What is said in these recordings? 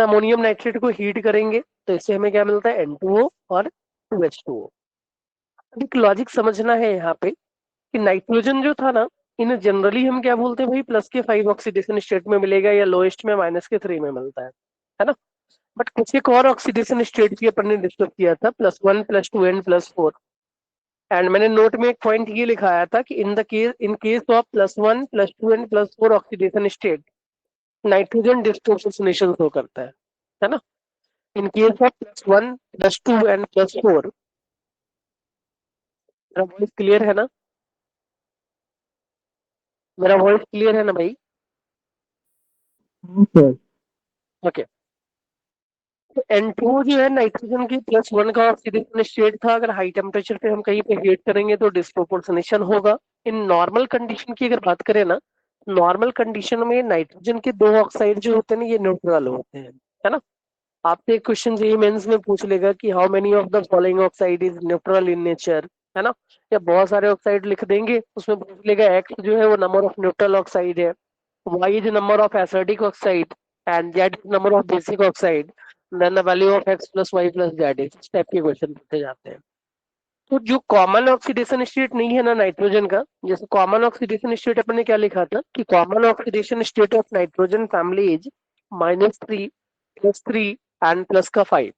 Ammonium nitrate को heat करेंगे तो इससे हमें क्या मिलता है, N2O और 2H2O। एक लॉजिक समझना है यहाँ पे कि नाइट्रोजन जो था ना, इन्हें जनरली हम क्या बोलते हैं भाई, +5 ऑक्सीडेशन स्टेट में मिलेगा या लोएस्ट में -3 में मिलता है ना। बट कुछ एक और ऑक्सीडेशन स्टेट की अपन ने डिस्कस किया था, +1 +2 एंड +4। एंड मैंने नोट में एक पॉइंट ये लिखाया था कि in case of +1 +2 and +4 oxidation state, nitrogen disproportionation show करता है ना। इन केस ऑफ +1 +2 एंड +4, मेरा वॉइस क्लियर है ना, मेरा वॉइस क्लियर है ना भाई? सर। ओके। तो N2 जो है नाइट्रोजन की +1 का ऑक्सीडेशन स्टेट था, अगर हाई टेम्परेचर पे हम कहीं पे हीट करेंगे तो डिस्प्रोपोर्शनेशन होगा। इन नॉर्मल कंडीशन की अगर बात करें ना, नॉर्मल कंडीशन में नाइट्रोजन के दो ऑक्साइड जो होते हैं ना, ये न्यूट्रल होते हैं, है ना। आपसे एक क्वेश्चन ये मेंस में पूछ लेगा कि how many of the following oxide is neutral in nature, है ना। या बहुत सारे ऑक्साइड लिख देंगे, उसमें पूछ लेगा एक्स जो है वो नंबर ऑफ न्यूट्रल ऑक्साइड है, y is number of acidic oxide, and z is number of basic oxide, then the value of x plus y plus z, इस टाइप के क्वेश्चन पूछे जाते हैं। तो जो कॉमन ऑक्सीडेशन स्टेट नहीं है ना नाइट्रोजन का, जैसे कॉमन ऑक्सीडेशन स्टेट अपन ने क्या लिखा था कि common oxidation state of nitrogen family is -3 +3 and plus का 5।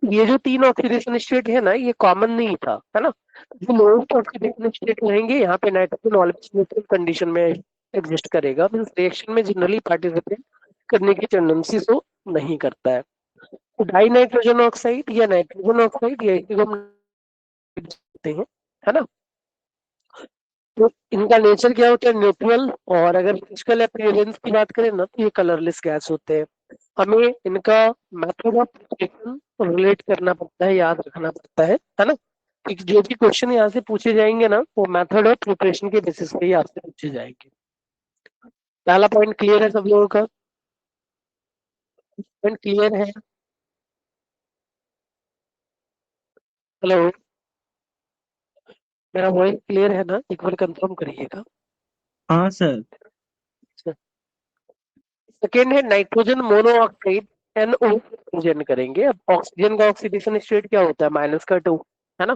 ये जो तीन ऑक्सीडेशन स्टेट है ना, ये कॉमन नहीं था, है ना। जो लोएस्ट ऑक्सीडेशन स्टेट रहेंगे यहाँ पे नाइट्रोजन ऑलवेज न्यूट्रल कंडीशन में एग्जिस्ट करेगा, मींस रिएक्शन में जनरली पार्टिसिपेट करने की टेंडेंसी शो नहीं करता है। तो डाई नाइट्रोजन ऑक्साइड या नाइट्रोजन ऑक्साइड या इसी को हम कहते हैं, है ना। तो इनका नेचर क्या होता है, न्यूट्रल। और अगर फिजिकल अपीयरेंस की बात करें ना, तो ये कलरलेस गैस होते हैं। हमें इनका मेथड ऑफ प्रिपरेशन रिलेट करना पड़ता है, याद रखना पड़ता है ना। कि जो भी क्वेश्चन यहाँ से पूछे जाएंगे ना, वो मेथड ऑफ प्रिपरेशन के बेसिस पे ही आपसे पूछे जाएंगे। पहला पॉइंट क्लियर है सब लोगों का? पॉइंट क्लियर है? हेलो, मेरा वॉइस क्लियर है ना, एक बार कंफर्म करिएगा। हाँ सर। सेकेंड है नाइट्रोजन मोनोऑक्साइड, NO प्रेजेंट करेंगे। अब ऑक्सीजन का ऑक्सीडेशन स्टेट क्या होता है, -2, है ना।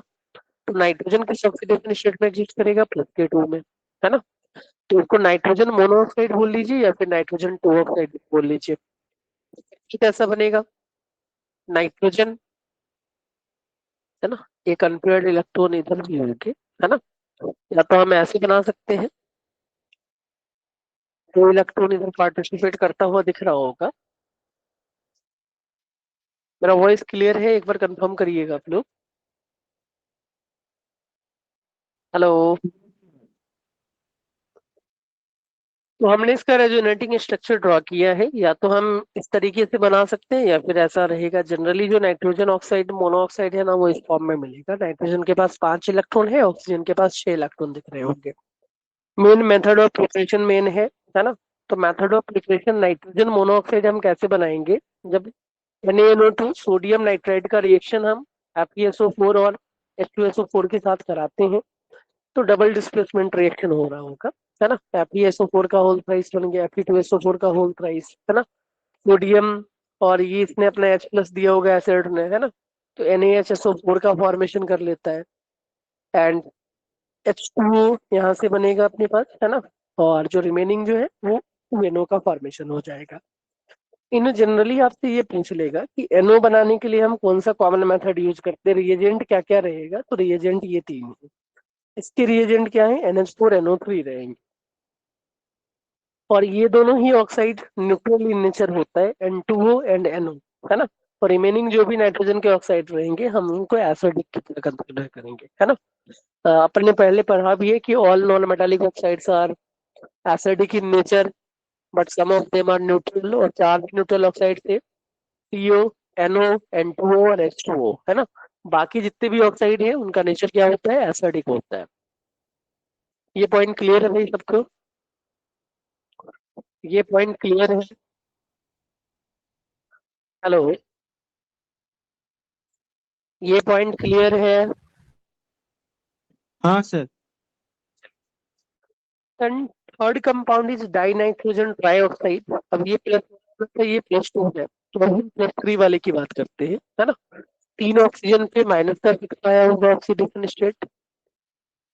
तो नाइट्रोजन किस ऑक्सीडेशन स्टेट में एग्जिस्ट करेगा, +2 में, है ना। तो इसको नाइट्रोजन मोनोऑक्साइड बोल लीजिए या फिर नाइट्रोजन 2 ऑक्साइड बोल लीजिए। ये कैसा बनेगा, नाइट्रोजन, है ना, एक अनपेयर्ड इलेक्ट्रॉन इधर भी होंगे, है ना। या तो हम ऐसे बना सकते हैं, दो इलेक्ट्रॉन इधर पार्टिसिपेट करता हुआ दिख रहा होगा। मेरा वॉइस क्लियर है, एक बार कंफर्म करिएगा आप लोग। हेलो। तो हमने इसका रेजोनेटिंग स्ट्रक्चर ड्रॉ किया है, या तो हम इस तरीके से बना सकते हैं या फिर ऐसा रहेगा। जनरली जो नाइट्रोजन ऑक्साइड मोनोऑक्साइड है ना, वो इस फॉर्म में मिलेगा। नाइट्रोजन के पास 5 इलेक्ट्रॉन है, ऑक्सीजन के पास 6 इलेक्ट्रॉन दिख रहे होंगे। Main method of preparation main है ना। तो method of preparation nitrogen monoxide हम कैसे बनाएंगे, जब NaNO2 सोडियम नाइट्राइड का रिएक्शन हम FeSO4 और H2SO4 के साथ कराते हैं, तो डबल डिस्प्लेसमेंट रिएक्शन हो रहा होगा, है ना। FeSO4 का होल थ्राइस बन गया Fe2SO4 का होल थ्राइस, है ना। सोडियम, और ये इसने अपना H+ दिया होगा एसिड ने, है ना। तो NaHSO4 का फॉर्मेशन कर लेता है, एंड H2O यहाँ से बनेगा अपने पास, है ना। और जो रिमेनिंग जो है वो NO का फॉर्मेशन हो जाएगा। इन्हें जनरली आपसे ये पूछ लेगा कि NO बनाने के लिए हम कौन सा कॉमन मेथड यूज करते हैं, रिएजेंट क्या क्या रहेगा। तो रिएजेंट ये तीन है। इसके रिएजेंट क्या है, NH4NO3 रहेंगे। और ये दोनों ही ऑक्साइड न्यूट्रल इन नेचर होता है, N2O एंड NO, है ना। और रिमेनिंग जो भी नाइट्रोजन के ऑक्साइड रहेंगे, हम उनको एसिडिक की तरह कंसिडर करेंगे, है ना। अपन ने पहले पढ़ा भी है कि all non metallic oxides are acidic in nature, but some of them are neutral. और चार न्यूट्रल ऑक्साइड थे, CO, NO, N2O और H2O, है ना। बाकी जितने भी ऑक्साइड है उनका नेचर क्या होता है, एसिडिक होता है। ये पॉइंट क्लियर है भाई सबको? ये पॉइंट क्लियर है? हेलो, ये पॉइंट क्लियर है? हाँ sir. Third compound is die nitrogen trioxide. अब ये प्लस तो ये +2 है, तो हम +3 वाले की बात करते हैं, है ना। 3 ऑक्सीजन पे माइनस का सिक्स आया होगा ऑक्सीडेशन स्टेट,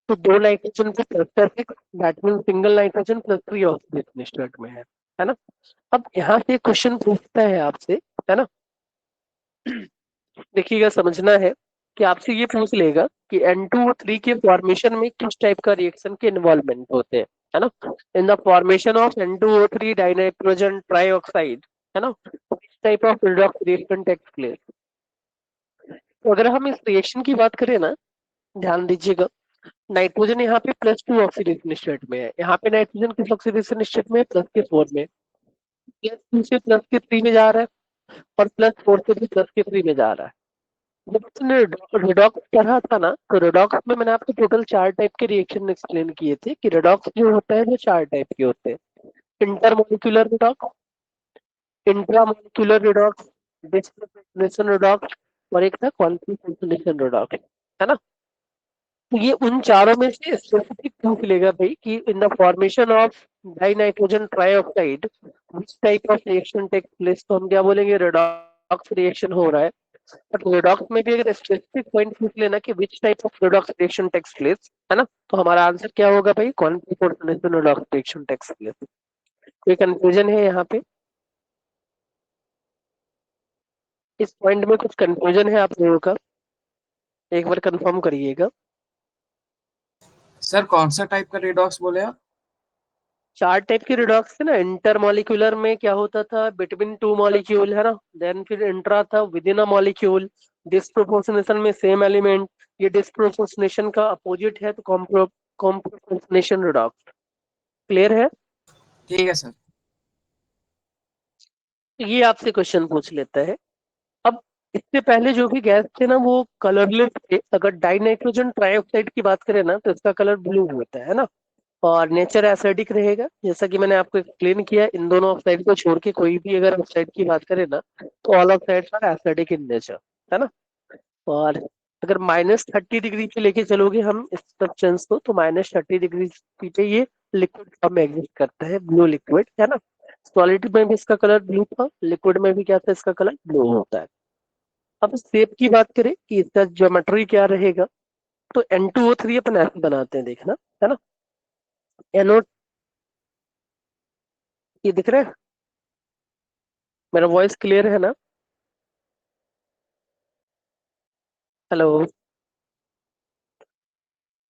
तो 2 नाइट्रोजन पे प्लस का six, that mean single nitrogen +3 oxidation state में है ना। अब यहाँ से क्वेश्चन पूछता है आपसे, है ना, देखिएगा समझना है कि आपसे ये पूछ लेगा कि N2O3 के फॉर्मेशन में किस टाइप का रिएक्शन के इन्वॉल्वमेंट होते हैं, है ना। In the formation of N2O3 dinitrogen trioxide, है ना, किस type of redox reaction takes place. तो अगर हम इस रिएक्शन की बात करें ना, ध्यान दीजिएगा, नाइट्रोजन यहाँ पे +2 ऑक्सीडेशन स्टेट में है, यहाँ पे नाइट्रोजन किस ऑक्सीडेशन स्टेट में है, +4 में, +2 से +3 में जा रहा है, और +4 से भी +3 में जा रहा है। जब उसने रेडॉक्स पढ़ा था ना, तो रेडॉक्स में मैंने आपको टोटल 4 टाइप के रिएक्शन एक्सप्लेन किए थे कि रेडॉक्स जो होता है वो 4 टाइप के होते हैं। Intermolecular redox, intramolecular redox, disproportionation redox, और एक था कॉन्फिगरेशन रेडॉक्स, है ना। तो ये उन चारों में से स्पेसिफिक पूछ लेगा भाई कि in the formation of dinitrogen trioxide which type of reaction take place, तो हम क्या बोलेंगे, रेडॉक्स रिएक्शन हो रहा है। बट रेडॉक्स में भी अगर स्पेसिफिक पॉइंट पूछ लेना कि which type of redox reaction takes place, है ना, तो हमारा आंसर क्या होगा भाई, configuration redox reaction takes place. कोई कंफ्यूजन है यहाँ पे, इस पॉइंट में कुछ कंफ्यूजन है आप लोगों का, एक बार कंफर्म करिएगा। सर कौन सा टाइप का रेडॉक्स बोले आप? 4 टाइप के रिडॉक्स थे ना, इंटरमॉलिक्यूलर में क्या होता था, बिटवीन 2 मॉलिक्यूल, है ना, देन फिर इंट्रा था with in a molecule, disproportionation में सेम एलिमेंट, ये डिस्प्रोपोर्शनेशन का अपोजिट है तो कॉम्प्रोपोर्शनेशन रिडॉक्स। क्लियर है। ठीक है सर। ये आपसे क्वेश्चन पूछ लेता है। अब इससे पहले जो भी गैस थे ना वो कलरलेस थे, अगर डाइनाइट्रोजन ट्राइऑक्साइड की बात करें ना तो इसका कलर ब्लू होता है ना, और नेचर एसिडिक रहेगा, जैसा कि मैंने आपको एक्सप्लेन किया, इन दोनों ऑक्साइड को छोड़ के कोई भी अगर ऑक्साइड की बात करें ना तो all oxides are acidic in nature, है ना। और अगर -30 डिग्री पे लेके चलोगे हम इस सब्सटेंस को, तो -30 डिग्री पे ये लिक्विड फॉर्म में एग्जिस्ट करता है, ब्लू लिक्विड, है ना। सॉलिड में भी इसका कलर ब्लू था, लिक्विड में भी क्या था, इसका कलर ब्लू होता है। अब शेप की बात करें कि इसका ज्योमेट्री क्या रहेगा, तो N2O3 अपन ऐसे बनाते हैं, देखना, है ना। NO, ये दिख रहा है, मेरा वॉइस क्लियर है ना। हेलो।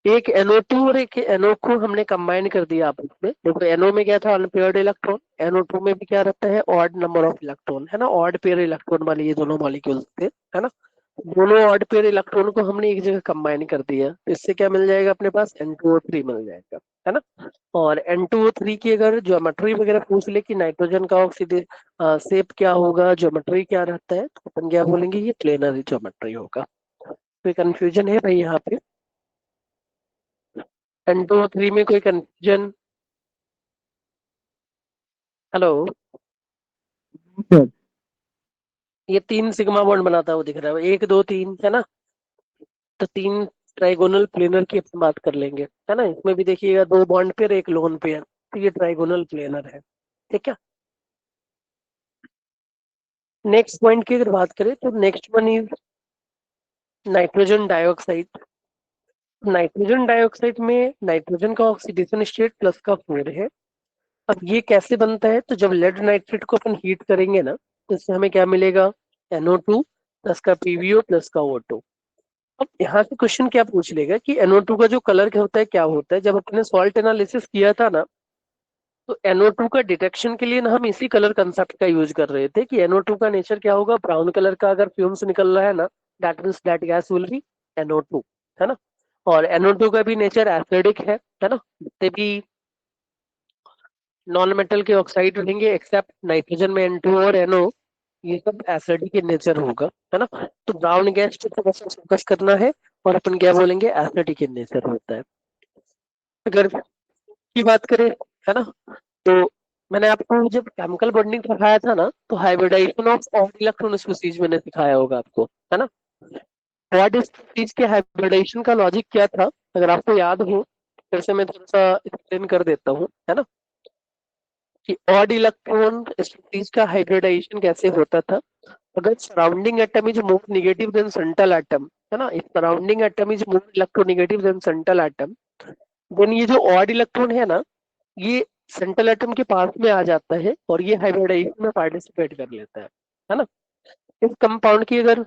एक NO2 और एक NO को हमने कंबाइन कर दिया आपस में, देखो NO में क्या था, अनपेयर्ड इलेक्ट्रॉन, NO2 में भी क्या रहता है, ऑड नंबर ऑफ इलेक्ट्रॉन, है ना, ऑड पेयर इलेक्ट्रॉन वाले ये दोनों मॉलिक्यूल्स थे, है ना। दोनों ऑड पेयर इलेक्ट्रॉन को हमने एक जगह कंबाइन कर दिया, तो इससे क्या मिल जाएगा अपने पास, N2O3 मिल जाएगा, है ना। और N2O3 की अगर ज्योमेट्री वगैरह पूछ ले कि नाइट्रोजन का ऑक्सीडेज शेप क्या होगा, ज्योमेट्री क्या रहता है, तो अपन क्या बोलेंगे, ये प्लेनर ज्योमेट्री होगा। कोई कंफ्यूजन है भाई यहाँ पे, N2O3 में कोई कंफ्यूजन। हेलो। सर ये 3 सिग्मा बॉन्ड बनाता हुआ दिख रहा है, 1 2 3, है ना। तो 3 ट्राइगोनल प्लेनर की अपन बात कर लेंगे, है ना। इसमें भी देखिएगा 2 बॉन्ड पेयर, एक लोन पेयर, तो ये ट्राइगोनल प्लेनर है, ठीक है। नेक्स्ट पॉइंट की अगर बात करें तो next one is nitrogen dioxide. Nitrogen dioxide में नाइट्रोजन का ऑक्सीडेशन स्टेट +4 है। अब ये कैसे बनता है, तो जब लेड नाइट्रेट को अपन हीट करेंगे ना, तो इससे हमें क्या मिलेगा, NO2 प्लस का PbO प्लस का O2। अब यहाँ से क्वेश्चन क्या पूछ लेगा कि NO2 का जो कलर होता है क्या होता है, जब अपने सॉल्ट एनालिसिस किया था ना, तो NO2 का डिटेक्शन के लिए ना हम इसी कलर कंसेप्ट का यूज कर रहे थे कि NO2 का नेचर क्या होगा, ब्राउन कलर का अगर फ्यूम्स निकल रहा है ना, that means that gas will be NO2, है ना। और NO2 का भी नेचर एसिडिक है ना, जितने भी नॉन मेटल के ऑक्साइड रहेंगे एक्सेप्ट नाइट्रोजन में N2 और NO, ये सब एसिडिक इन नेचर होगा, है ना। तो ब्राउन गैस पे थोड़ा सा फोकस करना है, और अपन क्या बोलेंगे, एसिडिक इन नेचर होता है। अगर की बात करें, है ना, तो मैंने आपको जब केमिकल बॉन्डिंग सिखाया था ना, तो hybridization of odd electron species मैंने सिखाया होगा आपको, है ना। ऑड स्पीसीज के हाइब्रिडाइजेशन का लॉजिक क्या था, अगर आपको याद हो, फिर से मैं थोड़ा सा एक्सप्लेन कर देता हूँ, है ना। कि ऑड इलेक्ट्रॉन स्पीसीज का हाइब्रिडाइजेशन कैसे होता था। अगर surrounding atom is more negative than central atom, है ना, if surrounding atom is more electronegative than central atom, then ये जो ऑड इलेक्ट्रॉन है ना, ये सेंट्रल एटम के पास में आ जाता है और ये हाइब्रिडाइजेशन में पार्टिसिपेट कर लेता है ना। इस कंपाउंड की अगर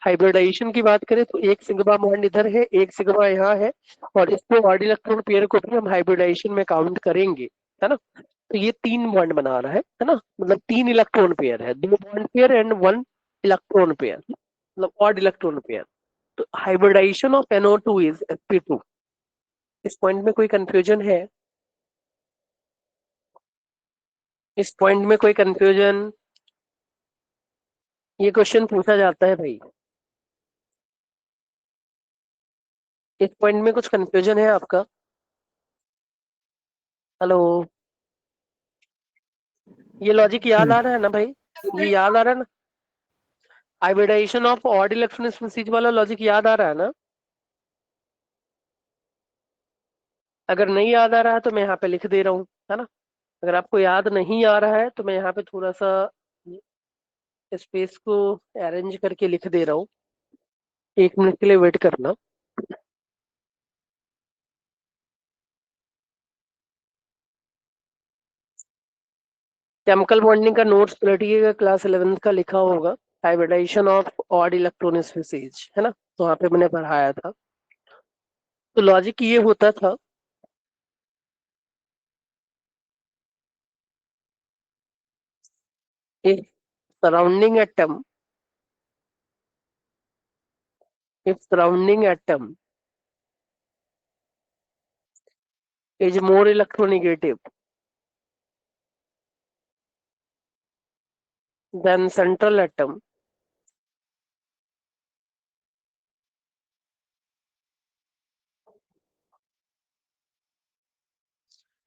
हाइब्रिडाइजेशन की बात करें तो एक सिग्मा बॉन्ड इधर है, एक सिग्मा यहाँ है, और इसको ऑड इलेक्ट्रॉन पेयर को भी हम हाइब्रिडाइजेशन में काउंट करेंगे, है ना। तो ये 3 बॉन्ड बना रहा है ना, मतलब 3 इलेक्ट्रॉन पेयर है, 2 bond pair and 1 electron pair, मतलब ऑड इलेक्ट्रॉन पेयर। तो hybridization of NO2 is sp2। इस पॉइंट में कोई कंफ्यूजन है? इस पॉइंट में कोई कंफ्यूजन? ये क्वेश्चन पूछा जाता है भाई। इस पॉइंट में कुछ कंफ्यूजन है आपका? हेलो, ये लॉजिक याद आ रहा है ना भाई? ये याद आ रहा है ना? Hybridization of odd electron species वाला लॉजिक याद आ रहा है ना? अगर नहीं याद आ रहा है तो मैं यहाँ पे लिख दे रहा हूँ, है ना। अगर आपको याद नहीं आ रहा है तो मैं यहाँ पे थोड़ा सा स्पेस को अरेंज करके लिख दे रहा हूँ। 1 मिनट के लिए वेट करना। केमिकल बॉन्डिंग का नोट्स पलटिएगा, क्लास 11th का लिखा होगा, hybridization of odd electron species, है ना। तो वहाँ पे मैंने पढ़ाया था। तो लॉजिक ये होता था, if surrounding atom if surrounding atom is more electronegative than central atom,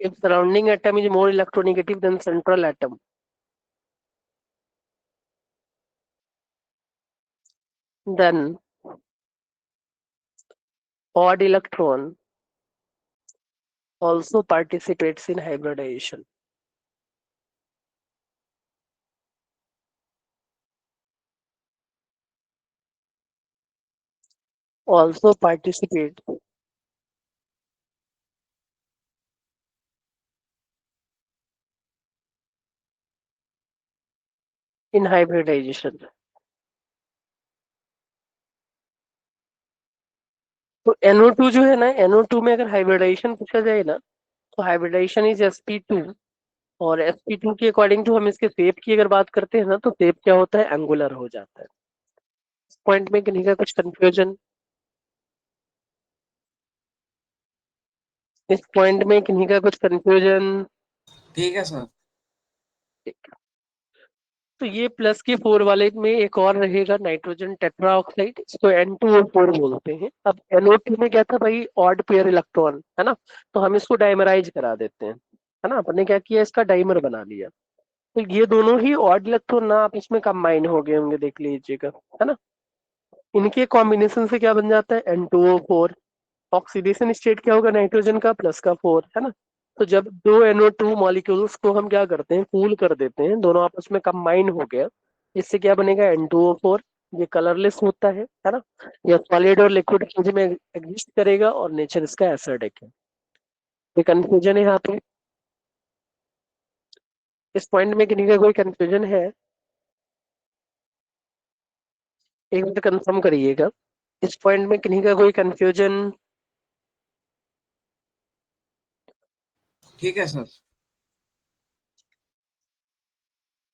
if surrounding atom is more electronegative than central atom, then odd electron also participates in hybridization. Also participate in hybridization. तो NO2 जो है ना, NO2 में अगर hybridisation पूछा जाए ना, तो हाइब्रिडाइजेशन इज sp2। और sp2 के अकॉर्डिंग टू हम इसके शेप की अगर बात करते हैं ना, तो शेप क्या होता है, एंगुलर हो जाता है। पॉइंट में किन्हीं का कुछ कंफ्यूजन? इस पॉइंट में किन्हीं का कुछ कंफ्यूजन? ठीक है सर। तो ये प्लस के 4 वाले में एक और रहेगा, नाइट्रोजन टेट्रा ऑक्साइड, इसको N2O4 बोलते हैं। अब NO2 में क्या था भाई, ऑड पेयर इलेक्ट्रॉन, है ना। तो हम इसको डाइमराइज करा देते हैं, है ना। अपने क्या किया, इसका डाइमर बना लिया। तो ये दोनों ही ऑड इलेक्ट्रॉन ना आप इसमें कंबाइन हो गए होंगे, देख लीजिएगा, है ना। इनके कॉम्बिनेशन से क्या बन जाता है, N2O4। ऑक्सीडेशन स्टेट क्या होगा, नाइट्रोजन का प्लस का 4, है ना। तो जब दो NO2 मॉलिक्यूल्स को हम क्या करते हैं, कूल कर देते हैं, दोनों आपस में कंबाइन हो गया, इससे क्या बनेगा, N2O4। ये कलरलेस होता है ना। ये सॉलिड और लिक्विड फेज में एग्जिस्ट करेगा और नेचर इसका एसिडिक है। ये कंफ्यूजन है यहाँ पे? इस पॉइंट में किसी का कोई कंफ्यूजन है? एक बार कंफर्म करिएगा। इस पॉइंट में किसी का कोई कंफ्यूजन? ठीक है सर।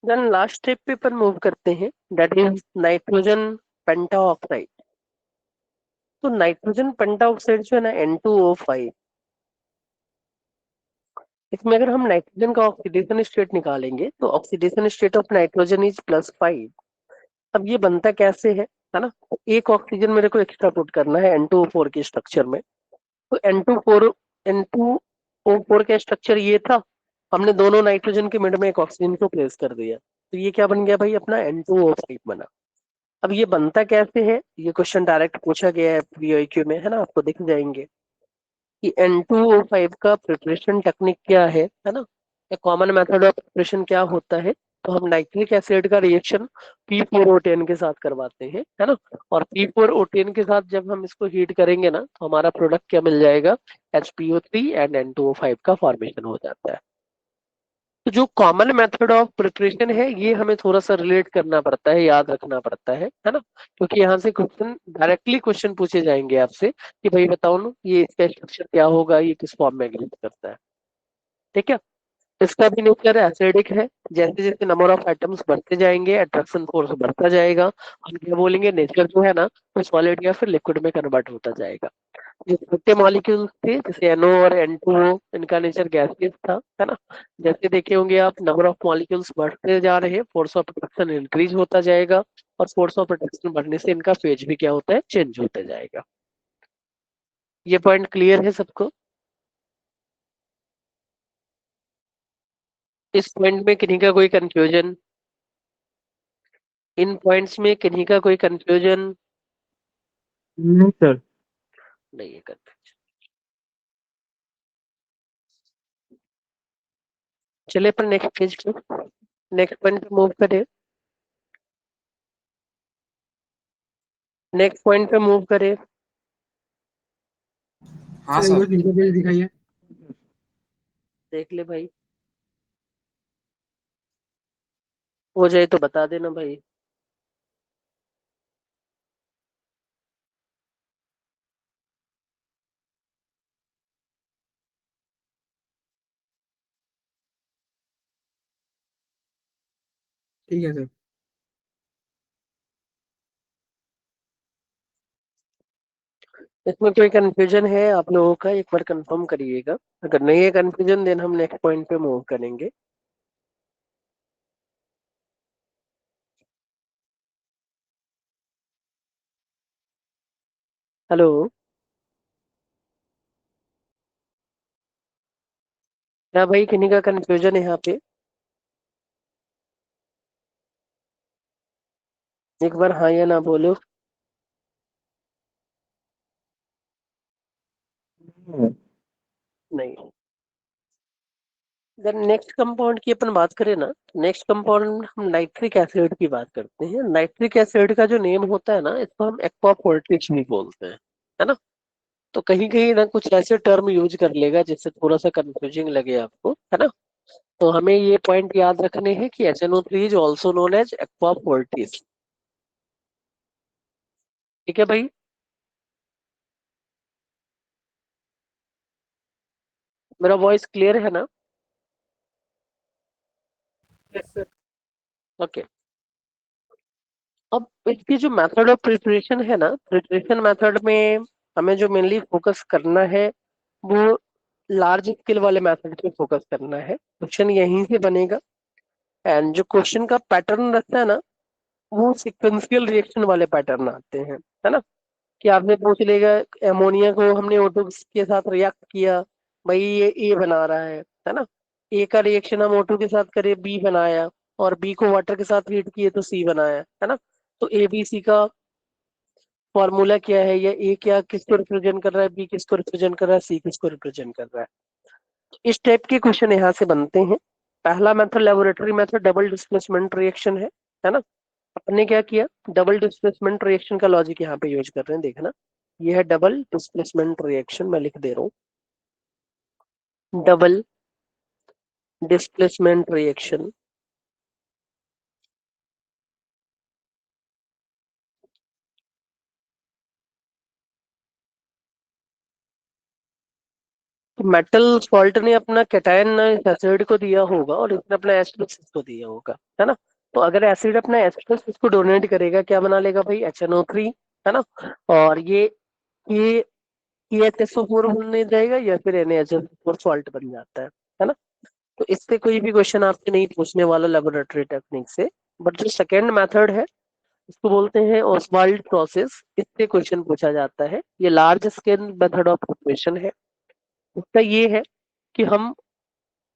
देन लास्ट स्टेप पे पर मूव करते हैं, दैट इज नाइट्रोजन पेंटाऑक्साइड। तो नाइट्रोजन पेंटाऑक्साइड जो है ना, N2O5, इसमें अगर हम नाइट्रोजन का ऑक्सीडेशन स्टेट निकालेंगे तो oxidation state of nitrogen is +5। अब ये बनता कैसे है ना। तो एक ऑक्सीजन मेरे को एक्स्ट्रा पुट करना है N2O4 के स्ट्रक्चर में। तो N2O4 का स्ट्रक्चर ये था, हमने दोनों नाइट्रोजन के मिड में एक ऑक्सीजन को प्लेस कर दिया, तो ये क्या बन गया भाई, अपना N2O5 बना। अब ये बनता कैसे है, ये क्वेश्चन डायरेक्ट पूछा गया है POQ में, है ना, आपको दिख जाएंगे कि N2O5 का प्रिपरेशन टेक्निक क्या है ना। कॉमन मेथड ऑफ प्रिपरेशन क्या होता है, तो हम नाइट्रिक एसिड का रिएक्शन P4O10 के साथ करवाते हैं, है ना। और P4O10 के साथ जब हम इसको हीट करेंगे ना, तो हमारा प्रोडक्ट क्या मिल जाएगा, HPO3 एंड N2O5 का फॉर्मेशन हो जाता है। तो जो कॉमन मेथड ऑफ प्रिपरेशन है, ये हमें थोड़ा सा रिलेट करना पड़ता है, याद रखना पड़ता है ना। क्योंकि यहाँ से क्वेश्चन डायरेक्टली क्वेश्चन पूछे जाएंगे आपसे कि भाई बताओ ना, ये इसका स्ट्रक्चर क्या होगा, ये किस फॉर्म में एग्जिस्ट करता है। ठीक है। इसका भी नेचर एसिडिक है। जैसे जैसे नंबर ऑफ एटम्स बढ़ते जाएंगे, अट्रैक्शन फोर्स बढ़ता जाएगा, हम क्या बोलेंगे, नेचर जो है ना, वो सॉलिड या फिर लिक्विड में कन्वर्ट होता जाएगा। जो छोटे मॉलिक्यूल्स थे जैसे NO और N2O, इनका नेचर गैसियस था, है ना। जैसे देखे होंगे आप, नंबर ऑफ मॉलिक्यूल्स बढ़ते जा रहे हैं, फोर्स ऑफ अट्रैक्शन इंक्रीज होता जाएगा, और फोर्स ऑफ अट्रैक्शन बढ़ने से इनका फेज भी क्या होता है, चेंज होता जाएगा। ये पॉइंट क्लियर है सबको? इस पॉइंट में किन्हीं का कोई कंफ्यूजन? इन पॉइंट्स में किन्हीं का कोई कंफ्यूजन? नहीं सर। नहीं है कंफ्यूजन। चलिए अपन नेक्स्ट पेज पे, नेक्स्ट पॉइंट पे मूव करें। नेक्स्ट पॉइंट पे मूव करें। हाँ सर, एक बार किसका पेज दिखाइए। देख ले भाई, हो जाए तो बता देना भाई। ठीक है सर। इसमें कोई कंफ्यूजन है आप लोगों का, एक बार कंफर्म करिएगा। अगर नहीं है कंफ्यूजन, देन हम नेक्स्ट पॉइंट पे मूव करेंगे। हेलो। क्या भाई, किन्हीं का कंफ्यूजन है यहाँ पे? एक बार हाँ या ना बोलो। नहीं। देन नेक्स्ट कंपाउंड की अपन बात करें ना, नेक्स्ट कंपाउंड हम नाइट्रिक एसिड की बात करते हैं। नाइट्रिक एसिड का जो नेम होता है ना, इसको हम एक्वा फोर्टिस भी बोलते हैं, है ना। तो कहीं कहीं ना कुछ ऐसे टर्म यूज कर लेगा जिससे थोड़ा सा कंफ्यूजिंग लगे आपको, है ना। तो हमें ये पॉइंट याद रखने हैं कि HNO3 is also known as aqua fortis. ठीक है भाई। मेरा वॉइस क्लियर है ना? Yes sir. ओके। अब इसकी जो मेथड ऑफ प्रिपरेशन है ना, प्रिपरेशन मेथड में हमें जो मेनली फोकस करना है, वो लार्ज स्केल वाले मेथड पे फोकस करना है। क्वेश्चन यहीं से बनेगा। एंड जो क्वेश्चन का पैटर्न रहता है ना, वो सिक्वेंशियल रिएक्शन वाले पैटर्न आते हैं, है ना। कि आपसे पूछ लेगा, एमोनिया को हमने O2 के साथ रिएक्ट किया, भाई ये ए बना रहा है ना। ए का रिएक्शन हम O2 के साथ करें, बी बनाया, और बी को वाटर के साथ हीट किए तो सी बनाया, है ना। तो ए बी सी का फॉर्मूला क्या है, या ए क्या किसको रिप्रेजेंट कर रहा है, बी किसको रिप्रेजेंट कर रहा है, सी किसको रिप्रेजेंट कर रहा है। तो इस टाइप के क्वेश्चन यहाँ से बनते हैं। पहला method laboratory method double displacement reaction है ना। आपने क्या किया, डबल डिस्प्लेसमेंट रिएक्शन का लॉजिक यहाँ पे यूज कर रहे हैं, देखना। ये है डबल डिस्प्लेसमेंट रिएक्शन, मैं लिख दे रहा हूँ, डबल डिस्प्लेसमेंट रिएक्शन। तो मेटल सॉल्ट ने अपना कैटायन एसिड को दिया होगा, और इसने अपना एसिड को दिया होगा, है ना। तो अगर एसिड अपना एसिड को डोनेट करेगा, क्या बना लेगा भाई, HNO3, है ना। और ये CHSO4 बनने जाएगा, या फिर NaHL4 सॉल्ट बन जाता है ना। तो इससे कोई भी क्वेश्चन आपसे नहीं पूछने वाला लेबोरेटरी टेक्निक से। बट जो सेकेंड मेथड है, इसको बोलते हैं ओसवाल्ड प्रोसेस, इससे क्वेश्चन पूछा जाता है। ये large scale method of preparation है। उसका ये है कि हम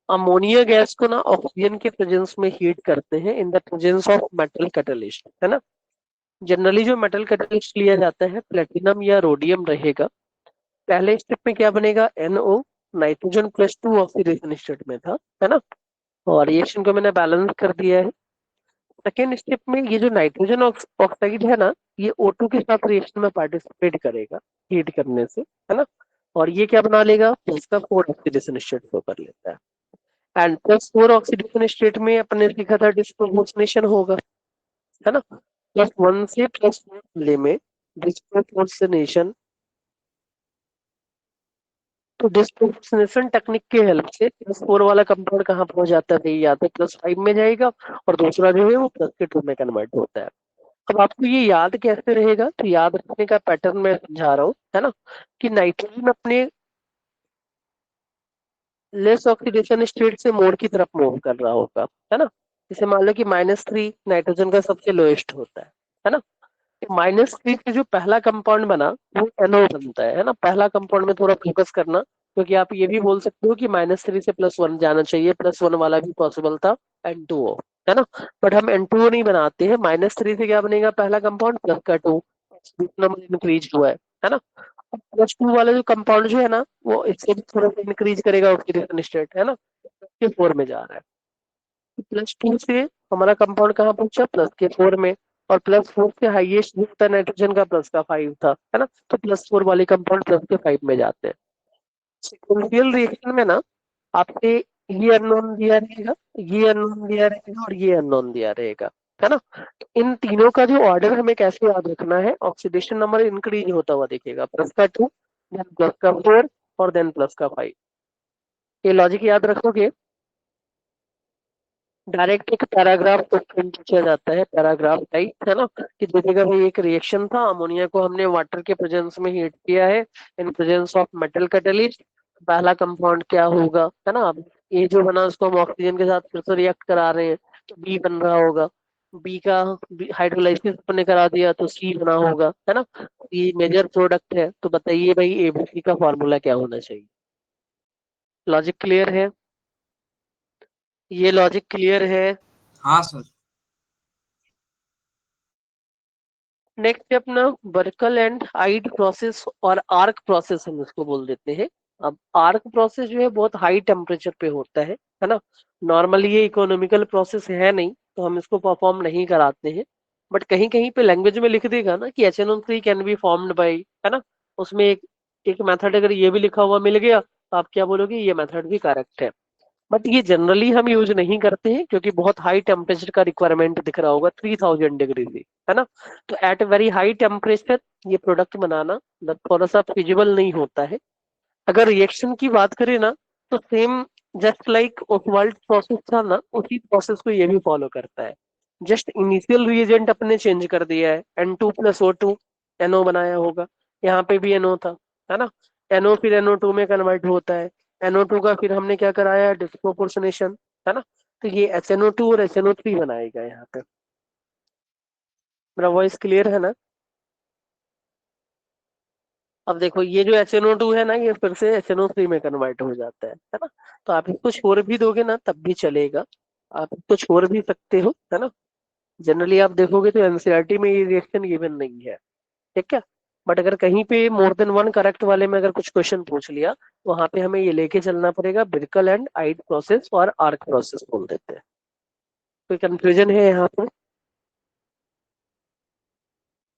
अमोनिया गैस को ना ऑक्सीजन के प्रेजेंस में हीट करते हैं in the presence of metal catalyst, है ना। जनरली जो मेटल कैटलिस्ट लिया जाता है, प्लेटिनम या रोडियम रहेगा। पहले स्टेप में क्या बनेगा, NO, नाइट्रोजन +2 ऑक्सीडेशन स्टेट में था, है ना। और रिएक्शन को मैंने बैलेंस कर दिया है। सेकेंड स्टेप में ये जो नाइट्रोजन ऑक्साइड है ना, ये O2 के साथ रिएक्शन में पार्टिसिपेट करेगा हीट करने से, है ना। और ये क्या बना लेगा, प्लस का 4 ऑक्सीडेशन स्टेट शो कर लेता है। एंड +4 ऑक्सीडेशन स्टेट में अपने लिखा था डिस्प्रोपोर्शनेशन होगा, है ना। +1 से +4 वाले में डिस्प्रोपोर्शनेशन, तो डिस्प्रोपोर्शनेशन टेक्निक के हेल्प से +4 वाला कंपाउंड कहाँ पहुंच जाता है भाई, या तो +5 में जाएगा और दूसरा जो है वो +2 में कन्वर्ट होता है। अब आपको ये याद कैसे रहेगा, तो याद रखने का पैटर्न मैं समझा रहा हूँ, है ना, कि नाइट्रोजन अपने लेस ऑक्सीडेशन स्टेट से मोर की तरफ मूव कर रहा होगा, है ना। जैसे मान लो कि -3 नाइट्रोजन का सबसे लोएस्ट होता है ना। -3 से जो पहला कंपाउंड बना वो NO बनता है ना। पहला कंपाउंड में थोड़ा फोकस करना, क्योंकि आप ये भी बोल सकते हो कि -3 से +1 जाना चाहिए, +1 वाला भी पॉसिबल था, N2O, है ना। बट हम N2O नहीं बनाते हैं। -3 से क्या बनेगा, पहला कंपाउंड प्लस का 2, नंबर इंक्रीज हुआ है ना। +2 वाला जो कंपाउंड जो है ना, वो इससे भी थोड़ा सा इंक्रीज करेगा ऑक्सीडेशन स्टेट, है ना, के 4 में जा रहा है। +2 से हमारा कंपाउंड कहाँ पहुंचा, प्लस के 4 में। और +4 से हाईएस्ट जो था नाइट्रोजन का, प्लस का 5 था, है ना। तो +4 वाले कंपाउंड प्लस के 5 में जाते हैं। सिक्वेंशियल रिएक्शन में ना आपसे ये अननोन दिया रहेगा, ये अननोन दिया रहेगा और ये अननोन दिया रहेगा, है ना। इन तीनों का जो ऑर्डर हमें कैसे याद रखना है, ऑक्सीडेशन नंबर इंक्रीज होता हुआ दिखेगा, प्लस का 2, देन प्लस का 4 और देन प्लस का 5। ये लॉजिक याद रखोगे, डायरेक्ट एक पैराग्राफ क्वेश्चन पूछा जाता है, पैराग्राफ टाइप, है ना, कि देखिएगा भाई एक रिएक्शन था, अमोनिया को हमने वाटर के प्रेजेंस में हीट किया है in presence of metal catalyst, पहला कंपाउंड क्या होगा, है ना। अब ये जो बना उसको हम ऑक्सीजन के साथ फिर से रिएक्ट करा रहे हैं, तो बी बन रहा होगा। बी का हाइड्रोलाइसिस अपने करा दिया तो सी बना होगा, है ना। ये मेजर प्रोडक्ट है, तो बताइए भाई ABC का फॉर्मूला क्या होना चाहिए। लॉजिक क्लियर है, ये लॉजिक क्लियर है। हाँ सर। नेक्स्ट है अपना बर्कल एंड हाइड प्रोसेस और आर्क प्रोसेस, हम इसको बोल देते हैं। अब आर्क प्रोसेस जो है बहुत हाई टेम्परेचर पे होता है ना। नॉर्मली ये इकोनॉमिकल प्रोसेस है नहीं, तो हम इसको परफॉर्म नहीं कराते हैं। बट कहीं कहीं पे लैंग्वेज में लिख देगा ना कि HNO3 can be formed by, है ना, उसमें एक मेथड अगर ये भी लिखा हुआ मिल गया, तो आप क्या बोलोगे, ये मेथड भी करेक्ट है। बट ये जनरली हम यूज नहीं करते हैं, क्योंकि बहुत हाई टेम्परेचर का रिक्वायरमेंट दिख रहा होगा 3000 डिग्री से, है ना। तो एट वेरी हाई टेम्परेचर ये प्रोडक्ट बनाना थोड़ा सा फिजिबल नहीं होता है। अगर रिएक्शन की बात करें ना, तो same just like Oswald process था ना, उसी प्रोसेस को ये भी फॉलो करता है। जस्ट इनिशियल रिएजेंट अपने चेंज कर दिया है, N2 + O2 NO बनाया होगा, यहाँ पे भी NO था, है ना। NO फिर NO2 में कन्वर्ट होता है, NO2 का फिर हमने क्या कराया, डिस्प्रोपोर्शनेशन, है ना। तो ये HNO2 और HNO3 बनाएगा यहाँ पे। मेरा वॉइस क्लियर है ना। अब देखो ये जो HNO2 है ना, ये फिर से HNO3 में कन्वर्ट हो जाता है ना। तो आप इसको छोड़ भी दोगे ना तब भी चलेगा, आप इसको छोड़ भी सकते हो, है ना। जनरली आप देखोगे तो NCERT में ये रिएक्शन गिवन नहीं है, ठीक है। बट अगर कहीं पे मोर देन वन करेक्ट वाले में अगर कुछ क्वेश्चन पूछ लिया, तो वहां पे हमें ये लेके चलना पड़ेगा, बिरकल एंड आइड प्रोसेस और आर्क प्रोसेस बोल देते हैं। कोई कंफ्यूजन है यहाँ पे,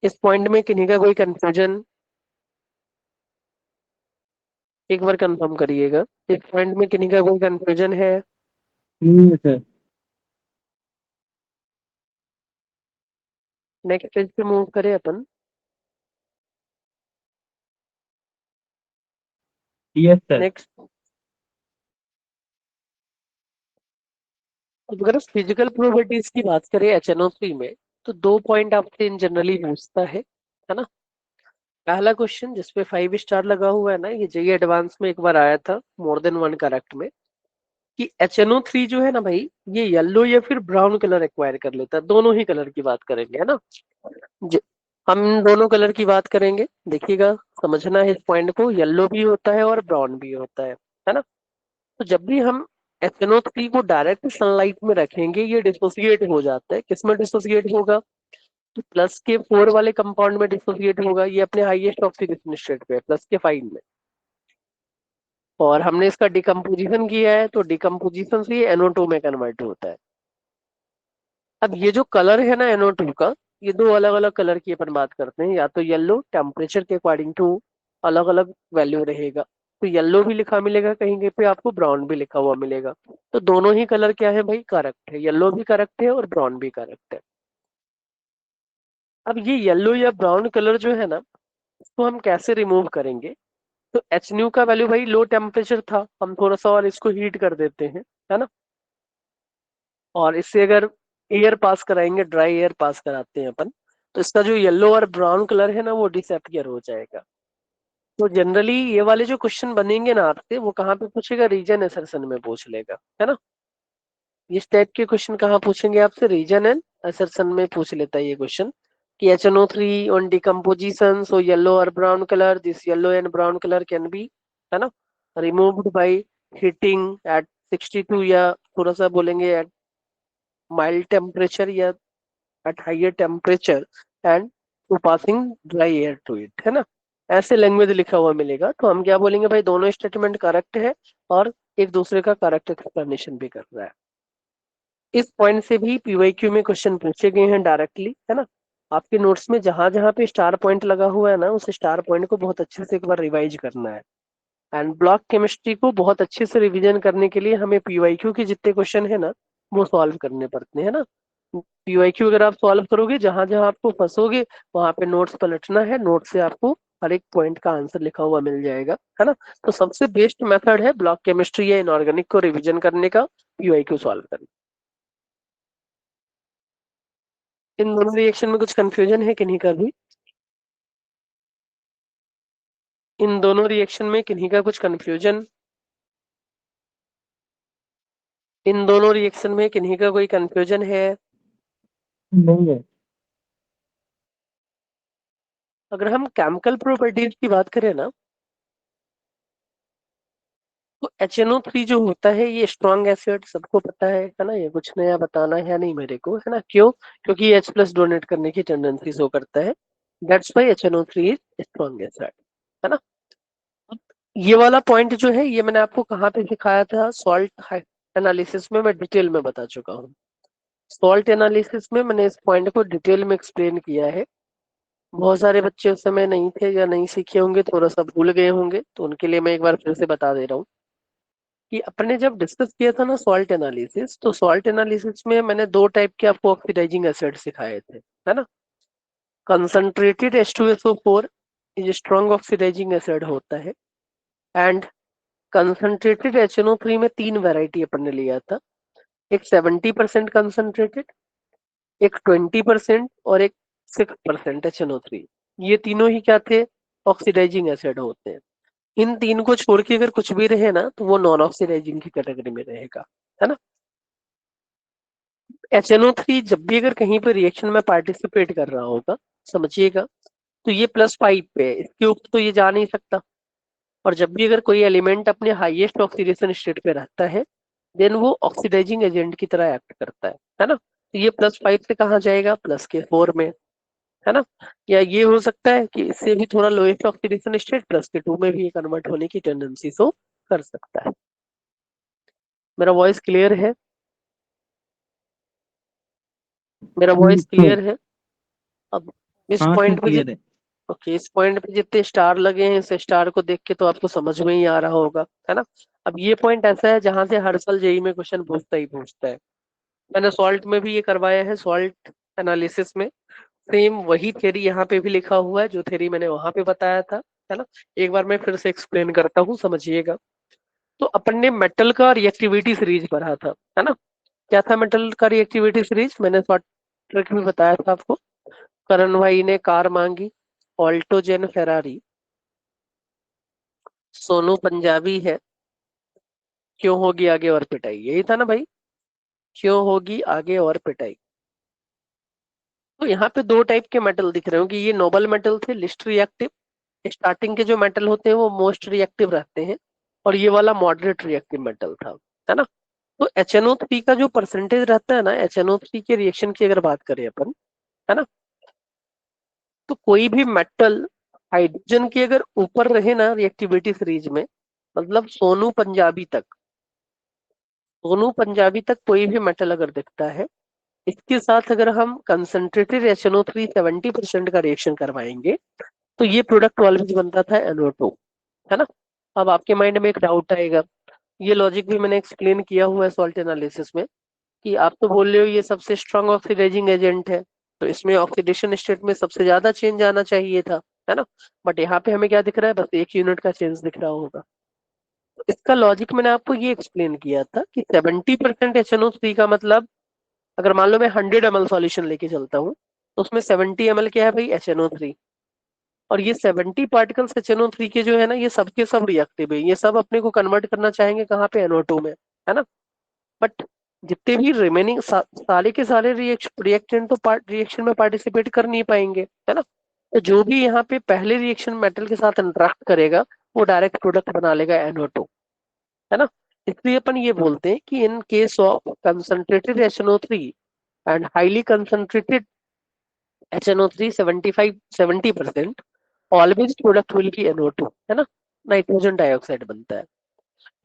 इस पॉइंट में किन्हीं का कोई कंफ्यूजन, एक बार कंफर्म करिएगा, इस पॉइंट में किन्हीं का कोई कंफ्यूजन है। सर। नेक्स्ट पेज पे मूव करें अपन। Yes sir. नेक्स्ट, अगर फिजिकल प्रॉपर्टीज की बात करें HNO3 में, तो 2 पॉइंट आपसे इन जनरली पूछता है ना। पहला क्वेश्चन जिसपे 5 स्टार लगा हुआ है ना, ये JEE एडवांस में एक बार आया था मोर देन वन करेक्ट में, कि HNO3 जो है ना भाई, ये येलो या फिर ब्राउन कलर एक्वायर कर लेता है, दोनों ही कलर की बात करेंगे, है ना। ज- हम इन दोनों कलर की बात करेंगे, देखिएगा, समझना है इस पॉइंट को, येलो भी होता है और ब्राउन भी होता है ना। तो जब भी हम HNO3 को डायरेक्ट सनलाइट में रखेंगे, ये डिसोसिएट हो जाता है, किसमें डिसोसिएट होगा, तो +4 वाले कंपाउंड में डिसोसिएट होगा, ये अपने हाईएस्ट ऑक्सीडेशन स्टेट पे है, +5 में, और हमने इसका डिकम्पोजिशन किया है, तो डिकम्पोजिशन से ये NO2 में कन्वर्ट होता है। अब ये जो कलर है ना NO2 का, ये दो अलग अलग कलर की अपन बात करते हैं। या तो येलो टेम्परेचर के अकॉर्डिंग टू अलग अलग वैल्यू रहेगा, तो येलो भी लिखा मिलेगा, कहीं कहीं पे आपको ब्राउन भी लिखा हुआ मिलेगा। तो दोनों ही कलर क्या है भाई, करेक्ट है। येलो भी करेक्ट है और ब्राउन भी करेक्ट है। अब ये येलो या ब्राउन कलर जो है ना, इसको हम कैसे रिमूव करेंगे? तो एच न्यू का वैल्यू भाई लो टेम्परेचर था, हम थोड़ा सा और इसको हीट कर देते हैं, है ना। और इससे अगर एयर पास कराएंगे, ड्राई एयर पास कराते हैं अपन, तो इसका जो येलो और ब्राउन कलर है ना, वो डिसअपियर हो जाएगा। तो जनरली ये वाले जो क्वेश्चन बनेंगे ना आपसे, वो कहाँ पे पूछेगा, रीजन असर्शन में पूछ लेगा, है ना। इस टाइप के क्वेश्चन कहाँ पूछेंगे आपसे, रीजन एंड असर्शन में पूछ लेता है ये क्वेश्चन, कि HNO3 on decomposition so yellow or brown color, this yellow and brown color can be, है ना, removed by heating at 62, या थोड़ा सा बोलेंगे at mild temperature या at higher temperature and to passing dry air to it, है ना। ऐसे लैंग्वेज लिखा हुआ मिलेगा, तो हम क्या बोलेंगे भाई, दोनों स्टेटमेंट करेक्ट है और एक दूसरे का करेक्ट एक्सप्लेनेशन भी कर रहा है। इस पॉइंट से भी PYQ में क्वेश्चन पूछे गए हैं डायरेक्टली, है ना। आपके नोट्स में जहां जहां पे स्टार पॉइंट लगा हुआ है ना, उस स्टार पॉइंट को बहुत अच्छे से एक बार रिवाइज करना है। एंड ब्लॉक केमिस्ट्री को बहुत अच्छे से रिवीजन करने के लिए हमें PYQ के जितने क्वेश्चन है ना, वो सॉल्व करने पड़ते हैं ना। PYQ अगर आप सॉल्व करोगे, जहां जहां आपको फंसोगे, वहां पे नोट्स पलटना है, नोट से आपको हर एक पॉइंट का आंसर लिखा हुआ मिल जाएगा, है ना। तो सबसे बेस्ट मेथड है ब्लॉक केमिस्ट्री या इनऑर्गेनिक को रिवीजन करने का, PYQ सॉल्व करना। इन दोनों रिएक्शन में कुछ कंफ्यूजन है किन्हीं का भी? इन दोनों रिएक्शन में किन्हीं का कुछ कंफ्यूजन? इन दोनों रिएक्शन में किन्हीं का कोई कंफ्यूजन है? नहीं है। अगर हम केमिकल प्रॉपर्टीज की बात करें ना, तो HNO3 जो होता है ये स्ट्रॉन्ग एसिड, सबको पता है ना। ये कुछ नया बताना है नहीं मेरे को, है ना। क्यों? क्योंकि ये H+ डोनेट करने की टेंडेंसी शो करता है। That's why HNO3 is strong acid, है ना। ये वाला पॉइंट जो है, ये मैंने आपको कहाँ पे सिखाया था, सॉल्ट एनालिसिस में मैं डिटेल में बता चुका हूँ। सॉल्ट एनालिसिस में मैंने इस पॉइंट को डिटेल में एक्सप्लेन किया है। बहुत सारे बच्चे उस समय नहीं थे या नहीं सीखे होंगे, थोड़ा सा भूल गए होंगे, तो उनके लिए मैं एक बार फिर से बता दे रहा हूँ कि अपने जब डिस्कस किया था ना सॉल्ट एनालिसिस, तो सॉल्ट एनालिसिस में मैंने दो टाइप के आपको ऑक्सीडाइजिंग एसिड सिखाए थे, है ना। Concentrated H2SO4 is strong oxidizing acid होता है। एंड कंसंट्रेटेड HNO3 में तीन वैरायटी अपन ने लिया था, एक 70% कंसंट्रेटेड, एक 20% और एक 6% HNO3। ये तीनों ही क्या थे, ऑक्सीडाइजिंग एसिड होते हैं। इन तीन को छोड़ के अगर कुछ भी रहे ना, तो वो नॉन ऑक्सीडाइजिंग की कैटेगरी में रहेगा, है ना। HNO3 जब भी अगर कहीं पर रिएक्शन में पार्टिसिपेट कर रहा होगा, समझिएगा, तो ये +5 पे है, इसके ऊपर तो ये जा नहीं सकता। और जब भी अगर कोई एलिमेंट अपने हाईएस्ट ऑक्सीडेशन स्टेट पे रहता है, देन वो ऑक्सीडाइजिंग एजेंट की तरह एक्ट करता है ना। तो ये +5 से कहाँ जाएगा, +4 में, है ना। या ये हो सकता है कि इससे भी थोड़ा लोएस्ट ऑक्सीडेशन स्टेट +2 में भी कन्वर्ट होने की टेंडेंसी शो कर सकता है। मेरा वॉइस क्लियर है? मेरा वॉइस तो क्लियर है? अब इस हाँ सर, पॉइंट पे, क्लियर है। ओके, इस पॉइंट पे जितने स्टार लगे हैं, इस स्टार को देख के तो आपको समझ में ही आ रहा होगा, है ना। अब ये पॉइंट ऐसा है जहां से हर साल जेई में क्वेश्चन पूछता ही पूछता है। मैंने सॉल्ट में भी ये करवाया है, सॉल्ट एनालिसिस में सेम वही थ्योरी यहाँ पे भी लिखा हुआ है, जो थ्योरी मैंने वहां पे बताया था, है ना। एक बार मैं फिर से एक्सप्लेन करता हूँ, समझिएगा। तो अपन ने मेटल का रिएक्टिविटी सीरीज पढ़ा था, है ना। क्या था मेटल का रिएक्टिविटी सीरीज, मैंने शॉर्ट ट्रिक में बताया था आपको। करण भाई ने कार मांगी, ऑल्टो जेन फेरारी, सोनू पंजाबी है, क्यों होगी आगे और पिटाई, यही था ना भाई, क्यों होगी आगे और पिटाई। तो यहाँ पे दो टाइप के मेटल दिख रहे हो कि ये नोबल मेटल थे, लिस्ट रिएक्टिव। स्टार्टिंग के जो मेटल होते हैं वो मोस्ट रिएक्टिव रहते हैं, और ये वाला मॉडरेट रिएक्टिव मेटल था, है ना। तो HNO3 का जो परसेंटेज रहता है ना, HNO3 के रिएक्शन की अगर बात करें अपन, है ना, तो कोई भी मेटल हाइड्रोजन के अगर ऊपर रहे ना रिएक्टिविटी सीरीज में, मतलब सोनू पंजाबी तक, सोनू पंजाबी तक कोई भी मेटल अगर दिखता है, इसके साथ अगर हम कंसंट्रेटेड HNO3 70% का रिएक्शन करवाएंगे तो ये प्रोडक्ट ऑलवेज बनता था NO2, है ना। अब आपके माइंड में एक डाउट आएगा, ये लॉजिक भी मैंने एक्सप्लेन किया हुआ है सॉल्ट एनालिसिस में, कि आप तो बोल रहे हो ये सबसे स्ट्रांग ऑक्सीडाइजिंग एजेंट है, तो इसमें ऑक्सीडेशन स्टेट में सबसे ज्यादा चेंज आना चाहिए था, है ना। बट यहाँ पे हमें क्या दिख रहा है, बस 1 यूनिट का चेंज दिख रहा होगा। तो इसका लॉजिक मैंने आपको ये एक्सप्लेन किया था कि 70% HNO3 का मतलब, अगर मान लो मैं 100 ml सॉल्यूशन लेके चलता हूँ, तो उसमें 70 ml क्या है भाई, HNO3। और ये 70 पार्टिकल्स HNO3 के जो है ना, ये सबके सब रिएक्टिव है, ये सब अपने को कन्वर्ट करना चाहेंगे कहाँ पे, NO2 में, है ना। बट जितने भी रिमेनिंग सारे के सारे रिएक्टेंट तो रिएक्शन में पार्टिसिपेट कर नहीं पाएंगे, है ना। तो जो भी यहाँ पे पहले रिएक्शन मेटल के साथ इंटरेक्ट करेगा, वो डायरेक्ट प्रोडक्ट बना लेगा NO2, है ना। इसलिए अपन ये बोलते हैं कि in case of concentrated HNO3 and highly concentrated HNO3 70% always product will be NO2, है ना, नाइट्रोजन डाइऑक्साइड बनता है।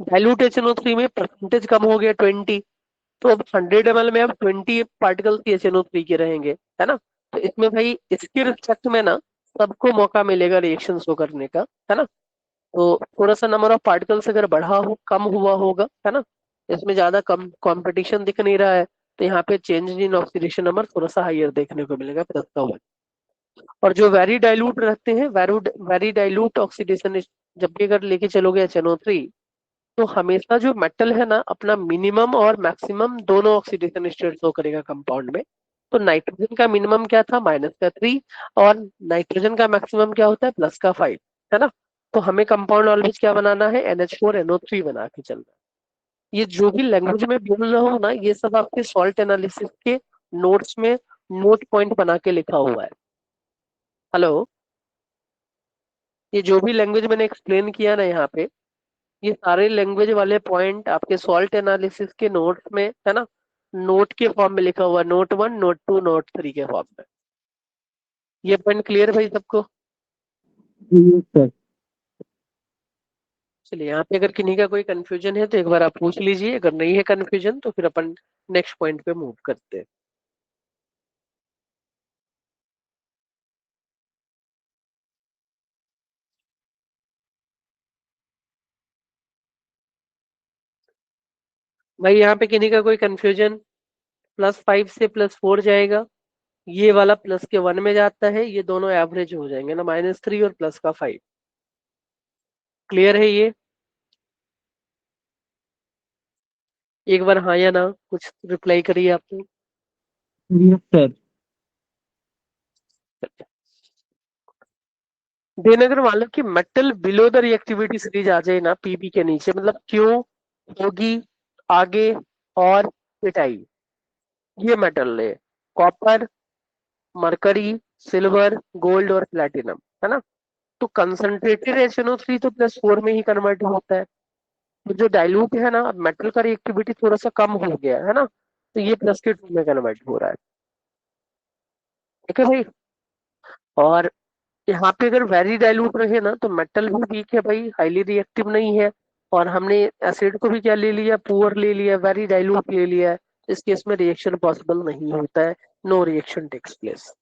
डाइल्यूट HNO3 में परसेंटेज कम हो गया 20, तो अब 100 ml में अब 20 पार्टिकल्स की HNO3 के रहेंगे, है ना। तो इसमें भाई इसके रिस्पेक्ट में ना सबको मौका मिलेगा रिएक्शन शो करने का, है ना। तो थोड़ा सा नंबर ऑफ पार्टिकल्स अगर बढ़ा हो, कम हुआ होगा, है ना, इसमें ज्यादा कम कंपटीशन दिख नहीं रहा है, तो यहाँ पे चेंज इन ऑक्सीडेशन नंबर थोड़ा सा हाइयर देखने को मिलेगा, +1। और जो वेरी डाइल्यूट रहते हैं, वेरी डाइल्यूट ऑक्सीडेशन जब भी अगर लेके चलोगे HNO3, तो हमेशा जो मेटल है ना अपना मिनिमम और मैक्सिमम दोनों ऑक्सीडेशन स्टेट शो करेगा कंपाउंड में। तो नाइट्रोजन का मिनिमम क्या था, -3, और नाइट्रोजन का मैक्सिमम क्या होता है, +5, है ना। तो हमें कंपाउंड ऑलवेज क्या बनाना है, NH4NO3 बना के चलना है। ये जो भी लैंग्वेज में बोल रहा हूँ ना, ये सब आपके सॉल्ट एनालिसिस के नोट्स में नोट पॉइंट बना के लिखा हुआ है। हेलो, ये जो भी लैंग्वेज मैंने एक्सप्लेन किया ना यहाँ पे, ये सारे लैंग्वेज वाले पॉइंट आपके सॉल्ट एनालिसिस के नोट्स में, है ना, नोट के फॉर्म में लिखा हुआ, नोट 1, नोट 2, नोट 3 के फॉर्म में। ये पॉइंट क्लियर भाई सबको। Yes sir. चलिए, यहाँ पे अगर किन्हीं का कोई कंफ्यूजन है तो एक बार आप पूछ लीजिए, अगर नहीं है कंफ्यूजन तो फिर अपन नेक्स्ट पॉइंट पे मूव करते हैं। भाई यहाँ पे किन्हीं का कोई कंफ्यूजन, +5 से +4 जाएगा, ये वाला +1 में जाता है, ये दोनों एवरेज हो जाएंगे ना, -3 और +5। क्लियर है ये, एक बार हाँ या ना कुछ रिप्लाई करिए आपने। Yes sir. देन अगर मान लो कि metal below the reactivity series आ जाए ना, पीबी के नीचे, मतलब क्यों होगी आगे और पिटाई, ये मेटल है, कॉपर, मरकरी, सिल्वर, गोल्ड और प्लेटिनम, है ना। तो कंसंट्रेटेड HNO3 तो +4 में ही कन्वर्ट होता है। तो जो डाइल्यूट है ना, अब मेटल का रिएक्टिविटी थोड़ा सा कम हो गया है ना, तो ये +2 में कन्वर्ट हो रहा है, ठीक है भाई। और यहाँ पे अगर वेरी डाइल्यूट रहे ना, तो मेटल भी वीक है भाई, हाईली रिएक्टिव नहीं है, और हमने एसिड को भी क्या ले लिया, पुअर ले लिया, वेरी डाइल्यूट ले लिया है। इस केस में रिएक्शन पॉसिबल नहीं होता है, नो रिएक्शन टेक्स प्लेस।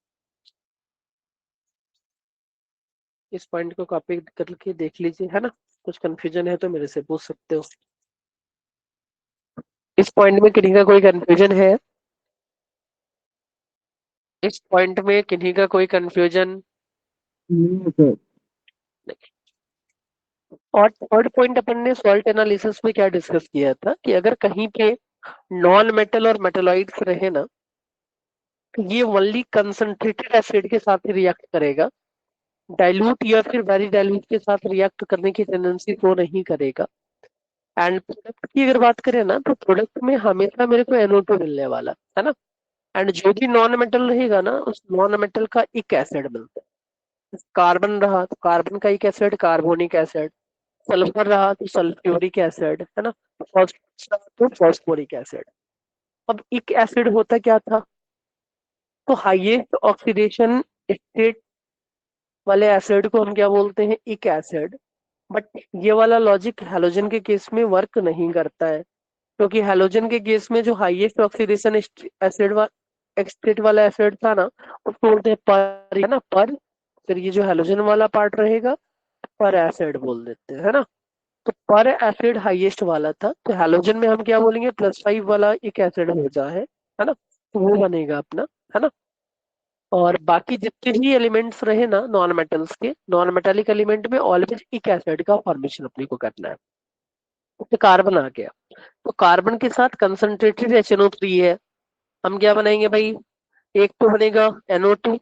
इस पॉइंट को कॉपी करके देख लीजिए, है ना। कुछ कंफ्यूजन है तो मेरे से पूछ सकते हो। इस पॉइंट में किन्हीं का कोई कंफ्यूजन है, इस पॉइंट में किन्हीं का कोई कंफ्यूजन। नहीं सर। और थर्ड पॉइंट अपन ने सॉल्ट एनालिसिस में क्या डिस्कस किया था, कि अगर कहीं पे नॉन मेटल और मेटेलॉइड्स रहे ना, तो ये ओनली कंसंट्रेटेड एसिड के साथ ही रिएक्ट करेगा, डाइल्यूट या फिर वेरी डाइल्यूट के साथ रिएक्ट करने की टेंडेंसी तो नहीं करेगा। एंड प्रोडक्ट की अगर बात करें ना, तो प्रोडक्ट में हमेशा मेरे को NO2 मिलने वाला है ना। एंड जो भी नॉन मेटल रहेगा ना, उस नॉन मेटल का एक एसिड मिलता है। कार्बन रहा तो कार्बन का एक एसिड, कार्बोनिक एसिड। सल्फर रहा तो सल्फ्यूरिक एसिड, है ना। फॉस्फोरस रहा तो फॉस्फोरिक एसिड। अब एक एसिड होता क्या था, तो हाईएस्ट ऑक्सीडेशन स्टेट वाले एसिड को हम क्या बोलते हैं, एक एसिड। बट ये वाला लॉजिक हैलोजन के केस में वर्क नहीं करता है, क्योंकि हैलोजन के केस में जो हाईएस्ट ऑक्सीडेशन एसिड एक्सटेट वाला एसिड था ना, उसको बोलते हैं पर, है ना, पर। फिर ये जो हैलोजन वाला पार्ट रहेगा, पर एसिड बोल देते हैं, है ना। तो पर एसिड हाईएस्ट वाला था, तो हैलोजन में हम क्या बोलेंगे, +5 वाला एक एसिड हो जा है ना, तो वो बनेगा अपना, है ना। और बाकी जितने भी एलिमेंट्स रहे ना नॉन मेटल्स के, नॉन मेटालिक एलिमेंट में ऑलवेज एक एसिड का फॉर्मेशन अपने को करना है। तो कार्बन आ गया, तो कार्बन के साथ कंसंट्रेटेड HNO3 है, हम क्या बनाएंगे भाई, एक तो बनेगा NO2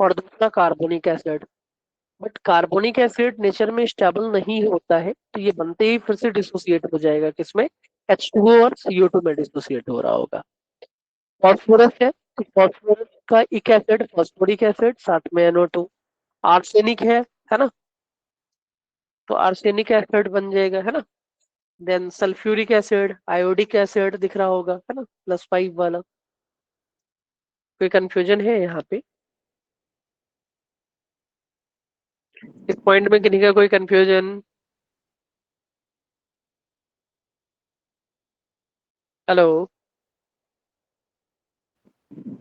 और दूसरा carbonic acid. But carbonic acid nature में स्टेबल नहीं होता है, तो ये बनते ही फिर से डिसोसिएट हो जाएगा, किसमें, H2O और CO2 में डिसोसिएट हो रहा होगा। फॉस्फोरस है, तो फॉस्फोरस का एक एसिड फॉस्फोरिक एसिड, साथ में NO2। आर्सेनिक है ना, तो आर्सेनिक एसिड बन जाएगा, है ना। Then sulphuric acid, iodic acid दिख रहा होगा, है ना, +5 वाला। कोई कंफ्यूजन है यहाँ पे, इस पॉइंट में किसी का कोई कंफ्यूजन? हेलो।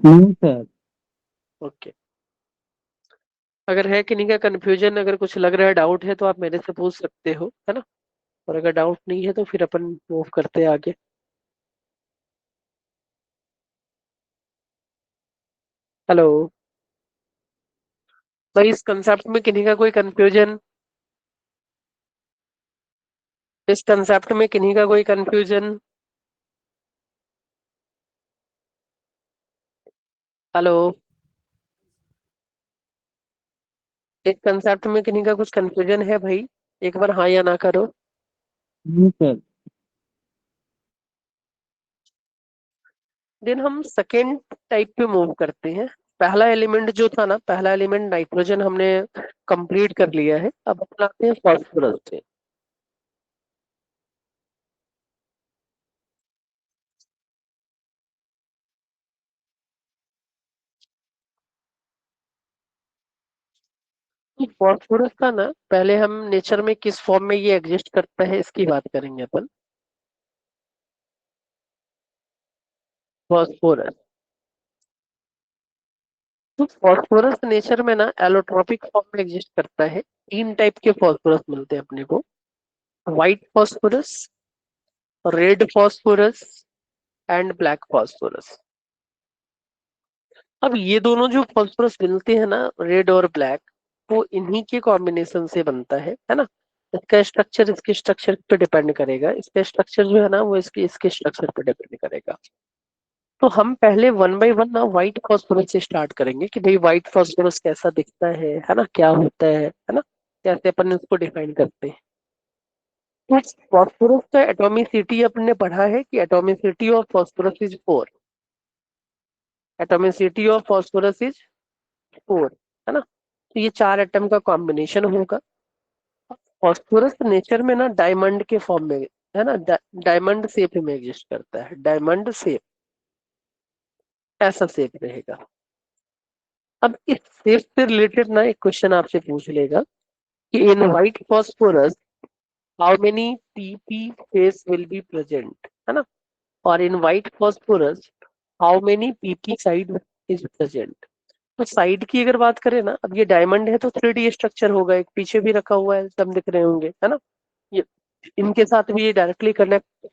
नहीं सर। ओके, अगर है किन्हीं का कंफ्यूजन, अगर कुछ लग रहा है, डाउट है, तो आप मेरे से पूछ सकते हो, है ना। और अगर डाउट नहीं है तो फिर अपन मूव करते हैं आगे। हेलो। तो इस कंसेप्ट में किन्हीं का कोई कंफ्यूजन, इस कंसेप्ट में किन्हीं का कोई कंफ्यूजन? हेलो। इस कंसेप्ट में किन्हीं का कुछ कंफ्यूजन है भाई, एक बार हाँ या ना करो। नहीं सर। देन हम सेकेंड टाइप पे मूव करते हैं। पहला एलिमेंट जो था ना, पहला एलिमेंट नाइट्रोजन हमने कंप्लीट कर लिया है, अब अपन आते हैं फास्फोरस पे। फास्फोरस का ना, पहले हम नेचर में किस फॉर्म में ये एग्जिस्ट करता है इसकी बात करेंगे अपन। फास्फोरस, तो फास्फोरस नेचर में ना एलोट्रोपिक फॉर्म में एग्जिस्ट करता है। तीन टाइप के फास्फोरस मिलते हैं अपने को, white phosphorus, red phosphorus and black phosphorus. अब ये दोनों जो फास्फोरस मिलते हैं ना, रेड और ब्लैक, वो इन्हीं के कॉम्बिनेशन से बनता है ना। इसका स्ट्रक्चर इसके स्ट्रक्चर पे डिपेंड करेगा, इसका स्ट्रक्चर जो है ना वो इसके इसके स्ट्रक्चर पे डिपेंड करेगा। तो हम पहले वन बाय वन ना व्हाइट फास्फोरस से स्टार्ट करेंगे कि भाई व्हाइट फास्फोरस कैसा दिखता है ना, क्या होता है ना, कैसे अपन इसको डिफाइन करते हैं। तो फास्फोरस का एटॉमिसिटी अपन ने पढ़ा है कि atomicity of phosphorus is 4। Atomicity of phosphorus is 4, है ना। तो ये 4 एटम का कॉम्बिनेशन होगा। फास्फोरस नेचर में ना डायमंड के फॉर्म में, है ना, डायमंड शेप में एग्जिस्ट करता है, डायमंड शेप, ऐसा शेप रहेगा। अब इस शेप से रिलेटेड ना एक क्वेश्चन आपसे पूछ लेगा कि इन white phosphorus how many pp face will be present, है ना। और इन white phosphorus how many pp side is present. तो साइड की अगर बात करें ना, अब ये डायमंड है तो 3D स्ट्रक्चर होगा, एक पीछे भी रखा हुआ है, सब दिख रहे होंगे, है ना। ये इनके साथ भी ये डायरेक्टली कनेक्ट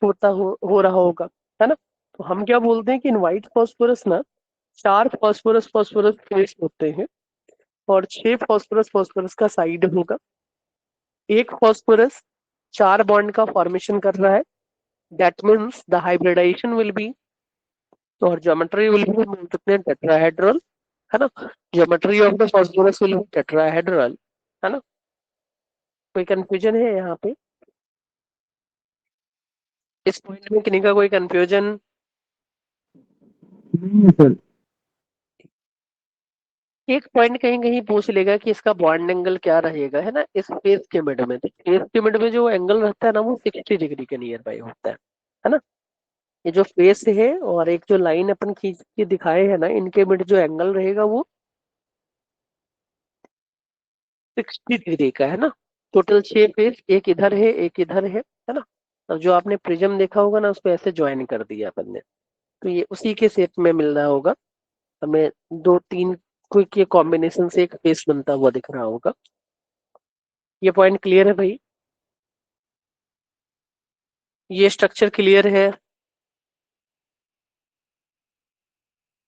हो रहा होगा, है ना। तो हम क्या बोलते हैं कि इन व्हाइट फास्फोरस ना 4 फास्फोरस फास्फोरस फेस होते हैं और 6 फास्फोरस फास्फोरस का साइड होगा। एक फास्फोरस 4 बॉन्ड का फॉर्मेशन कर रहा है, that means the hybridization will be, और ज्योमेट्री विल बी कितने, टेट्राहेड्रल, है ना। Geometry of the phosphorus will be tetrahedral, है ना। कोई कंफ्यूजन है यहाँ पे, इस पॉइंट में किन्हीं का कोई कंफ्यूजन? नहीं सर। एक पॉइंट कहीं कहीं पूछ लेगा कि इसका बॉन्ड एंगल क्या रहेगा, है ना, इस फेस के मिड में। तो फेस के मिड में जो एंगल रहता है ना, वो 60 डिग्री के नियर बाई होता है ना। ये जो फेस है और एक जो लाइन अपन खींच के दिखाए है ना, इनके मिड जो एंगल रहेगा वो 60 डिग्री का, है ना। टोटल 6 फेस, एक इधर है एक इधर है ना। अब जो आपने प्रिज्म देखा होगा ना, उसको ऐसे ज्वाइन कर दिया अपन ने, तो ये उसी के शेप में मिल रहा होगा हमें। दो तीन क्विक ये कॉम्बिनेशन से एक फेस बनता हुआ दिख रहा होगा। ये पॉइंट क्लियर है भाई? ये स्ट्रक्चर क्लियर है?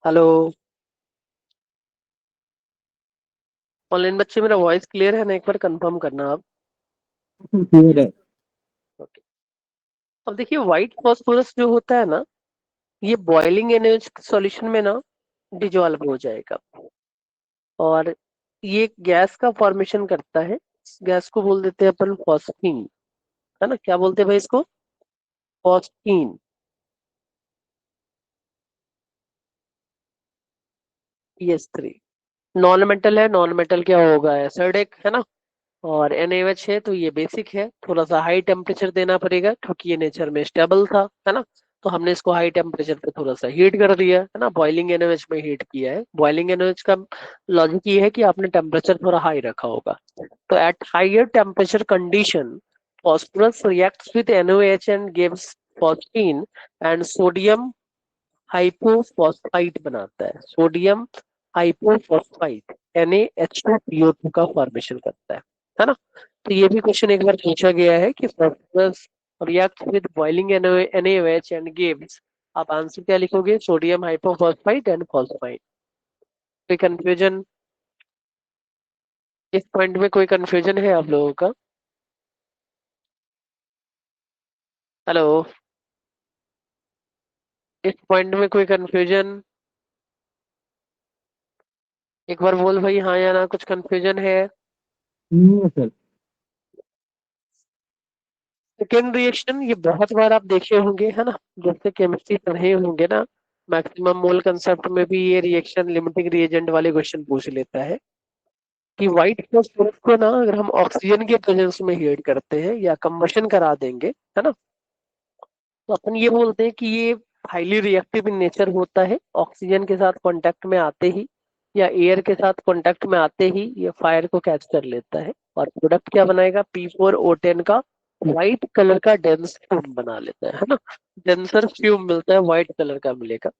हेलो ऑनलाइन बच्चे, मेरा वॉइस क्लियर है ना? एक बार कंफर्म करना आप। क्लियर है। ओके। अब देखिए, व्हाइट फॉस्फोरस जो होता है ना, ये बॉइलिंग एनर्जी सॉल्यूशन में ना डिजॉल्व हो जाएगा, और ये गैस का फॉर्मेशन करता है। इस गैस को बोल देते हैं अपन फॉस्फीन, है ना। क्या बोलते हैं भाई इसको? फॉस्फीन। PS3 नॉन मेटल है, नॉन मेटल क्या होगा? एसिडिक, है ना। और NaOH है तो ये बेसिक है, थोड़ा सा हाई टेम्परेचर देना पड़ेगा क्योंकि ये नेचर में स्टेबल था, है ना। तो हमने इसको हाई टेम्परेचर पे थोड़ा सा हीट कर दिया, है ना। बॉइलिंग NaOH में हीट किया है। बॉइलिंग NaOH का लॉजिक ये है कि आपने टेम्परेचर थोड़ा हाई रखा होगा। तो at higher temperature condition, phosphorus reacts with NaOH and gives phosphine, and sodium hypophosphite बनाता है। सोडियम हाइपोफॉस्फाइट NaH2PO2 का फॉर्मेशन करता है ना। तो ये भी क्वेश्चन एक बार पूछा गया है कि phosphorus react with boiling NaOH and gives, आप आंसर क्या लिखोगे? Sodium hypophosphite and phosphite. कोई कंफ्यूजन? इस पॉइंट में कोई कंफ्यूजन है आप लोगों का? हेलो, इस पॉइंट में कोई कंफ्यूजन? एक बार बोल भाई, हाँ या ना, कुछ कंफ्यूजन है? नहीं है सर। सेकेंड रिएक्शन ये बहुत बार आप देखे होंगे, है ना। जैसे केमिस्ट्री पढ़े होंगे ना, मैक्सिमम मोल कंसेप्ट में भी ये रिएक्शन लिमिटिंग रिएजेंट वाले क्वेश्चन पूछ लेता है कि व्हाइट फॉस्फोरस को ना अगर हम ऑक्सीजन के प्रेजेंस में हीट करते हैं या कंबशन करा देंगे, है ना, तो अपन ये बोलते हैं कि ये हाईली रिएक्टिव इन नेचर होता है। ऑक्सीजन के साथ कांटेक्ट में आते ही या एयर के साथ कांटेक्ट में आते ही ये फायर को कैच कर लेता है, और प्रोडक्ट क्या बनाएगा? P4O10 का व्हाइट कलर का डेंस फ्यूम बना लेता है ना। डेंसर फ्यूम मिलता है, व्हाइट कलर का मिलेगा।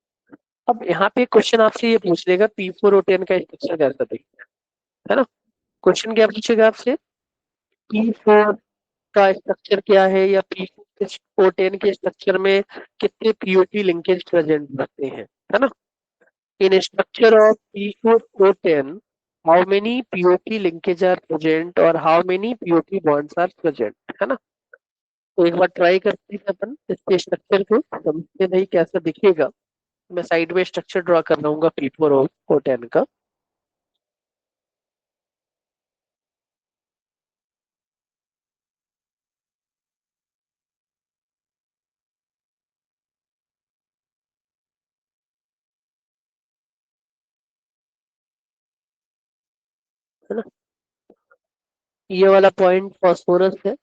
अब यहाँ पे क्वेश्चन आपसे ये पूछ लेगा P4O10 का स्ट्रक्चर कैसा दिखता है ना। क्वेश्चन क्या पूछेगा आपसे? P4 का स्ट्रक्चर क्या है, या P4O10 के स्ट्रक्चर में कितने POP लिंकेज प्रेजेंट रहते हैं, है ना। In structure of P4O10, how many POP linkage are present और how many POP bonds are present, है ना। तो एक बार ट्राई करते हैं अपन इसके स्ट्रक्चर को समझते नहीं कैसा दिखेगा। मैं साइड में स्ट्रक्चर ड्रॉ कर रहा हूँ P4O10 का। है ना, ये वाला पॉइंट फॉस्फोरस है।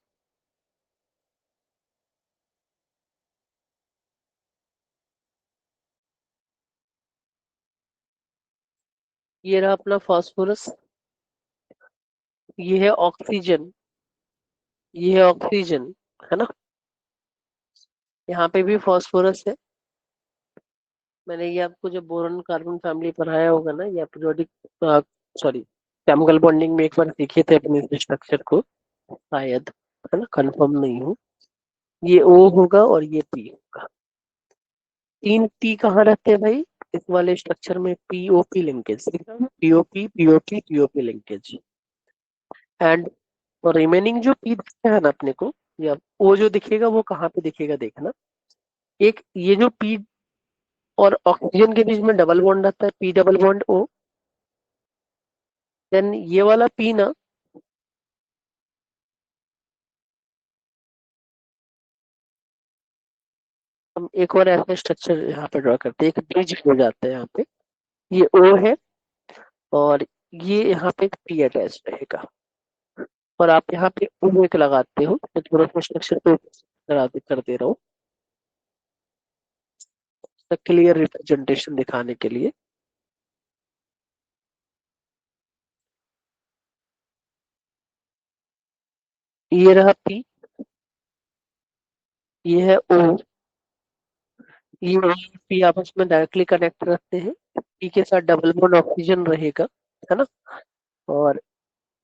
ये रहा अपना फॉस्फोरस। ये है ऑक्सीजन, ये है ऑक्सीजन, है ना। यहाँ पे भी फॉस्फोरस है। मैंने ये आपको जब बोरॉन कार्बन फैमिली पढ़ाया होगा ना, या पीरियोडिक, सॉरी, केमिकल बॉन्डिंग में एक बार सीखे थे अपने इस स्ट्रक्चर को शायद, है ना, कंफर्म नहीं हूँ। ये O होगा और ये P होगा। 3 P कहाँ रहते हैं भाई? इस वाले स्ट्रक्चर में POP linkage, POP POP POP linkage. And remaining जो P दिखता है ना अपने को, या O जो दिखेगा वो कहाँ पे दिखेगा देखना। एक ये जो P और ऑक्सीजन के बीच में डबल बॉन्ड रहता है, P double bond O। Then ये वाला P ना, हम एक और ऐसा स्ट्रक्चर यहाँ पे ड्रॉ करते हैं, एक ब्रिज हो जाता है यहाँ पे। ये O है, और ये यहाँ पे एक P अटैच रहेगा, और आप यहाँ पे O एक लगाते हो। तो थोड़ा सा स्ट्रक्चर को कर दे रहा हूँ क्लियर रिप्रेजेंटेशन दिखाने के लिए। ये रहा P, ये है O, ये O और P आपस में डायरेक्टली कनेक्ट रहते हैं, P के साथ डबल बॉन्ड ऑक्सीजन रहेगा, है ना। और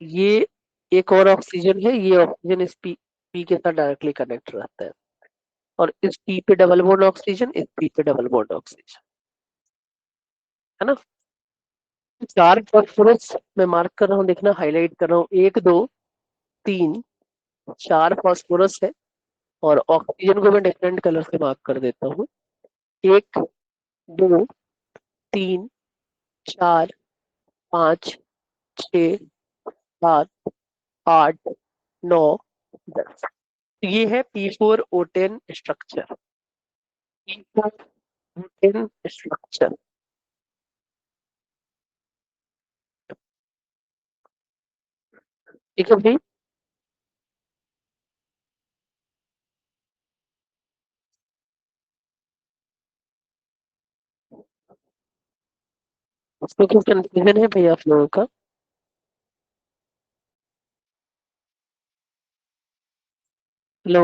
ये एक और ऑक्सीजन है, ये ऑक्सीजन इस P के साथ डायरेक्टली कनेक्ट रहता है, और इस P पे डबल बॉन्ड ऑक्सीजन, इस P पे डबल बॉन्ड ऑक्सीजन, है ना। चार फॉस्फोरस मैं मार्क कर रहा हूँ, देखना हाईलाइट कर रहा हूँ, 1 2 3 4 फॉस्फोरस है, और ऑक्सीजन को मैं डिफरेंट कलर से मार्क कर देता हूँ। 1 2 3 4 5 6 7 8 9 10। ये है P4O10 स्ट्रक्चर, P4O10 स्ट्रक्चर। ठीक है भाई, उसमें कुछ कंफ्यूजन है भाई आप लोगों का? हेलो,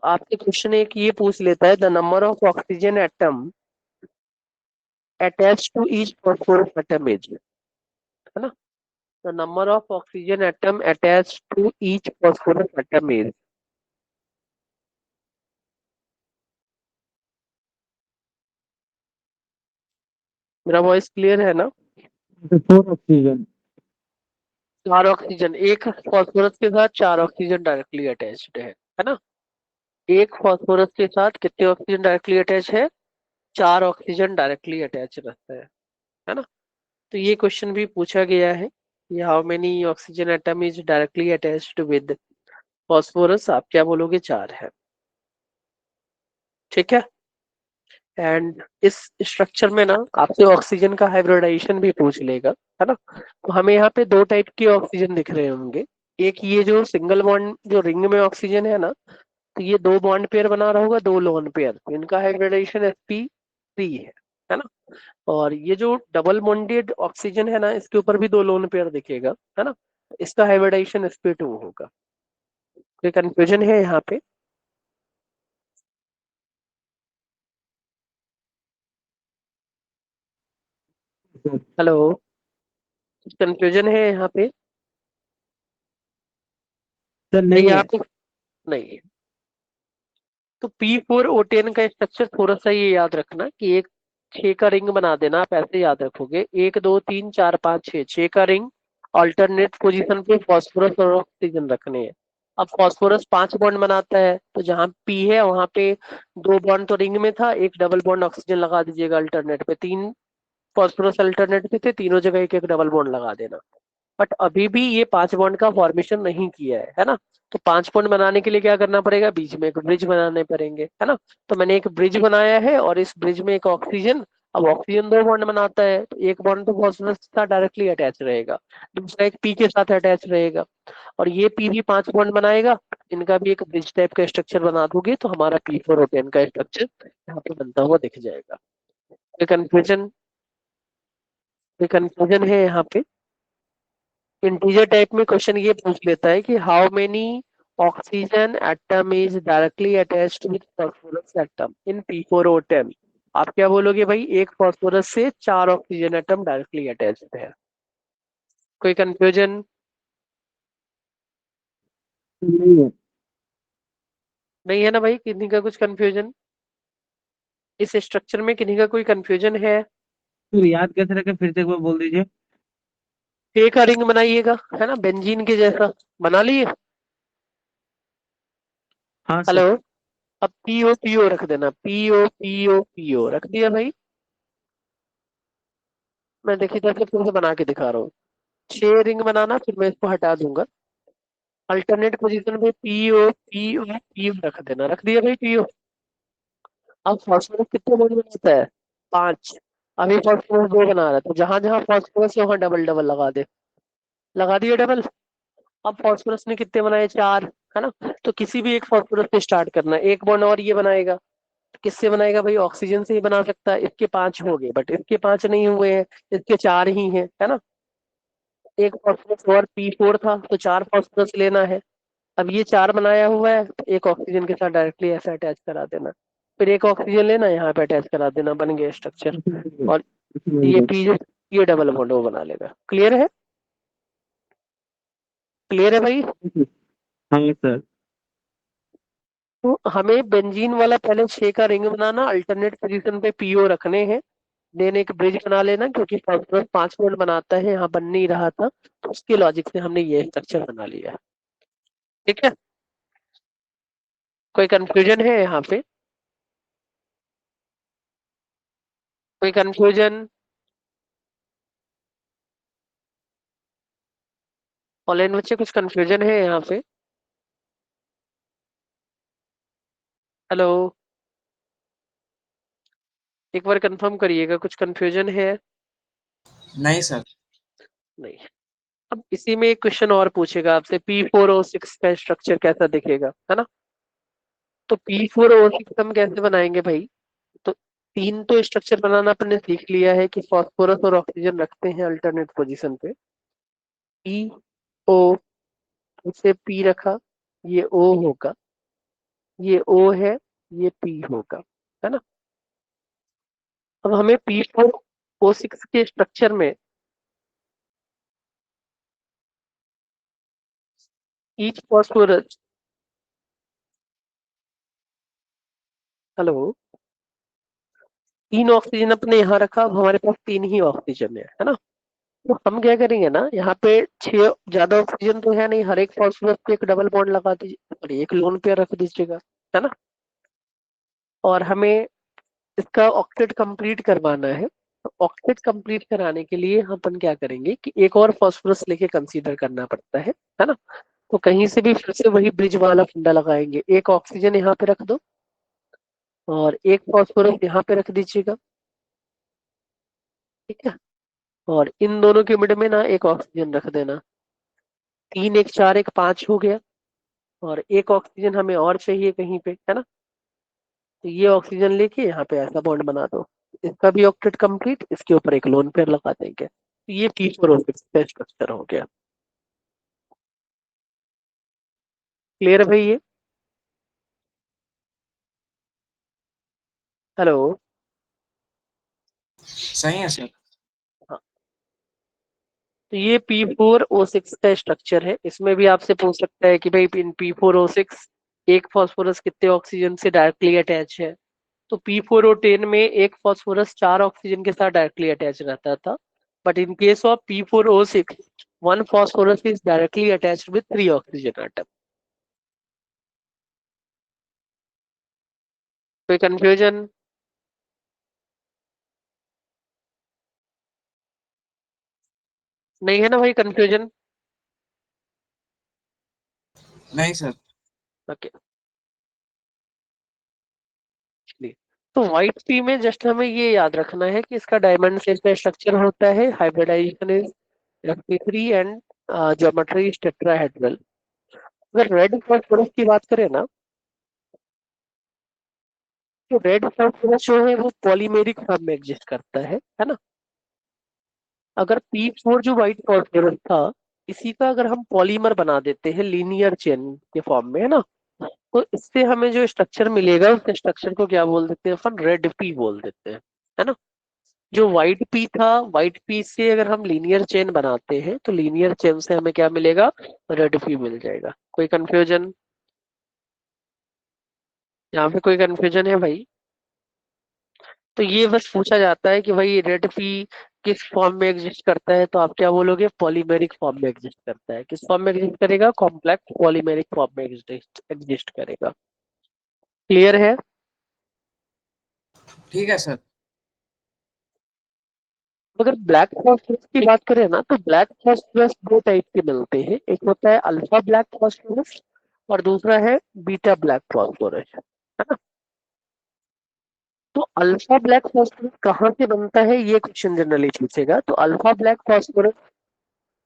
आपसे क्वेश्चन एक ये पूछ लेता है, the number of oxygen atom attach to each phosphorus atom is, है ना। The number of oxygen atom attach to each phosphorus atom is, मेरा वॉइस क्लियर है ना? 4 ऑक्सीजन। 4 ऑक्सीजन, एक फॉस्फोरस के साथ 4 ऑक्सीजन डायरेक्टली अटैच्ड है ना। एक फॉस्फोरस के साथ कितने ऑक्सीजन डायरेक्टली अटैच है? 4 ऑक्सीजन डायरेक्टली अटैच रहता है ना। तो ये क्वेश्चन भी पूछा गया है कि how many oxygen atom is directly attached with phosphorus, आप क्या बोलोगे? 4 है, ठीक है। एंड इस स्ट्रक्चर में ना आपसे ऑक्सीजन का हाइब्रिडाइजेशन भी पूछ लेगा, है ना। तो हमें यहाँ पे दो टाइप के ऑक्सीजन दिख रहे होंगे। एक ये जो सिंगल बॉन्ड जो रिंग में ऑक्सीजन है ना, तो ये 2 बॉन्ड पेयर बना रहा होगा, 2 लोन पेयर, इनका हाइब्रिडाइजेशन sp3 है ना। और ये जो डबल बॉन्डेड ऑक्सीजन है ना, इसके ऊपर भी 2 लोन पेयर दिखेगा, है ना। इसका हाइब्रिडाइजेशन sp2 होगा। कोई कंफ्यूजन है यहाँ पे? हेलो, कंफ्यूजन है यहाँ पे? सर नहीं नहीं है। आप नहीं। तो P4O10 का स्ट्रक्चर थोड़ा सा ये याद रखना कि एक 6 का रिंग बना देना, आप ऐसे याद रखोगे, 1 2 3 4 5 6, 6 का रिंग, अल्टरनेट पोजीशन पे फॉस्फोरस और ऑक्सीजन रखने हैं। अब फॉस्फोरस 5 बॉन्ड बनाता है, तो जहां P है वहां पे 2 बॉन्ड तो रिंग में था, एक डबल बॉन्ड ऑक्सीजन लगा दीजिएगा अल्टरनेट पे, 3 फॉस्फोरस अल्टरनेट पे थे, तीनों जगह एक एक डबल बॉन्ड लगा देना। बट अभी भी ये 5 बॉन्ड का फॉर्मेशन नहीं किया है ना। तो 5 बॉन्ड बनाने के लिए क्या करना पड़ेगा? बीच में एक ब्रिज बनाने पड़ेंगे, है ना। तो मैंने एक ब्रिज बनाया है, और इस ब्रिज में एक ऑक्सीजन, अब ऑक्सीजन 2 बॉन्ड बनाता है, तो एक बॉन्ड तो फॉस्फोरस के साथ डायरेक्टली अटैच रहेगा, दूसरा एक पी के साथ अटैच रहेगा, और ये पी भी 5 बॉन्ड बनाएगा। इनका भी एक ब्रिज टाइप का स्ट्रक्चर बना दोगे तो हमारा P4O10 का स्ट्रक्चर यहाँ पे बनता हुआ दिख जाएगा। कोई कंफ्यूजन, कोई कंफ्यूजन है यहाँ पे? इंटीजर टाइप में क्वेश्चन ये पूछ लेता है कि how many oxygen atom is directly attached with phosphorus atom in P4O10। आप क्या बोलोगे भाई? एक फॉस्फोरस से 4 ऑक्सीजन एटम डायरेक्टली अटैच्ड है। कोई कंफ्यूजन? नहीं है। नहीं है ना भाई, किन्हीं का कुछ कंफ्यूजन? इस स्ट्रक्चर में किन्हीं का कोई कंफ्यूजन है? तो याद कैसे रखे, फिर से एक बार बोल दीजिए। ए का रिंग बनाइएगा, है ना, बेंजीन के जैसा। बना लिए? हाँ हेलो, सर। अब PO रख देना, PO रख दिया भाई। मैं देखी तरह से फिर से बना के दिखा रहा हूँ। 6 रिंग बनाना, फिर मैं इसको हटा दूंगा, अल्टरनेट पोजीशन पे पीओ रख देना। रख दिया भाई पीओ। अब फॉस्फोरस कितने बॉन्ड बनाता है? 5। अभी फॉस्फोरस 2 बना रहा है, तो जहां जहां फॉस्फोरस है वहां डबल डबल लगा दे। लगा दिया डबल। अब फास्फोरस ने कितने बनाए, 4, है ना। तो किसी भी एक फास्फोरस से स्टार्ट करना, एक बॉन्ड और ये बनाएगा, किससे बनाएगा भाई, ऑक्सीजन से ही बना सकता है। इसके 5 हो गए, बट इसके 5 नहीं हुए हैं, इसके 4 ही हैं, है ना। एक फास्फोरस और P4 था, तो 4 फास्फोरस लेना है। अब ये 4 बनाया हुआ है, तो एक ऑक्सीजन के साथ डायरेक्टली ऐसा अटैच करा देना, फिर एक ऑक्सीजन लेना, यहाँ पे अटैच करा देना, बन गया स्ट्रक्चर। और ये पी, ये डबल बॉन्ड वो बना लेगा। क्लियर है, क्लियर है भाई। हाँ सर। तो हमें बेंजीन वाला पहले 6 का रिंग बनाना, अल्टरनेट पोजीशन पे पीओ रखने हैं, देन एक ब्रिज बना लेना, क्योंकि फास्फोरस 5 बॉन्ड बनाता है, यहाँ बन नहीं रहा था, तो उसके लॉजिक से हमने ये स्ट्रक्चर बना लिया। ठीक है, कोई कंफ्यूजन है यहाँ पे, कोई कंफ्यूजन? ऑनलाइन बच्चे कुछ कंफ्यूजन है यहाँ पे? हेलो, एक बार कंफर्म करिएगा, कुछ कंफ्यूजन है? नहीं सर। नहीं। अब इसी में एक क्वेश्चन और पूछेगा आपसे, P4O6 का स्ट्रक्चर कैसा दिखेगा, है ना। तो P4O6 हम कैसे बनाएंगे भाई? तो 3 तो स्ट्रक्चर बनाना अपन ने सीख लिया है कि फास्फोरस और ऑक्सीजन रखते हैं अल्टरनेट पोजीशन पे। PO से P रखा, ये O होगा, ये O है, ये P होगा, है ना। अब हमें P4O6 के स्ट्रक्चर में ईच फॉस्फोरस, हेलो, 3 ऑक्सीजन अपने यहाँ रखा, अब हमारे पास 3 ही ऑक्सीजन है ना। तो हम क्या करेंगे ना, यहाँ पे 6 ज्यादा ऑक्सीजन तो है नहीं, हर एक फॉस्फोरस पे एक डबल बॉन्ड लगा दीजिए और एक लोन पेयर रख दीजिएगा, है ना। और हमें इसका ऑक्टेट कंप्लीट करवाना है। तो ऑक्टेट कंप्लीट कराने के लिए हम अपन क्या करेंगे कि एक और फॉस्फोरस लेके कंसीडर करना पड़ता है ना। तो कहीं से भी फिर से वही ब्रिज वाला फंडा लगाएंगे, एक ऑक्सीजन यहाँ पे रख दो और एक फॉस्फोरस यहाँ पे रख दीजिएगा, ठीक है। और इन दोनों के मिड में ना एक ऑक्सीजन रख देना, 3 1 4 1 5 हो गया। और एक ऑक्सीजन हमें और चाहिए कहीं पे, है ना। तो ये ऑक्सीजन लेके यहाँ पे ऐसा बॉन्ड बना दो, इसका भी ऑक्टेट कंप्लीट, इसके ऊपर एक लोन पेयर लगा देंगे, तो ये P4O6 का स्ट्रक्चर हो गया। क्लियर है भाई ये? हेलो, सही है सर। हाँ। तो ये P4O6 का स्ट्रक्चर है। इसमें भी आपसे पूछ सकता है कि भाई इन P4O6 एक फास्फोरस कितने ऑक्सीजन से डायरेक्टली अटैच है। तो P4O10 में एक फास्फोरस 4 ऑक्सीजन के साथ डायरेक्टली अटैच रहता था, but in case of P4O6 one phosphorus is directly attached with 3 oxygen atom. कोई कंफ्यूजन? नहीं है ना भाई कंफ्यूजन? नहीं सर। ओके, तो व्हाइट पी में जस्ट हमें ये याद रखना है कि इसका डायमंड शेप का स्ट्रक्चर होता है, hybridization is sp3 and geometry is tetrahedral. अगर रेड फॉस्फोरस की बात करें ना, तो रेड फॉस्फोरस जो है वो पॉलीमेरिक फॉर्म में एग्जिस्ट करता है ना। अगर P4 जो व्हाइट फॉस्फोरस था, इसी का अगर हम पॉलीमर बना देते हैं लीनियर चेन के फॉर्म में, है ना, तो इससे हमें जो स्ट्रक्चर मिलेगा उस स्ट्रक्चर को क्या बोल देते हैं अपन, रेड पी बोल देते हैं, है ना। जो व्हाइट पी था, व्हाइट पी से अगर हम लीनियर चेन बनाते हैं तो लीनियर चेन से हमें क्या मिलेगा, रेड पी मिल जाएगा। कोई कंफ्यूजन? यहाँ पे कोई कंफ्यूजन है भाई? तो ये बस पूछा जाता है कि भाई रेड पी किस फॉर्म में एग्जिस्ट करता है, तो आप क्या बोलोगे, पॉलीमेरिक फॉर्म में एग्जिस्ट करता है। किस फॉर्म में एग्जिस्ट करेगा, कॉम्प्लेक्स पॉलीमेरिक फॉर्म में एग्जिस्ट करेगा। क्लियर है? ठीक है सर। अगर ब्लैक फॉस्फोरस की बात करें ना, तो ब्लैक फॉस्फोरस दो टाइप के मिलते हैं, एक होता है अल्फा ब्लैक फॉस्फोरस और दूसरा है बीटा ब्लैक फॉस्फोरस, है ना। तो अल्फा ब्लैक फॉस्फोरस कहाँ से बनता है, ये क्वेश्चन जनरली पूछेगा। तो alpha black phosphorus,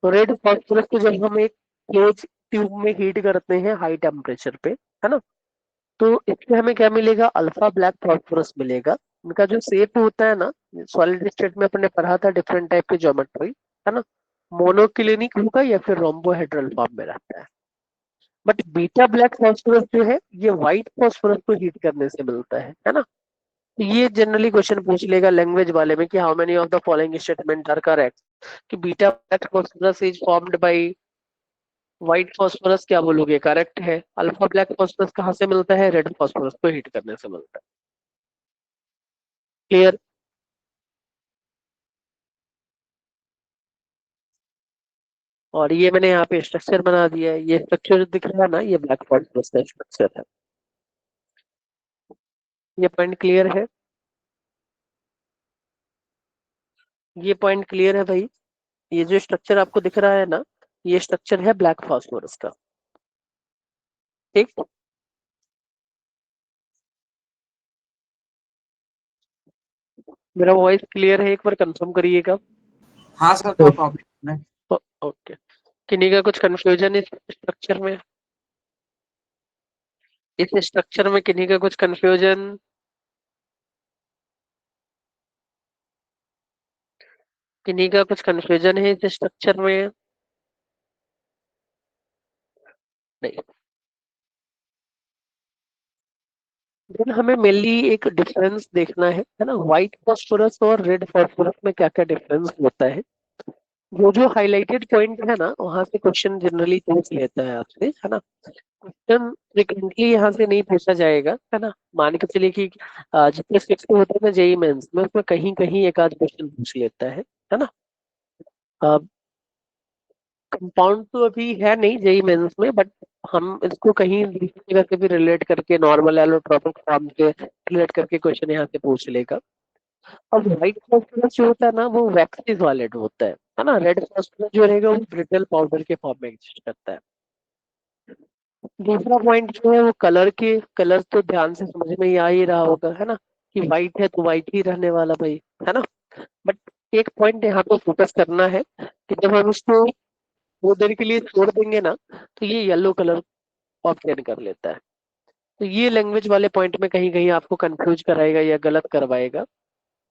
red phosphorus को जब हम एक क्लोज ट्यूब में हीट करते हैं हाई टेम्परेचर पे, है ना, तो इससे हमें क्या मिलेगा, अल्फा ब्लैक फॉस्फोरस मिलेगा। इनका जो शेप होता है ना, सॉलिड स्टेट में अपने पढ़ा था डिफरेंट टाइप की ज्योमेट्री, है ना, मोनोक्लिनिक होगा या फिर रोम्बोहेड्रल फॉर्म में रहता है। बट बीटा ब्लैक फॉस्फोरस जो है ये व्हाइट फॉस्फोरस को हीट करने से मिलता है ना। तो ये जनरली क्वेश्चन पूछ लेगा लैंग्वेज वाले में कि how many of the following statement are correct, कि beta black phosphorus is formed by white phosphorus, क्या बोलोगे, करेक्ट है। अल्फा ब्लैक फॉस्फोरस कहाँ से मिलता है, रेड फॉस्फोरस को हीट करने से मिलता है। क्लियर। और ये मैंने यहाँ पे स्ट्रक्चर बना दिया है, ये स्ट्रक्चर दिख रहा है ना, ये ब्लैक फॉस्फोरस का स्ट्रक्चर है। ये पॉइंट क्लियर है, ये पॉइंट क्लियर है भाई। ये जो स्ट्रक्चर आपको दिख रहा है ना, ये स्ट्रक्चर है ब्लैक फॉस्फोरस का। ठीक, मेरा वॉइस क्लियर है, एक बार कंफर्म करिएगा। हाँ सर, कोई प्रॉब्लम नहीं। ओके, किन्हीं का कुछ कंफ्यूजन इस स्ट्रक्चर में, इस स्ट्रक्चर में किन्हीं का कुछ कंफ्यूजन, किन्हीं का कुछ कंफ्यूजन है इस स्ट्रक्चर में? नहीं। देन हमें मेनली एक डिफरेंस देखना है ना, व्हाइट फॉस्फोरस और रेड फॉस्फोरस में क्या क्या डिफरेंस होता है। वो जो हाईलाइटेड पॉइंट है ना, वहां से क्वेश्चन जनरली पूछ लेता है आपसे, है ना। क्वेश्चन फ्रिक्वेंटली यहाँ से नहीं पूछा जाएगा, है ना। मान के चलिए कि जितने सिक्स होते हैं ना जेई मेंस में, उसमें कहीं कहीं एक आध क्वेश्चन पूछ लेता है ना। कंपाउंड तो अभी है नहीं जेई मेंस में, बट हम इसको कहीं दूसरी जगह से भी रिलेट करके नॉर्मल एलोट्रोपिक फॉर्म से रिलेट करके क्वेश्चन यहाँ से पूछ लेगा। अब व्हाइट फॉस्फोरस जो होता है ना, वो वैक्सीज वालेट होता है ना। रेड फॉस्फोरस जो रहेगा वो ब्रिटल पाउडर के फॉर्म में एग्जिस्ट करता है। दूसरा पॉइंट जो है वो कलर के, कलर तो ध्यान से समझ में ही आ ही रहा होगा, है ना, कि व्हाइट है तो व्हाइट ही रहने वाला भाई, है ना। बट एक पॉइंट यहाँ पे फोकस करना है कि जब हम इसको वो देर के लिए छोड़ देंगे ना, तो ये येलो कलर ऑप्टेन कर लेता है। तो ये लैंग्वेज वाले पॉइंट में कहीं कहीं आपको कंफ्यूज कराएगा या गलत करवाएगा।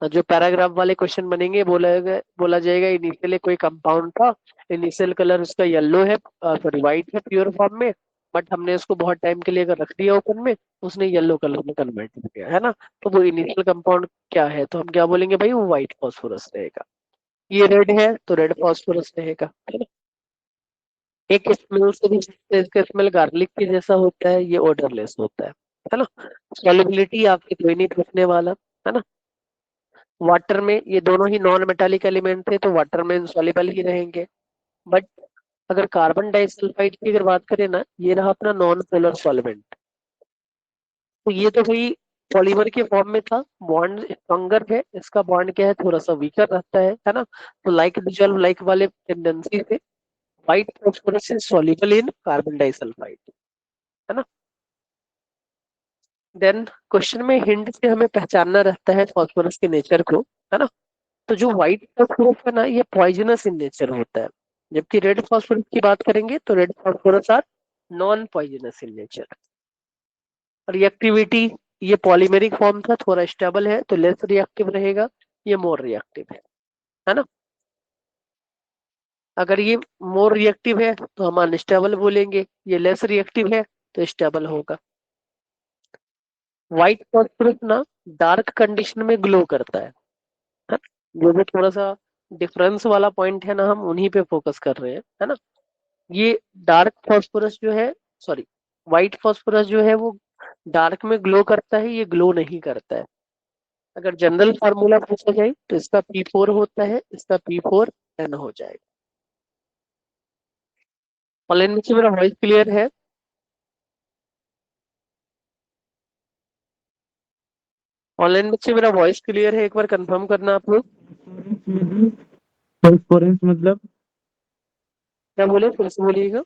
जो पैराग्राफ वाले क्वेश्चन बनेंगे, बोला जाएगा इनिशियली कोई कंपाउंड था, इनिशियल कलर उसका येलो है, सॉरी व्हाइट है प्योर फॉर्म में, बट हमने उसको बहुत टाइम के लिए अगर रख दिया ओपन में, उसने येलो कलर में कन्वर्ट हो गया, है ना। तो वो इनिशियल कंपाउंड क्या है, तो हम क्या बोलेंगे भाई, वो व्हाइट फॉस्फोरस रहेगा। ये रेड है तो रेड फॉस्फोरस रहेगा, है ना। एक स्मेल से भी, इसका स्मेल गार्लिक के जैसा होता है, ये ओडरलेस होता है ना। सॉल्युबिलिटी आपसे कोई नहीं पूछने वाला, है ना। वाटर में ये दोनों ही नॉन मेटालिक एलिमेंट थे, तो वाटर में इंसॉल्युबल ही रहेंगे। बट अगर कार्बन डाइसल्फाइड की अगर बात करें ना, ये रहा अपना नॉन पोलर सॉल्वेंट। तो ये तो भाई पॉलीमर के फॉर्म में था, बॉन्ड स्ट्रॉन्गर है, इसका बॉन्ड क्या है, थोड़ा सा वीकर रहता है ना। तो लाइक डिजॉल्व लाइक वाले टेंडेंसी से white phosphorus is soluble in carbon disulphide, है ना। देन क्वेश्चन में हिंट से हमें पहचानना रहता है फॉस्फोरस के नेचर को, है ना। तो जो व्हाइट फॉस्फोरस है ना, ये पॉइजनस इन नेचर होता है, जबकि रेड फॉस्फोरस की बात करेंगे तो red phosphorus are non poisonous in nature. Reactivity, ये पॉलीमेरिक फॉर्म था, थोड़ा स्टेबल है तो लेस रिएक्टिव रहेगा, ये मोर रिएक्टिव है ना। अगर ये मोर रिएक्टिव है तो हम अनस्टेबल बोलेंगे, ये लेस रिएक्टिव है तो स्टेबल होगा। व्हाइट फॉस्फोरस ना डार्क कंडीशन में ग्लो करता है। जो भी थोड़ा सा डिफरेंस वाला पॉइंट है ना, हम उन्हीं पे फोकस कर रहे हैं, है ना। ये डार्क फॉस्फोरस जो है, सॉरी, व्हाइट फॉस्फोरस जो है वो डार्क में ग्लो करता है, ये ग्लो नहीं करता है। अगर जनरल फार्मूला पूछा जाए तो इसका P4 होता है, इसका P4N हो जाएगा। ऑनलाइन में से मेरा वॉइस क्लियर है? ऑनलाइन में से मेरा वॉइस क्लियर है, एक बार कंफर्म करना आप लोग। फॉस्फोरेंस मतलब क्या बोले, फिर से बोलिएगा।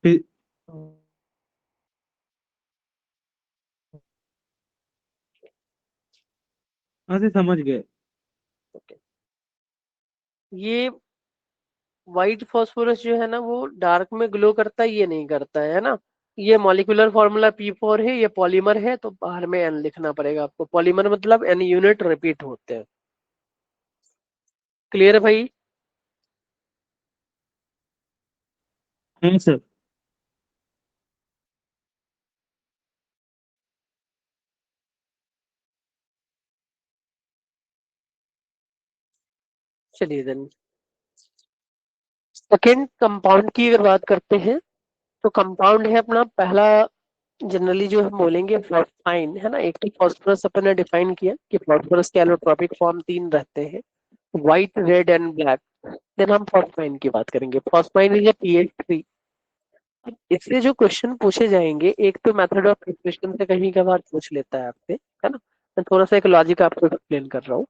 फिर- हाँ से समझ गए। ओके, ये व्हाइट फास्फोरस जो है ना वो डार्क में ग्लो करता है, ये नहीं करता है ना। ये मॉलिक्यूलर फॉर्मूला P4 है, ये पॉलीमर है, तो बाहर में N लिखना पड़ेगा आपको। पॉलीमर मतलब N यूनिट रिपीट होते हैं। क्लियर है भाई? हाँ सर। चलिए देन सेकेंड कंपाउंड की अगर बात करते हैं तो कंपाउंड है अपना पहला, जनरली जो हम बोलेंगे फॉस्फाइन है ना। एक तो फॉस्फोरस अपन ने डिफाइन किया कि फॉस्फोरस के एलोट्रॉपिक फॉर्म 3 रहते हैं, white, red and black. Then हम फॉस्फाइन की बात करेंगे। Phosphine is pH3। इससे जो क्वेश्चन पूछे जाएंगे, एक तो मेथड ऑफ प्रिपरेशन से कहीं कभार पूछ लेता है आपसे, है ना। मैं थोड़ा सा एक लॉजिक आपको एक्सप्लेन कर रहा हूँ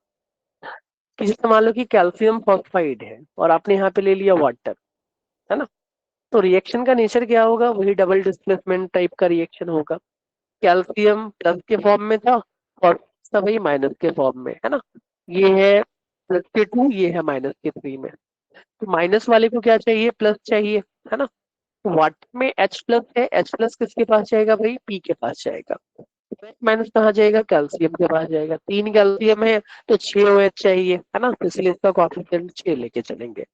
कि जैसे मान लो कि कैल्शियम फॉस्फाइड है और आपने यहाँ पे ले लिया वाटर, है ना। तो रिएक्शन का नेचर क्या होगा? वही डबल डिस्प्लेसमेंट टाइप का रिएक्शन होगा। कैल्शियम प्लस के फॉर्म में था और वही माइनस के फॉर्म में, है ना। ये है प्लस के 2, ये है माइनस के 3 में। तो माइनस वाले को क्या चाहिए? प्लस चाहिए, है ना। वाटर में H प्लस है, H प्लस किसके पास जाएगा भाई? P के पास जाएगा। माइनस कहाँ जाएगा? कैल्शियम के पास जाएगा। 3 कैल्शियम है तो 6 OH चाहिए, है ना। तो इसलिए इसका कोएफिशिएंट 6 लेके चलेंगे।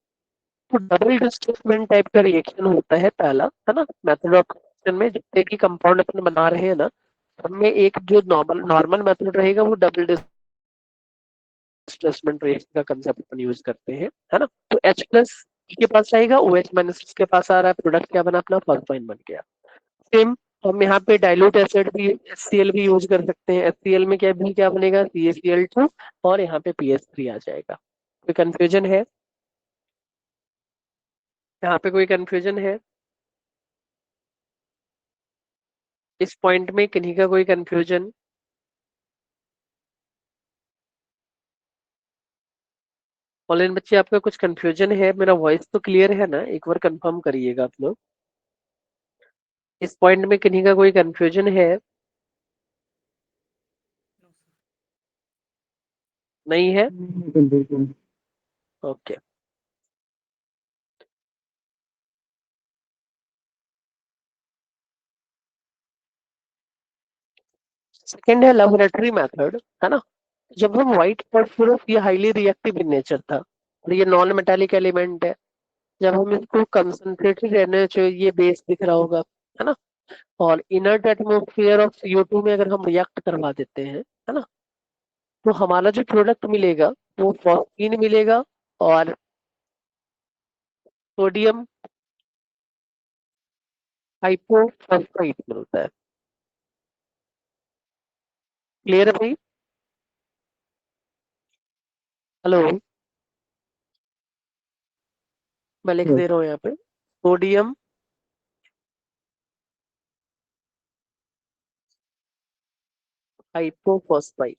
तो डबल डिस्प्लेसमेंट टाइप का रिएक्शन होता है पहला, है ना, मेथड ऑफ रिएक्शन में। जितने की कंपाउंड अपन बना रहे हैं ना, हमें एक जो नॉर्मल नॉर्मल मेथड रहेगा वो डबल डिस्प्लेसमेंट रिएक्शन का कंसेप्ट अपन यूज करते हैं, है ना। तो H प्लस के पास आएगा, OH माइनस के पास आ रहा है, प्रोडक्ट क्या बना? अपना फॉस्फाइन बन गया। सेम हम यहाँ पे डाइल्यूट एसिड भी HCl भी यूज कर सकते हैं। HCl में क्या बनेगा? CaCl2 और यहाँ पे PH3 आ जाएगा। कोई कंफ्यूजन है? यहाँ पे कोई कंफ्यूजन है इस पॉइंट में? किन्हीं का कोई कंफ्यूजन? ऑनलाइन बच्चे आपका कुछ कंफ्यूजन है? मेरा वॉइस तो क्लियर है ना? एक बार कंफर्म करिएगा आप लोग। इस पॉइंट में किन्हीं का कोई कंफ्यूजन है? नहीं है? बिल्कुल। ओके। सेकेंड है लेबोरेटरी मेथड, है ना। जब हम व्हाइट फॉस्फोरस, ये हाईली रिएक्टिव इन नेचर था और ये नॉन मेटालिक एलिमेंट है। जब हम इसको कंसंट्रेटेड NaOH, ये बेस दिख रहा होगा, है ना, और इनर्ट एटमोस्फेयर ऑफ CO2 में अगर हम रिएक्ट करवा देते हैं, है ना, तो हमारा जो प्रोडक्ट मिलेगा वो फॉस्फीन मिलेगा और सोडियम हाइपोफॉस्फाइड मिलता है। क्लियर है भाई? हेलो, मैं लिख दे रहा हूँ यहाँ पे सोडियम हाइपोफॉस्फाइड।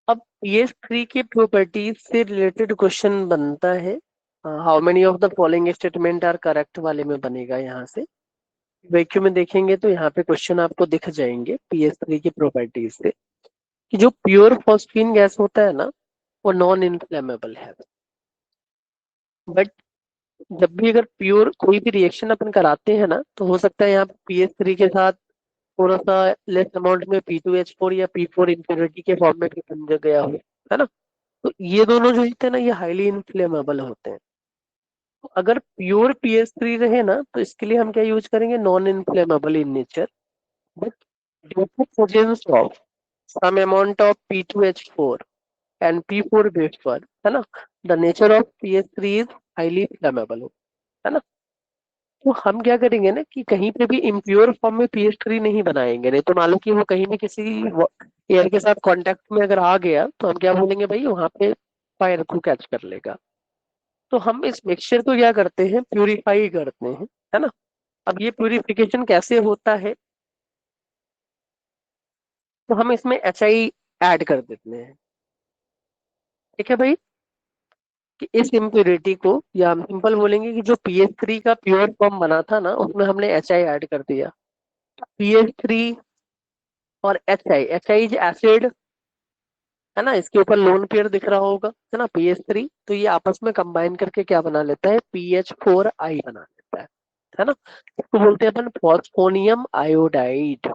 अब pH3 की प्रॉपर्टीज से रिलेटेड क्वेश्चन बनता है। How many of the following statement are correct वाले में बनेगा। यहाँ से वैक्यूम में देखेंगे तो यहाँ पे क्वेश्चन आपको दिख जाएंगे pH3 की प्रॉपर्टीज से कि जो प्योर फॉस्फीन गैस होता है ना वो नॉन इनफ्लेमेबल है। बट जब भी अगर प्योर कोई भी रिएक्शन अपन कराते हैं ना, तो हो सकता है यहाँ pH3 के साथ थोड़ा सा लेस अमाउंट में P2H4 या P4 इम्प्योरिटी के फॉर्म में भी बन गया हो, है ना। तो ये दोनों जो होते हैं ना, ये हाईली इनफ्लेमेबल होते हैं। तो अगर प्योर pH3 रहे ना, तो इसके लिए हम क्या यूज करेंगे? Non inflammable in nature, but due to presence of some amount of P2H4 and P4 vapour, है ना, the nature of pH3 is highly flammable, है ना। तो हम क्या करेंगे ना कि कहीं पे भी इम्प्योर फॉर्म में pH3 नहीं बनाएंगे। नहीं तो मान लो कि वो कहीं भी किसी एयर के साथ कांटेक्ट में अगर आ गया तो हम क्या बोलेंगे भाई? वहां पे फायर को कैच कर लेगा। तो हम इस मिक्सचर को क्या करते हैं? प्यूरिफाई करते हैं, है ना। अब ये प्यूरिफिकेशन कैसे होता है? तो हम इसमें HI ऐड कर देते हैं। ठीक है भाई, कि इस इम्प्योरिटी को, या हम सिंपल बोलेंगे कि जो pH3 का प्योर फॉर्म बना था ना, उसमें हमने HI ऐड कर दिया। pH3 और HI, HI इज एसिड है ना, इसके ऊपर लोन पेयर दिख रहा होगा, है ना, PH3, तो ये आपस में कंबाइन करके क्या बना लेता है, PH4I बना लेता है ना, इसको बोलते हैं अपन फॉस्फोनियम आयोडाइड।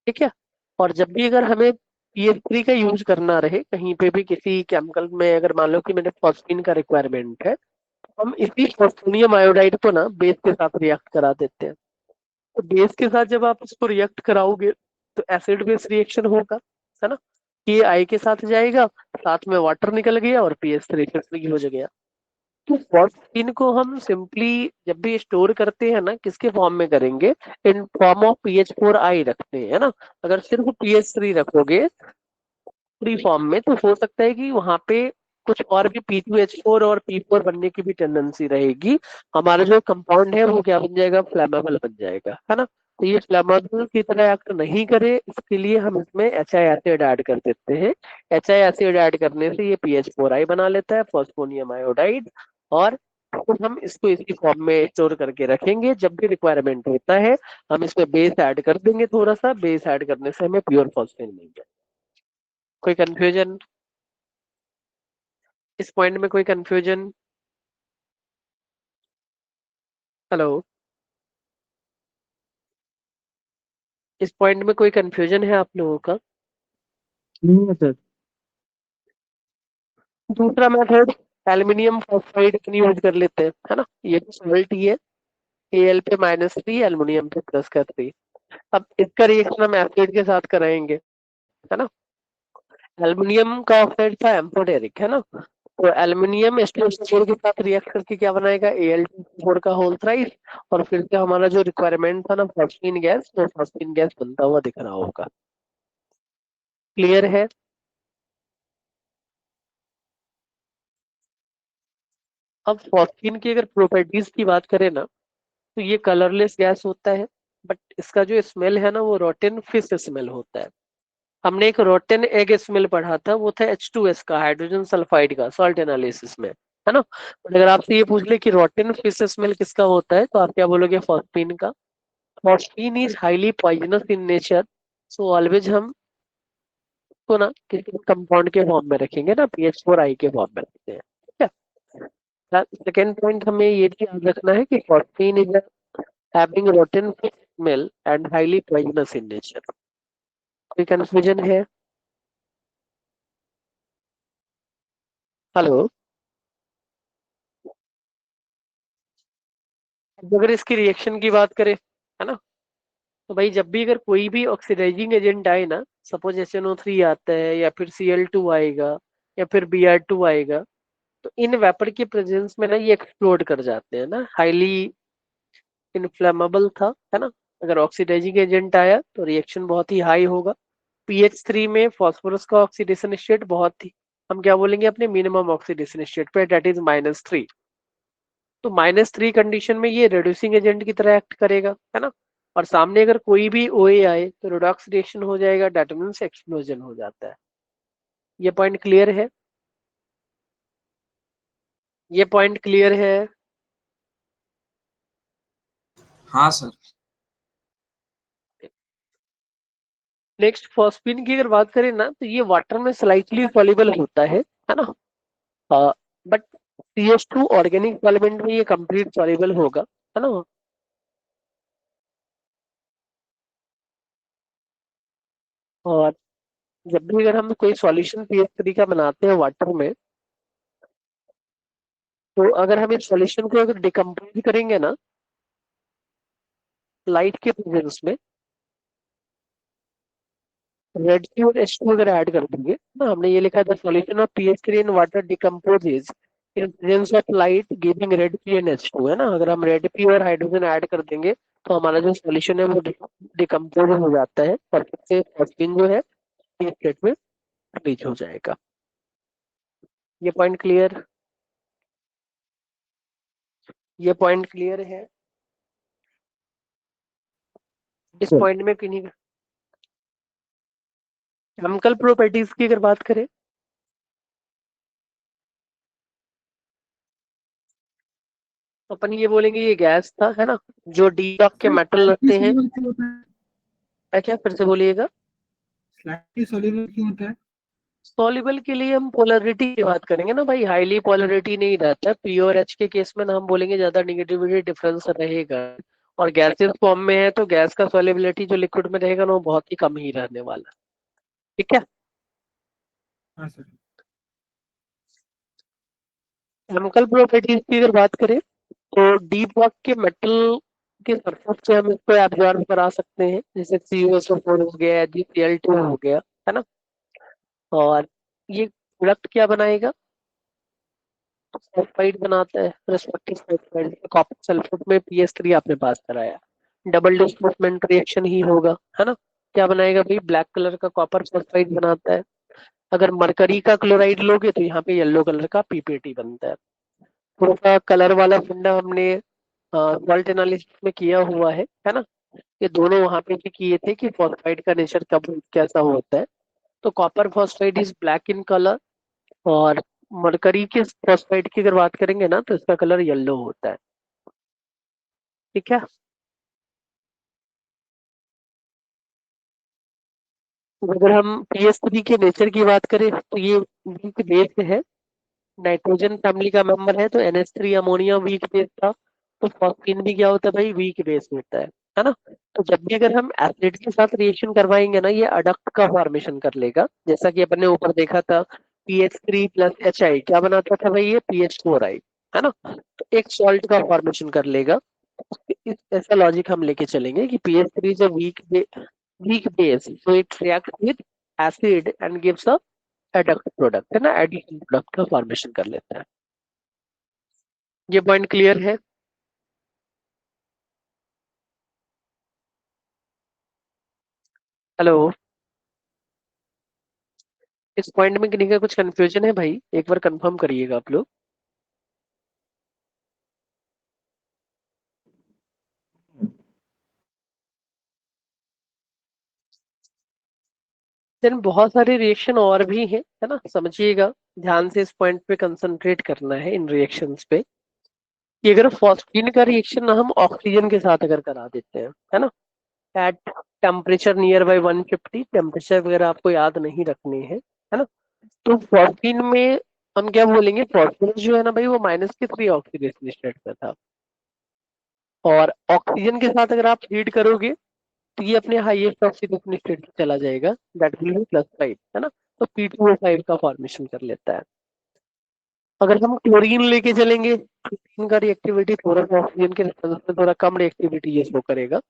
ठीक है। और जब भी अगर हमें PH3 का यूज करना रहे कहीं पे भी किसी केमिकल में, अगर मान लो कि मेरे फॉस्फीन का रिक्वायरमेंट है, तो हम इसी फॉस्फोनियम आयोडाइड को ना बेस के साथ रिएक्ट करा देते हैं। तो बेस के साथ जब आप इसको रिएक्ट कराओगे तो एसिड बेस रिएक्शन होगा, है ना, के आई के साथ जाएगा, साथ में वाटर निकल गया और PH3 फ्री हो गया। तो फॉस्फीन को हम सिंपली जब भी स्टोर करते हैं ना, किसके फॉर्म में करेंगे, इन फॉर्म ऑफ PH4I रखते हैं, है ना। अगर सिर्फ PH3 रखोगे फ्री फॉर्म में तो हो सकता है कि वहां पे कुछ और भी P2H4 और P4 बनने की भी टेंडेंसी रहेगी। हमारा जो कंपाउंड है वो क्या बन जाएगा, फ्लेमेबल बन जाएगा, है ना। तो ये फ्लेमेबल की तरह एक्ट नहीं करे, इसके लिए हम इसमें HI एसिड ऐड कर देते हैं। HI एसिड ऐड करने से ये PH4I बना लेता है, फॉस्फोनियम आयोडाइड। और तो हम इसको इसी फॉर्म में स्टोर करके रखेंगे, जब भी रिक्वायरमेंट होता है हम इसमें बेस ऐड कर देंगे, थोड़ा सा बेस ऐड करने से हमें प्योर फॉस्फेन मिल जाए। कोई कंफ्यूजन इस पॉइंट में, कोई कंफ्यूजन? हेलो, इस पॉइंट में कोई कंफ्यूजन है आप लोगों का? नहीं है सर। दूसरा मेथड एल्युमिनियम फॉस्फाइड यूज कर लेते हैं, है ना, ये तो सॉल्ट ही है, Al पे -3 एल्युमिनियम पे प्लस का 3। अब इसका रिएक्शन हम एसिड के साथ कराएंगे, है ना। एल्युमिनियम का ऑक्साइड था एम्फोटेरिक, है ना, तो एल्युमिनियम SiO4 के साथ रिएक्ट करके क्या बनाएगा, Al2O4 का होल थ्राइस। और फिर से हमारा जो रिक्वायरमेंट था ना फॉस्फीन गैस, वो फॉस्फीन गैस बनता हुआ दिख रहा होगा। क्लियर है? अब फॉस्फीन की अगर प्रॉपर्टीज की बात करें ना, तो ये कलरलेस गैस होता है, बट इसका जो स्मेल है ना वो रोटेन फिश स्मेल होता है। हमने एक रोटेन एग स्मेल पढ़ा था, वो था H2S का, हाइड्रोजन सल्फाइड का, सॉल्ट एनालिसिस में, है ना। और अगर आपसे ये पूछ ले कि रोटेन फिश स्मेल किसका होता है, तो आप क्या बोलोगे, फॉस्फीन का। Phosphine is highly poisonous in nature, so always हम को ना किसी कंपाउंड के फॉर्म में रखेंगे ना, PH4I के फॉर्म में रखते हैं, ठीक है। सेकेंड पॉइंट हमें ये भी याद रखना है कि phosphine is having rotten fish smell and highly poisonous in nature. कोई कंफ्यूजन है? हेलो, अगर इसकी रिएक्शन की बात करें, है ना, तो भाई जब भी अगर कोई भी ऑक्सीडाइजिंग एजेंट आए ना, सपोज SNO3 आता है या फिर Cl2 आएगा या फिर Br2 आएगा, तो इन वेपर के प्रेजेंस में ना ये एक्सप्लोड कर जाते हैं ना, हाईली इनफ्लेमेबल था, है ना। अगर ऑक्सीडाइजिंग एजेंट आया तो रिएक्शन बहुत ही हाई होगा। PH3 में फॉस्फोरस का ऑक्सीडेशन स्टेट बहुत ही, हम क्या बोलेंगे, अपने मिनिमम ऑक्सीडेशन स्टेट पे, डेट इज -3। तो -3 कंडीशन में ये रिड्यूसिंग एजेंट की तरह एक्ट करेगा, है ना। और सामने अगर कोई भी OA आए तो रिडॉक्स रिएक्शन हो जाएगा, डेट मीन्स एक्सप्लोजन हो जाता है। ये पॉइंट क्लियर है? ये पॉइंट क्लियर है? हाँ सर। नेक्स्ट फॉस्फीन की अगर बात करें ना, तो ये वाटर में स्लाइटली सॉल्युबल होता है ना, बट CH2 ऑर्गेनिक सॉल्वेंट में ये कंप्लीट सॉल्युबल होगा, है ना। और जब भी अगर हम कोई सॉल्यूशन PH3 का बनाते हैं वाटर में, तो अगर हम इस सॉल्यूशन को अगर डिकम्पोज करेंगे ना लाइट के प्रेजेंस में, रेड सी और H2 अगर ऐड कर देंगे ना, हमने ये लिखा था solution of PH3 in water decomposes in presence of light giving red P and H2, है ना। अगर हम रेड पी और हाइड्रोजन ऐड कर देंगे तो हमारा जो सॉल्यूशन है वो डिकम्पोज हो जाता है और फिर से फॉस्फीन जो है स्टेट में रीच हो जाएगा। ये पॉइंट क्लियर? ये पॉइंट क्लियर है? इस सर पॉइंट में किन्हीं केमिकल प्रॉपर्टीज की अगर बात करें, तो अपन ये बोलेंगे ये गैस था, है ना, जो डी लॉक के मेटल रहते हैं। क्या फिर से बोलिएगा? स्लाइटली सॉल्युबल क्यों होता है? सॉल्युबल के लिए हम पोलरिटी की बात करेंगे ना भाई, हाईली पोलरिटी नहीं रहता। पी और एच के केस में ना हम बोलेंगे ज्यादा निगेटिविटी डिफरेंस रहेगा, और गैसेस फॉर्म में है तो गैस का सॉल्युबिलिटी जो लिक्विड में रहेगा ना वो बहुत ही कम ही रहने वाला है। ठीक है। हाँ सर। केमिकल प्रॉपर्टीज की अगर बात करें तो डीप वॉक के मेटल के सरफेस से हम इसको एब्जॉर्ब करा सकते हैं, जैसे CuSO4 हो गया, GCl2 हो गया, है ना। और ये प्रोडक्ट क्या बनाएगा, सल्फाइड बनाता है, रेस्पेक्टिव सल्फाइड। कॉपर सल्फेट में PS3 आपने पास कराया, डबल डिस्प्लेसमेंट रिएक्शन ही होगा, है ना। क्या बनाएगा भाई, ब्लैक कलर का कॉपर सल्फाइड बनाता है। अगर मरकरी का क्लोराइड लोगे तो यहाँ पे येलो कलर का PPT बनता है। थोड़ा सा कलर वाला फंडा हमने सॉल्ट एनालिसिस में किया हुआ है ना। ये दोनों वहां पे भी किए थे कि फॉस्फाइड का नेचर कब कैसा होता है। तो copper phosphide is black in colour, और मरकरी के फॉस्फाइड की अगर बात करेंगे ना तो इसका कलर येलो होता है। ठीक है। तो अगर हम PS3 के नेचर की बात करें तो ये वीक बेस है, नाइट्रोजन फैमिली का मेंबर है, तो NH3 अमोनिया वीक बेस था। तो फॉस्फीन भी क्या होता है भाई, वीक बेस होता है ना। तो जब भी अगर हम एसिड के साथ रिएक्शन करवाएंगे ना, ये अडक्ट का फॉर्मेशन कर लेगा, जैसा कि अपन ने ऊपर देखा था। PH3 + HI क्या बनाता था भाई, ये PH4I, है ना। तो एक सॉल्ट का फॉर्मेशन कर लेगा। ऐसा लॉजिक हम लेके चलेंगे कि PH3 is a weak base, so it reacts with acid and gives a adduct product, है ना, एडिशन प्रोडक्ट का फॉर्मेशन कर लेता है। ये पॉइंट क्लियर है। हेलो। इस पॉइंट में किन्हीं का कुछ कंफ्यूजन है भाई, एक बार कंफर्म करिएगा आप लोग। देन बहुत सारे रिएक्शन और भी हैं, है ना, समझिएगा। ध्यान से इस पॉइंट पे कंसंट्रेट करना है इन रिएक्शंस पे, कि अगर फॉस्फीन का रिएक्शन हम ऑक्सीजन के साथ अगर करा देते हैं, है ना, at temperature near by 150, temperature वगैरह आपको याद नहीं रखने हैं, है ना। तो फॉस्फीन में हम क्या बोलेंगे, फॉस्फोरस जो है ना भाई वो -3 ऑक्सीडेशन स्टेट पे था, और ऑक्सीजन के साथ अगर आप हीट करोगे तो ये अपने हाईएस्ट ऑक्सीडेशन स्टेट पे चला जाएगा, दैट विल बी +5, है ना। तो P2O5 का फॉर्मेशन कर लेता है। अगर हम क्लोरीन लेके चलेंगे, क्लोरीन का रिएक्टिविटी थोड़ा सा ऑक्सीजन के रेस्पॉन्स में थोड़ा कम रिएक्टिविटी ये शो करेगा।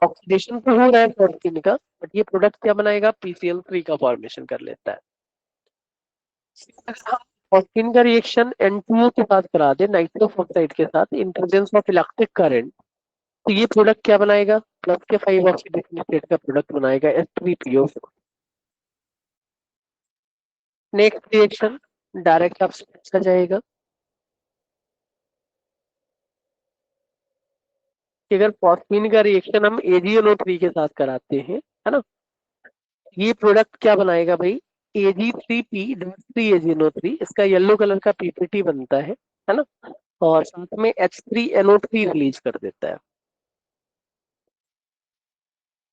ऑक्सीडेशन तो हो रहा है क्लोरीन का, बट ये प्रोडक्ट क्या बनाएगा, PCl3 का फॉर्मेशन कर लेता है। अगर हम ऑक्सीजन का रिएक्शन N2O के साथ करा दे, नाइट्रस ऑक्साइड के साथ, in presence of electric current, तो ये प्रोडक्ट क्या बनाएगा, +5 ऑक्सीडेशन स्टेट का प्रोडक्ट बनाएगा, H3PO4। नेक्स्ट रिएक्शन डायरेक्ट आपसे पूछा जाएगा कि अगर फॉस्फीन का रिएक्शन हम AgNO3 के साथ कराते हैं, है ना, ये प्रोडक्ट क्या बनाएगा भाई, Ag3P.3AgNO3, इसका येलो कलर का PPT बनता है ना, और साथ में H3NO3 रिलीज कर देता है।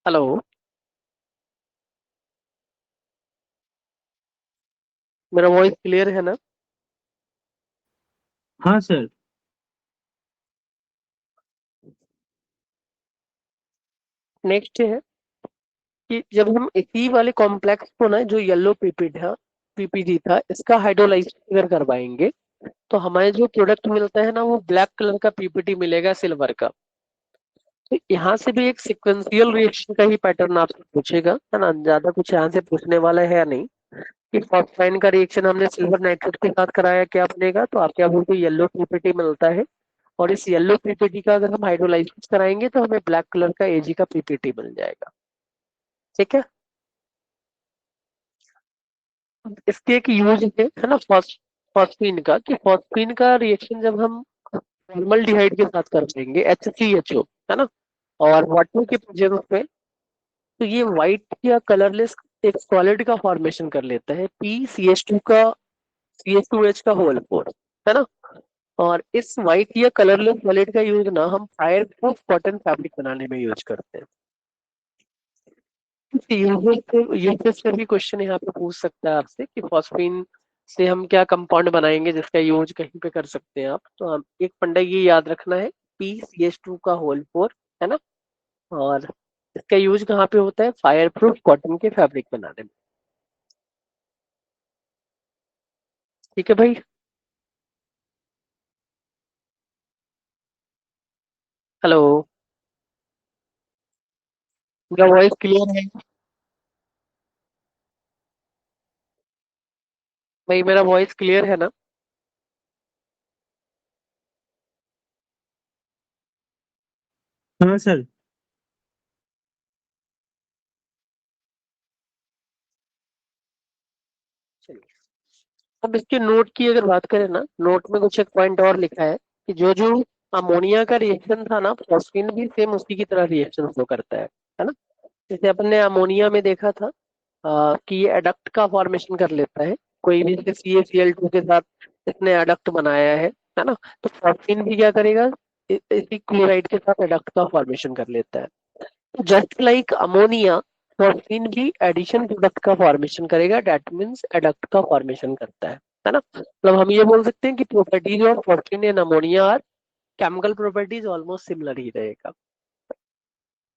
हेलो। मेरा वॉइस क्लियर है ना। हाँ सर। नेक्स्ट है कि जब हम इसी वाले कॉम्प्लेक्स को ना, जो येलो PPT था, इसका हाइड्रोलाइज अगर करवाएंगे तो हमें जो प्रोडक्ट मिलता है ना वो ब्लैक कलर का PPT मिलेगा, सिल्वर का। तो यहाँ से भी एक सिक्वेंशियल रिएक्शन का ही पैटर्न आपसे पूछेगा, है ना, ज्यादा कुछ यहाँ से पूछने वाला है नहीं। कि फॉस्फाइन का रिएक्शन हमने सिल्वर नाइट्रेट के साथ कराया, क्या बनेगा, तो आप क्या बोलते हैं, येलो PPT मिलता है। और इस येलो PPT का अगर हम हाइड्रोलाइसिस कराएंगे तो हमें ब्लैक कलर का Ag का PPT मिल जाएगा। ठीक है। इसके एक यूज है ना, फॉस्फीन का, कि फॉस्फीन का रिएक्शन जब हम फॉर्मल्डिहाइड के साथ कर देंगे, HCHO, है ना, और वाटर के प्रेजेंस में, तो ये व्हाइट या कलरलेस एक सॉलिड का फॉर्मेशन कर लेता है, PCH2 का CH2H का होल 4, है ना। और इस व्हाइट या कलरलेस सॉलिड का यूज ना हम फायर प्रूफ कॉटन फैब्रिक बनाने में यूज करते हैं। यूजेस से भी क्वेश्चन यहाँ पे पूछ सकता है आपसे कि फॉस्फीन से हम क्या कंपाउंड बनाएंगे जिसका यूज कहीं पे कर सकते हैं आप। तो हम एक फंडा ये याद रखना है, PCH2 का होल 4, है ना। और इसका यूज कहाँ पे होता है? फायर प्रूफ कॉटन के फैब्रिक बनाने में। ठीक है भाई। हेलो, मेरा वॉइस क्लियर है? भाई मेरा वॉइस क्लियर है ना? हाँ सर। चलिए, अब इसके नोट की अगर बात करें ना, नोट में कुछ एक पॉइंट और लिखा है कि जो जो अमोनिया का रिएक्शन था ना, फॉस्फीन भी सेम उसी की तरह रिएक्शन फ्लो करता है ना। जैसे अपन ने अमोनिया में देखा था कि ये एडक्ट का फॉर्मेशन कर लेता है। कोई भी जैसे CaCl2 के साथ इसने एडक्ट बनाया है ना। तो फॉस्फीन भी क्या करेगा? इसी क्लोराइड के साथ एडक्ट का फॉर्मेशन कर लेता है। जस्ट लाइक अमोनिया, फॉस्फीन भी एडिशन प्रोडक्ट का फॉर्मेशन करेगा, दैट मीन्स एडक्ट का फॉर्मेशन करता है ना। मतलब हम ये बोल सकते हैं कि properties of phosphine and ammonia are chemical properties almost similar ही रहेगा।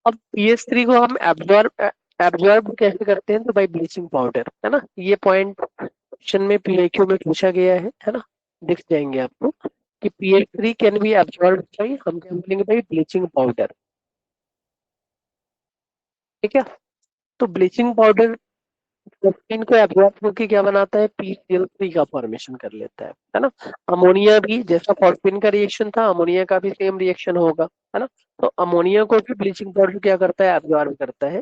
अब PS3 को हम एब्जॉर्ब कैसे करते हैं? तो बाई ब्लीचिंग पाउडर, है ना। ये पॉइंट क्वेश्चन में PIQ में पूछा गया है ना। दिख जाएंगे आपको कि PS3 can be absorb by, हम क्या बोलेंगे भाई? Bleaching powder. ठीक है। तो ब्लीचिंग पाउडर प्रोटीन को एब्जॉर्ब होकर क्या बनाता है? PCl3 का फॉर्मेशन कर लेता है ना। अमोनिया भी जैसा फॉस्फीन का रिएक्शन था, अमोनिया का भी सेम रिएक्शन होगा, है ना। तो अमोनिया को भी ब्लीचिंग पाउडर क्या करता है? एब्जॉर्ब करता है।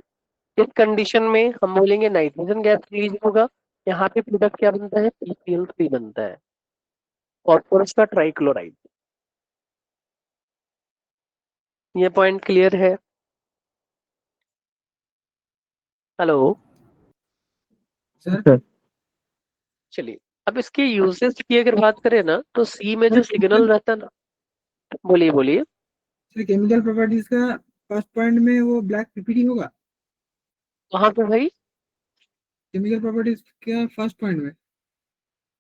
इस कंडीशन में हम बोलेंगे नाइट्रोजन गैस रिलीज होगा। यहाँ पे प्रोडक्ट क्या बनता है? PCl3 बनता है, फॉस्फोरस का ट्राइक्लोराइड। ये पॉइंट क्लियर है? हेलो। सर सर चलिए, अब इसके यूजेस की अगर बात करें ना, तो सी में जो सिग्नल रहता है ना, बोलिए बोलिए। केमिकल प्रॉपर्टीज का फर्स्ट पॉइंट में वो ब्लैक पीपीटी होगा। वहां पे भाई केमिकल प्रॉपर्टीज का फर्स्ट पॉइंट में।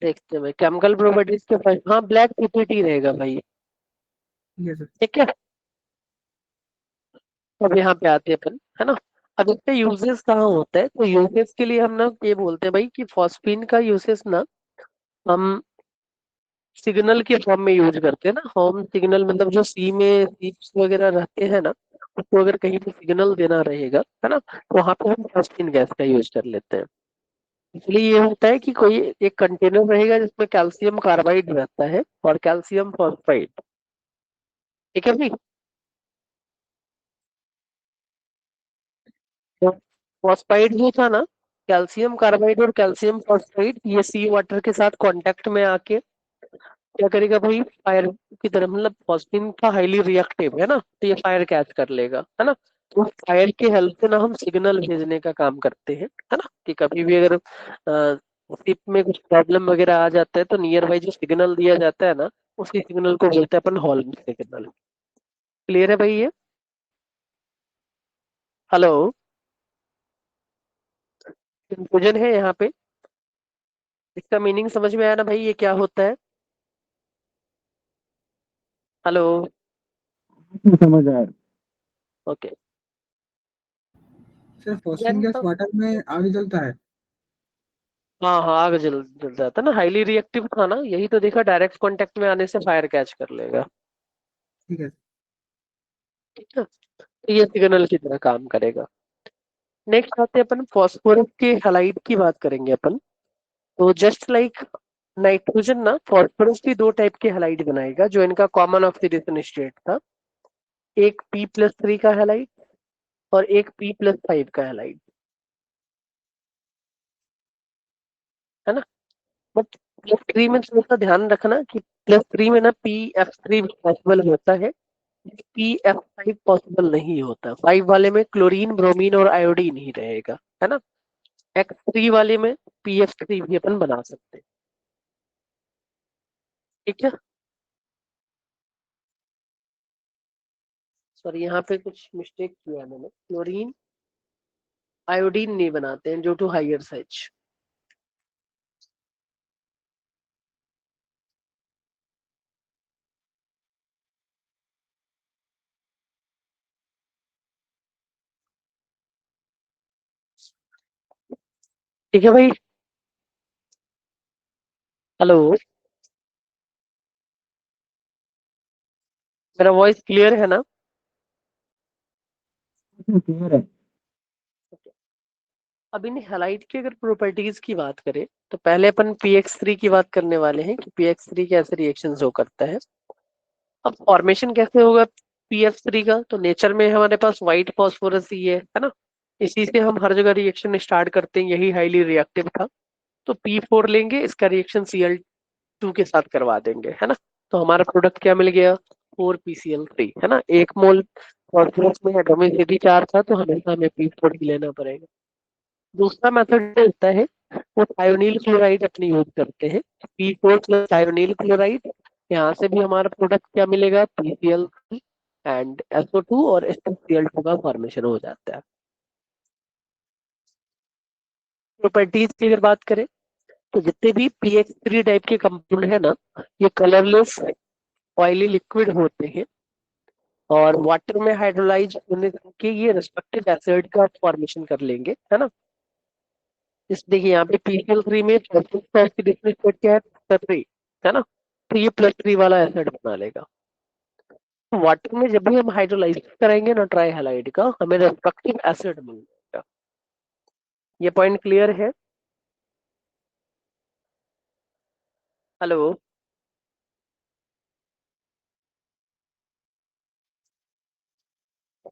देखते हैं भाई, केमिकल प्रॉपर्टीज के फर्स्ट, हाँ ब्लैक पीपीटी रहेगा भाई। ठीक है सर। ठीक है। अब यहाँ पे आते हैं अपन, है ना। अब इसका यूजेस कहाँ होता है? तो यूजेस के लिए हम ना ये बोलते हैं भाई कि फॉस्फीन का यूजेस ना हम सिग्नल के फॉर्म में यूज करते हैं ना। होम सिग्नल मतलब जो सी में सीप्स वगैरह रहते हैं ना, उसको अगर कहीं पे सिग्नल देना रहेगा, है ना, तो वहां पे हम फॉस्फीन गैस का यूज कर लेते हैं। इसलिए ये होता है कि कोई एक कंटेनर रहेगा जिसमें कैल्शियम कार्बाइड रहता है और कैल्शियम फॉस्फाइड। ठीक है भाई। तो फॉस्फाइड जो था ना, कैल्शियम कार्बाइड और कैल्शियम फॉस्फाइड, ये सी वाटर के साथ कांटेक्ट में आके क्या करेगा भाई? फायर की तरह, मतलब फॉस्फीन का हाईली रिएक्टिव है ना, तो ये फायर कैच कर लेगा, है ना। तो फायर की हेल्प से ना हम सिग्नल भेजने का काम करते हैं, है ना। कि कभी भी अगर शिप में कुछ प्रॉब्लम वगैरह आ जाता है तो नियर बाई जो सिग्नल दिया जाता है ना, उसी सिग्नल को बोलते हैं अपन हॉर्न सिग्नल। क्लियर है भाई ये? हेलो, कंफ्यूजन है यहाँ पे? इसका मीनिंग समझ में आया ना भाई, ये क्या होता है? हेलो। समझ आया। Okay. Sir phosphine then gas water में आगे जलता है। हाँ हाँ, आगे जल जाता है ना, हाईली रिएक्टिव था ना, यही तो देखा, डायरेक्ट कांटेक्ट में आने से फायर कैच कर लेगा। ठीक है। ठीक है। तो ये सिग्नल की तरह काम करेगा। नेक्स्ट आते हैं अपन फॉस्फोरस के हैलाइड की बात करेंगे अपन। तो जस्ट लाइक नाइट्रोजन ना, फॉस्फोरस भी दो टाइप के हैलाइड बनाएगा जो इनका कॉमन ऑक्सीडेशन स्टेट था। एक P+3 का हैलाइड और एक P+5 का हैलाइड, है ना। बट +3 में थोड़ा सा ध्यान रखना कि +3 में ना PF3 पॉसिबल होता है, PF5 पॉसिबल नहीं होता। 5 वाले में क्लोरीन, ब्रोमीन और आयोडीन ही रहेगा, है ना। X3 वाले में PF3 भी अपन बना सकते हैं। ठीक है। सॉरी, यहाँ पे कुछ मिस्टेक किया है मैंने। क्लोरीन, आयोडीन नहीं बनाते हैं ड्यू टू हायर साइज। ठीक है भाई। हेलो, मेरा वॉइस क्लियर है ना? क्लियर है। अब इन हैलाइड की अगर प्रॉपर्टीज की बात करें तो पहले अपन PX3 की बात करने वाले हैं कि PX3 कैसे रिएक्शन शो करता है। अब फॉर्मेशन कैसे होगा PF3 का, तो नेचर में हमारे पास व्हाइट फॉस्फोरस ही है ना। इसी से हम हर जगह रिएक्शन स्टार्ट करते हैं, यही हाईली रिएक्टिव था। तो P4 लेंगे, इसका रिएक्शन Cl2 के साथ करवा देंगे, है ना। तो हमारा प्रोडक्ट क्या मिल गया? 4PCl3, है ना। 1 मोल फॉस्फोरस में एटॉमिक यदि 4 था तो हमेशा हमें P4 ही लेना पड़ेगा। दूसरा मेथड होता है, वो थायोनील क्लोराइड अपनी यूज करते हैं। P4 प्लस थायोनील क्लोराइड, यहाँ से भी हमारा प्रोडक्ट क्या मिलेगा? PCl3 एंड SO2 और Cl2 का फॉर्मेशन हो जाता है। प्रॉपर्टीज की अगर बात करें तो जितने भी PX3 टाइप के कंपाउंड है ना, ये कलरलेस ऑयली लिक्विड होते हैं और वाटर में हाइड्रोलाइज होने के ये रिस्पेक्टिव एसिड का फॉर्मेशन कर लेंगे, है ना। इस देखिए यहाँ पे PCl3 में क्या है? +3, है ना। तो ये +3 वाला एसिड बना लेगा। वाटर में जब भी हम हाइड्रोलाइज करेंगे ना ट्राई हैलाइड का, हमें रिस्पेक्टिव एसिड मिल जाएगा। ये पॉइंट क्लियर है? Hello.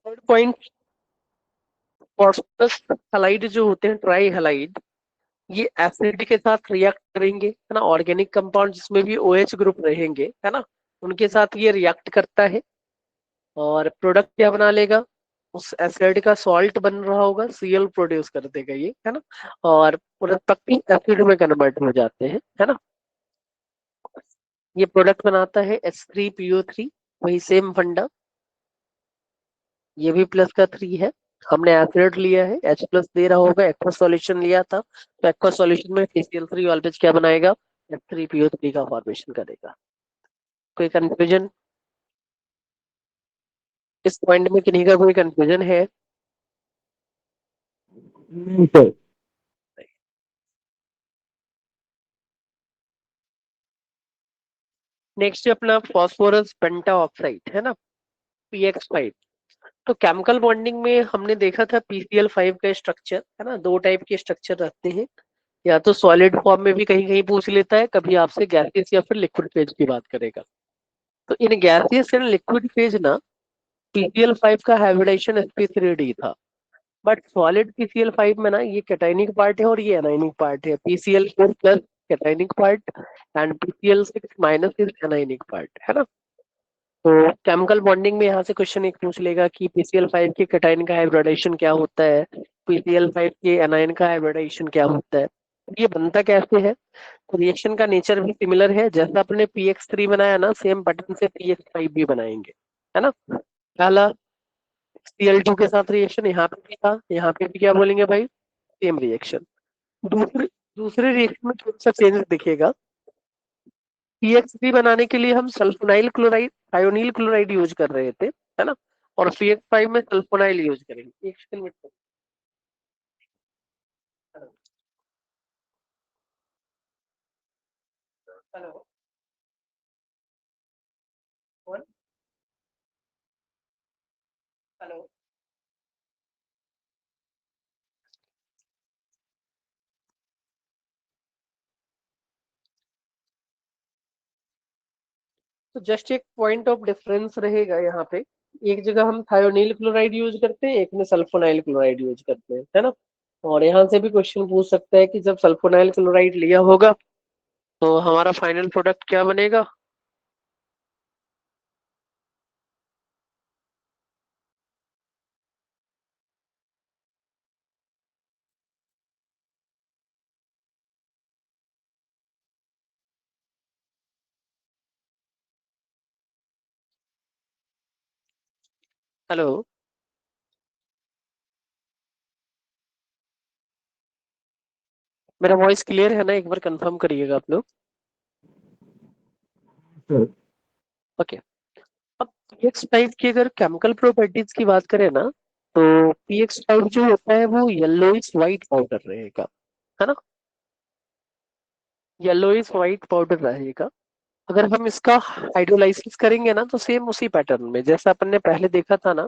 Third point, phosphorus halide जो होते हैं ट्राई हैलाइड, ये एसिड के साथ रिएक्ट करेंगे, है ना। ऑर्गेनिक कंपाउंड जिसमें भी OH ग्रुप रहेंगे, है ना, उनके साथ ये रिएक्ट करता है और प्रोडक्ट क्या बना लेगा? उस एसिड का सॉल्ट बन रहा होगा, Cl प्रोड्यूस कर देगा ये, है ना। और रिस्पेक्टिव एसिड में कन्वर्ट हो जाते हैं, है ना। ये प्रोडक्ट बनाता है H3PO3, वही सेम फंडा। ये भी प्लस का 3 है। हमने एसिड लिया है, H+ दे रहा होगा, एक्वा सॉल्यूशन लिया था तो एक्वा सॉल्यूशन में PCl3 ऑलवेज क्या बनाएगा? H3PO3 का फॉर्मेशन करेगा। कोई कंफ्यूजन? इस पॉइंट में किन्हीं का कोई कंफ्यूजन है? नहीं सर। नेक्स्ट है अपना फॉस्फोरस पेंटा ऑक्साइड, है ना, PX5। तो केमिकल बॉन्डिंग में हमने देखा था PCl5 का स्ट्रक्चर, है ना, दो टाइप के स्ट्रक्चर रहते हैं। या तो सॉलिड फॉर्म में भी कहीं कहीं पूछ लेता है, कभी आपसे गैसियस या फिर लिक्विड फेज की बात करेगा। तो in gaseous and liquid phase ना, PCl5 का हाइब्रिडाइजेशन sp3d था। बट सॉलिड PCl5 में ना ये कैटाइनिक पार्ट है और ये एनाइनिक पार्ट है। PCl4 plus cationic part and PCl6 minus is anionic part, है ना। तो केमिकल बॉन्डिंग में यहाँ से क्वेश्चन एक पूछ लेगा कि PCl5 के कैटाइन का हाइब्रिडाइजेशन क्या होता है, PCl5 के एनाइन का हाइब्रिडाइजेशन क्या होता है, ये बनता कैसे है। तो रिएक्शन का नेचर भी सिमिलर है, जैसा अपने PX3 बनाया ना, सेम पैटर्न से PX5 भी बनाएंगे, है ना। पहला Cl2 के साथ रिएक्शन यहाँ पे भी था, यहाँ पे भी क्या बोलेंगे भाई? Same reaction. दूसरे दूसरे रिएक्शन में थोड़ा सा चेंज दिखेगा। PX3 बनाने के लिए हम सल्फोनाइल क्लोराइड थायोनील क्लोराइड यूज कर रहे थे, है ना। और PX5 में सल्फोनाइल यूज करेंगे। एक सेकंड में। हेलो। कौन? हेलो। तो जस्ट एक पॉइंट ऑफ डिफरेंस रहेगा यहाँ पे। एक जगह हम थायोनील क्लोराइड यूज करते हैं, एक में सल्फोनाइल क्लोराइड यूज करते हैं, है ना। और यहाँ से भी क्वेश्चन पूछ सकता है कि जब सल्फोनाइल क्लोराइड लिया होगा तो हमारा फाइनल प्रोडक्ट क्या बनेगा? हेलो। मेरा वॉइस क्लियर है ना? एक बार कंफर्म करिएगा आप लोग। ओके। अब PX5 की अगर केमिकल प्रॉपर्टीज की बात करें ना, तो PX5 जो होता है वो येलोइश व्हाइट पाउडर रहेगा, है ना? येलोइश व्हाइट पाउडर रहेगा। अगर हम इसका हाइड्रोलाइसिस करेंगे ना, तो सेम उसी पैटर्न में जैसा अपन ने पहले देखा था ना,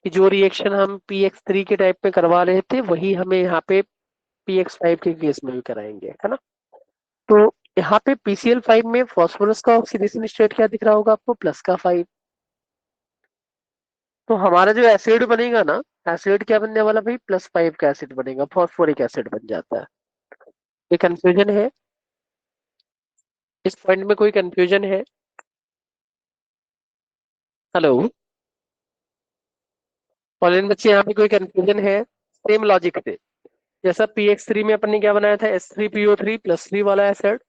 कि जो रिएक्शन हम PX3 के टाइप में करवा रहे थे, वही हमें यहाँ पे PX5 के केस में भी कराएंगे, है ना? तो यहाँ पे PCl5 में फास्फोरस का ऑक्सीडेशन स्टेट क्या दिख रहा होगा आपको? +5। तो हमारा जो एसिड बनेगा ना, एसिड क्या बनने वाला भाई? +5 का एसिड बनेगा, फॉस्फोरिक एसिड बन जाता है। ये कंफ्यूजन है? इस पॉइंट में कोई कंफ्यूजन है? हेलो ऑनलाइन बच्चे, यहाँ पे कोई कंफ्यूजन है? सेम लॉजिक से जैसा PX3 में अपन ने क्या बनाया था, S3PO3 +3 वाला एसिड,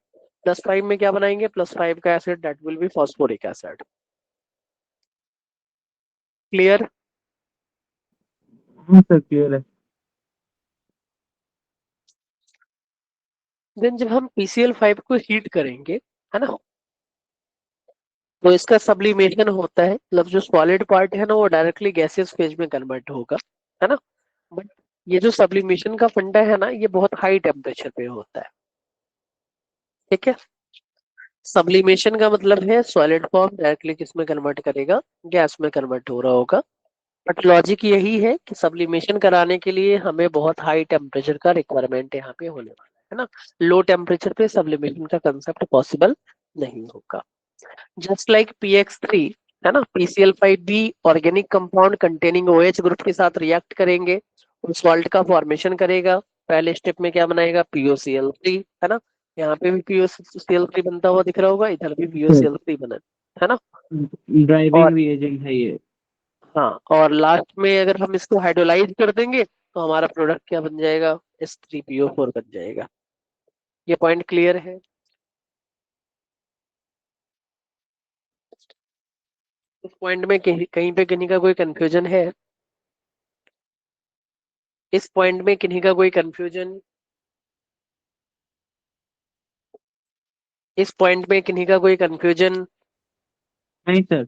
+5 में क्या बनाएंगे? +5 का acid, that will be phosphoric acid. Clear? Sir clear है। देन जब हम PCl5 को हीट करेंगे, है ना, तो इसका सब्लिमेशन होता है, मतलब जो सॉलिड पार्ट है ना, वो डायरेक्टली गैसियस फेज में कन्वर्ट होगा, है ना? बट ये जो सब्लिमेशन का फंडा है ना, ये बहुत हाई टेम्परेचर पे होता है, ठीक है? सब्लिमेशन का मतलब है सॉलिड फॉर्म डायरेक्टली किसमें कन्वर्ट करेगा? गैस में कन्वर्ट हो रहा होगा। बट लॉजिक यही है कि सब्लिमेशन कराने के लिए हमें बहुत हाई टेम्परेचर का रिक्वायरमेंट यहाँ पे होने वाला है ना? लो टेम्परेचर पे सब्लिमेशन का कंसेप्ट पॉसिबल नहीं होगा। जस्ट लाइक PX3, है ना, PCl5 भी organic compound containing OH group के साथ रिएक्ट करेंगे और सॉल्ट का फॉर्मेशन करेगा। पहले स्टेप में क्या बनाएगा? POCl3, है ना? यहाँ पे भी POCl3 बनता हुआ दिख रहा होगा, इधर भी POCl3 बना है ना? और ड्राइविंग रिएजेंट है ये। हाँ, और लास्ट में अगर हम इसको हाइड्रोलाइज कर देंगे, तो हमारा प्रोडक्ट क्या बन जाएगा? S3PO4 बन जाएगा। ये पॉइंट क्लियर है? इस पॉइंट में कहीं कहीं पे किन्हीं का कोई कंफ्यूजन है? इस पॉइंट में किन्हीं का कोई कंफ्यूजन? इस पॉइंट में किन्हीं का कोई कंफ्यूजन? नहीं सर।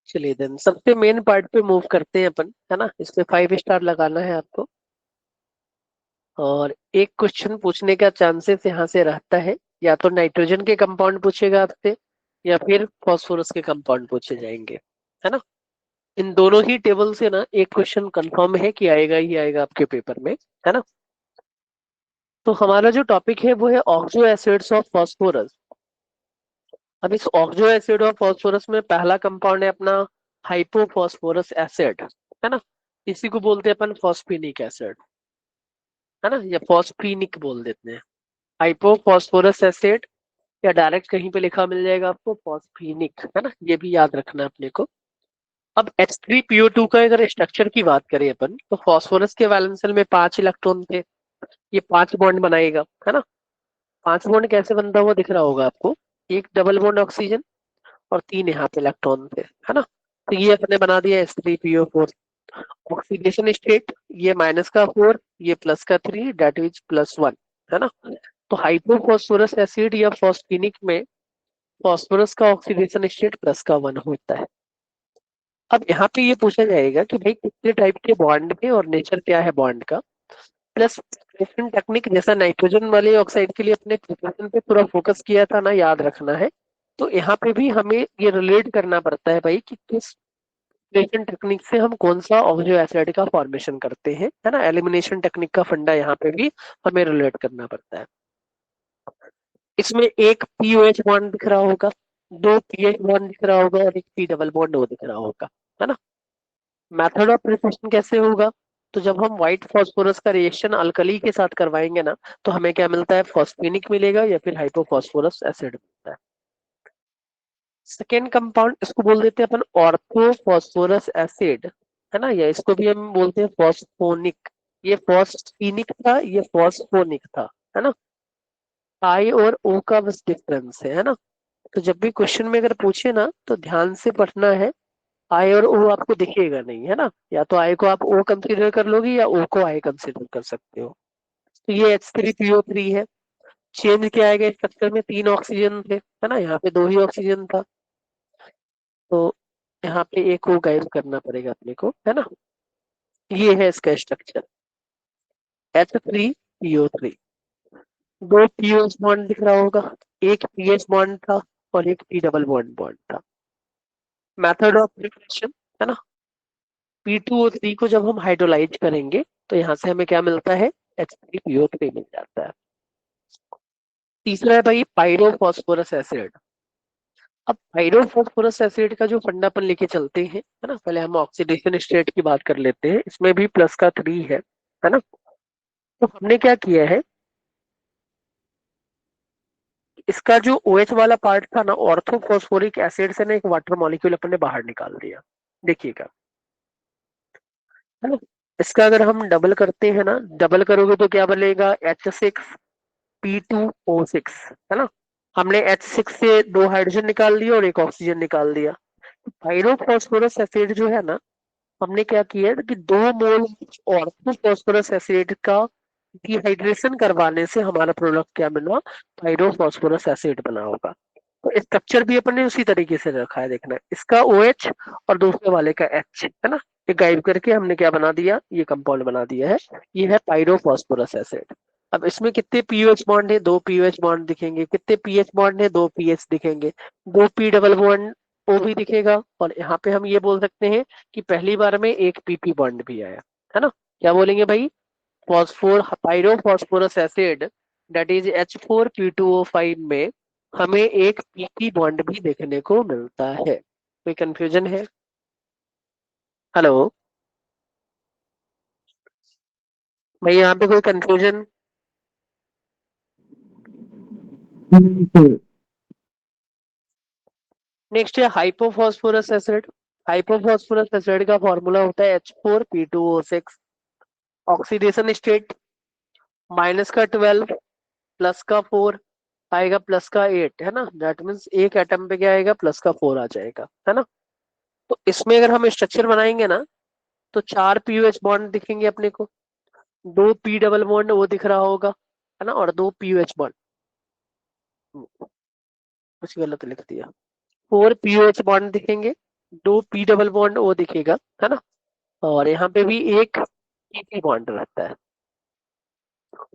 चलिए देन सबसे मेन पार्ट पे मूव करते हैं अपन, है ना? इस पे 5 स्टार लगाना है आपको। और एक क्वेश्चन पूछने का चांसेस यहाँ से रहता है, या तो नाइट्रोजन के कंपाउंड पूछेगा आपसे, या फिर फास्फोरस के कंपाउंड पूछे जाएंगे, है ना? इन दोनों ही टेबल से ना एक क्वेश्चन कंफर्म है कि आएगा ही आएगा आपके पेपर में, है ना? तो हमारा जो टॉपिक है वो है ऑक्सो एसिड्स ऑफ फास्फोरस। अब इस ऑक्सो एसिड ऑफ फास्फोरस में पहला कंपाउंड है अपना हाइपोफॉस्फोरस एसिड, है ना? इसी को बोलते हैं अपन फॉस्फेनिक एसिड, है ना, या फॉस्फीनिक बोल देते हैं। हाइपोफॉस्फोरस एसिड, या डायरेक्ट कहीं पे लिखा मिल जाएगा आपको फॉस्फीनिक, है ना? ये भी याद रखना है अपने को। अब H3PO2 का अगर स्ट्रक्चर की बात करें अपन, तो फास्फोरस के वैलेंस शेल में 5 इलेक्ट्रॉन थे, ये 5 बॉन्ड बनाएगा, है ना? 5 बॉन्ड कैसे बनता हुआ दिख रहा होगा आपको? एक डबल बॉन्ड ऑक्सीजन और 3 यहाँ पे इलेक्ट्रॉन थे, है ना? तो ये अपने बना दिया H3PO4। ऑक्सीडेशन स्टेट, ये -4, ये +3, डेट इज +1, है ना? तो हाइपोफॉस्फोरस एसिड या फॉस्फेनिक में फास्फोरस का ऑक्सीडेशन स्टेट +1 होता है। अब यहाँ पे ये पूछा जाएगा कि भाई कितने टाइप के बॉन्ड थे और नेचर क्या है बॉन्ड का, प्लस प्रिपरेशन टेक्निक, जैसा नाइट्रोजन वाले ऑक्साइड के लिए अपने प्रिपरेशन पे पूरा फोकस किया था ना, याद रखना है। तो यहाँ पे भी हमें ये रिलेट करना पड़ता है भाई कि किस प्रिपरेशन टेक्निक से हम कौन सा ऑक्सो एसिड का फॉर्मेशन करते हैं, है ना? एलिमिनेशन टेक्निक का फंडा यहाँ पे भी हमें रिलेट करना पड़ता है। इसमें एक POH बॉन्ड दिख रहा होगा, 2 PH बॉन्ड दिख रहा होगा और एक P डबल बॉन्ड वो दिख रहा होगा, है ना? मेथड ऑफ प्रिपरेशन कैसे होगा? तो जब हम व्हाइट फास्फोरस का रिएक्शन अल्कली के साथ करवाएंगे ना, तो हमें क्या मिलता है? फॉस्फेनिक मिलेगा या फिर हाइपोफॉस्फोरस एसिड मिलता है। सेकेंड कंपाउंड इसको बोल देते हैं अपन ऑर्थो फास्फोरस एसिड, है ना, या इसको भी हम बोलते हैं फॉस्फोनिक। ये फॉस्फीनिक था, ये फॉस्फोनिक था, है ना? आई और ओ का बस डिफरेंस है ना? तो जब भी क्वेश्चन में अगर पूछे ना, तो ध्यान से पढ़ना है आई और ओ आपको दिखेगा नहीं, है ना, या तो आई को आप ओ कंसीडर कर लोगे या ओ को आई कंसीडर कर सकते हो। तो ये H3PO3 है। चेंज क्या आएगा स्ट्रक्चर में, 3 ऑक्सीजन थे, है ना, यहाँ पे 2 ही ऑक्सीजन था, तो यहाँ पे एक को गायब करना पड़ेगा अपने को, है ना। ये है इसका स्ट्रक्चर H3PO3। 2 पीओएच बॉन्ड दिख रहा होगा, एक पीएच बॉन्ड था और एक पी डबल बॉन्ड बॉन्ड था। मेथड ऑफ प्रिपरेशन, है ना, P2O3 को जब हम हाइड्रोलाइज करेंगे तो यहाँ से हमें क्या मिलता है, H3PO3 मिल जाता है। तीसरा है भाई पायरोफॉस्फोरस एसिड। अब पायरोफॉस्फोरस एसिड का जो फंडा अपन लेके चलते हैं, है ना, पहले हम ऑक्सीडेशन स्टेट की बात कर लेते हैं, इसमें भी प्लस का 3 है ना। तो हमने क्या किया है, इसका जो OH वाला पार्ट था ना, ऑर्थोफॉस्फोरिक एसिड से ना एक वाटर मॉलिक्यूल अपन ने बाहर निकाल दिया, देखिएगा, है ना। इसका अगर हम डबल करते हैं ना, डबल करोगे तो क्या बनेगा, H6P2O6, है ना। हमने H6 से 2 हाइड्रोजन निकाल दिया और एक ऑक्सीजन निकाल दिया। पायरोफॉस्फोरस एसिड जो है ना, हमने क्या किया कि 2 मोल ऑर्थोफॉस्फोरस एसिड का डिहाइड्रेशन करवाने से हमारा प्रोडक्ट क्या बना, पायरोफॉस्फोरस एसिड बना होगा। तो स्ट्रक्चर भी अपन ने उसी तरीके से रखा है, देखना इसका OH और दूसरे वाले का H, है ना, ये गायब करके हमने क्या बना दिया, ये कंपाउंड बना दिया है, ये है पायरोफॉस्फोरस एसिड। अब इसमें कितने पीओएच बॉन्ड है, 2 पीओएच बॉन्ड दिखेंगे, कितने पीएच बॉन्ड है, 2 पीएच दिखेंगे, 2 पी डबल बॉन्ड ओ भी दिखेगा, और यहाँ पे हम ये बोल सकते हैं कि पहली बार में एक पीपी बॉन्ड भी आया, है ना। क्या बोलेंगे भाई, phosphor pyrophosphorus acid that is H4P2O5 में हमें एक पीपी बॉन्ड भी देखने को मिलता है। कोई कंफ्यूजन है? हेलो भाई, यहाँ पे कोई कंफ्यूजन? नेक्स्ट है हाइपोफॉस्फोरस एसिड। हाइपोफॉस्फोरस एसिड का फॉर्मूला होता है H4P2O6। ऑक्सीडेशन स्टेट माइनस का 12 प्लस का 4 आएगा, प्लस का 8, है ना, दैट मीन्स एक एटम पे क्या आएगा, प्लस का 4 आ जाएगा, है ना। तो इसमें अगर हम स्ट्रक्चर बनाएंगे ना, तो 4 पीओएच बॉन्ड दिखेंगे अपने को, 2 पी डबल बॉन्ड वो दिख रहा होगा, है ना, और 2 पीओएच बॉन्ड, कुछ गलत लिख दिया, 4 पीओएच बॉन्ड दिखेंगे, 2 पी डबल बॉन्ड वो दिखेगा, है ना, और यहाँ पे भी एक पीपी बॉन्ड रहता है।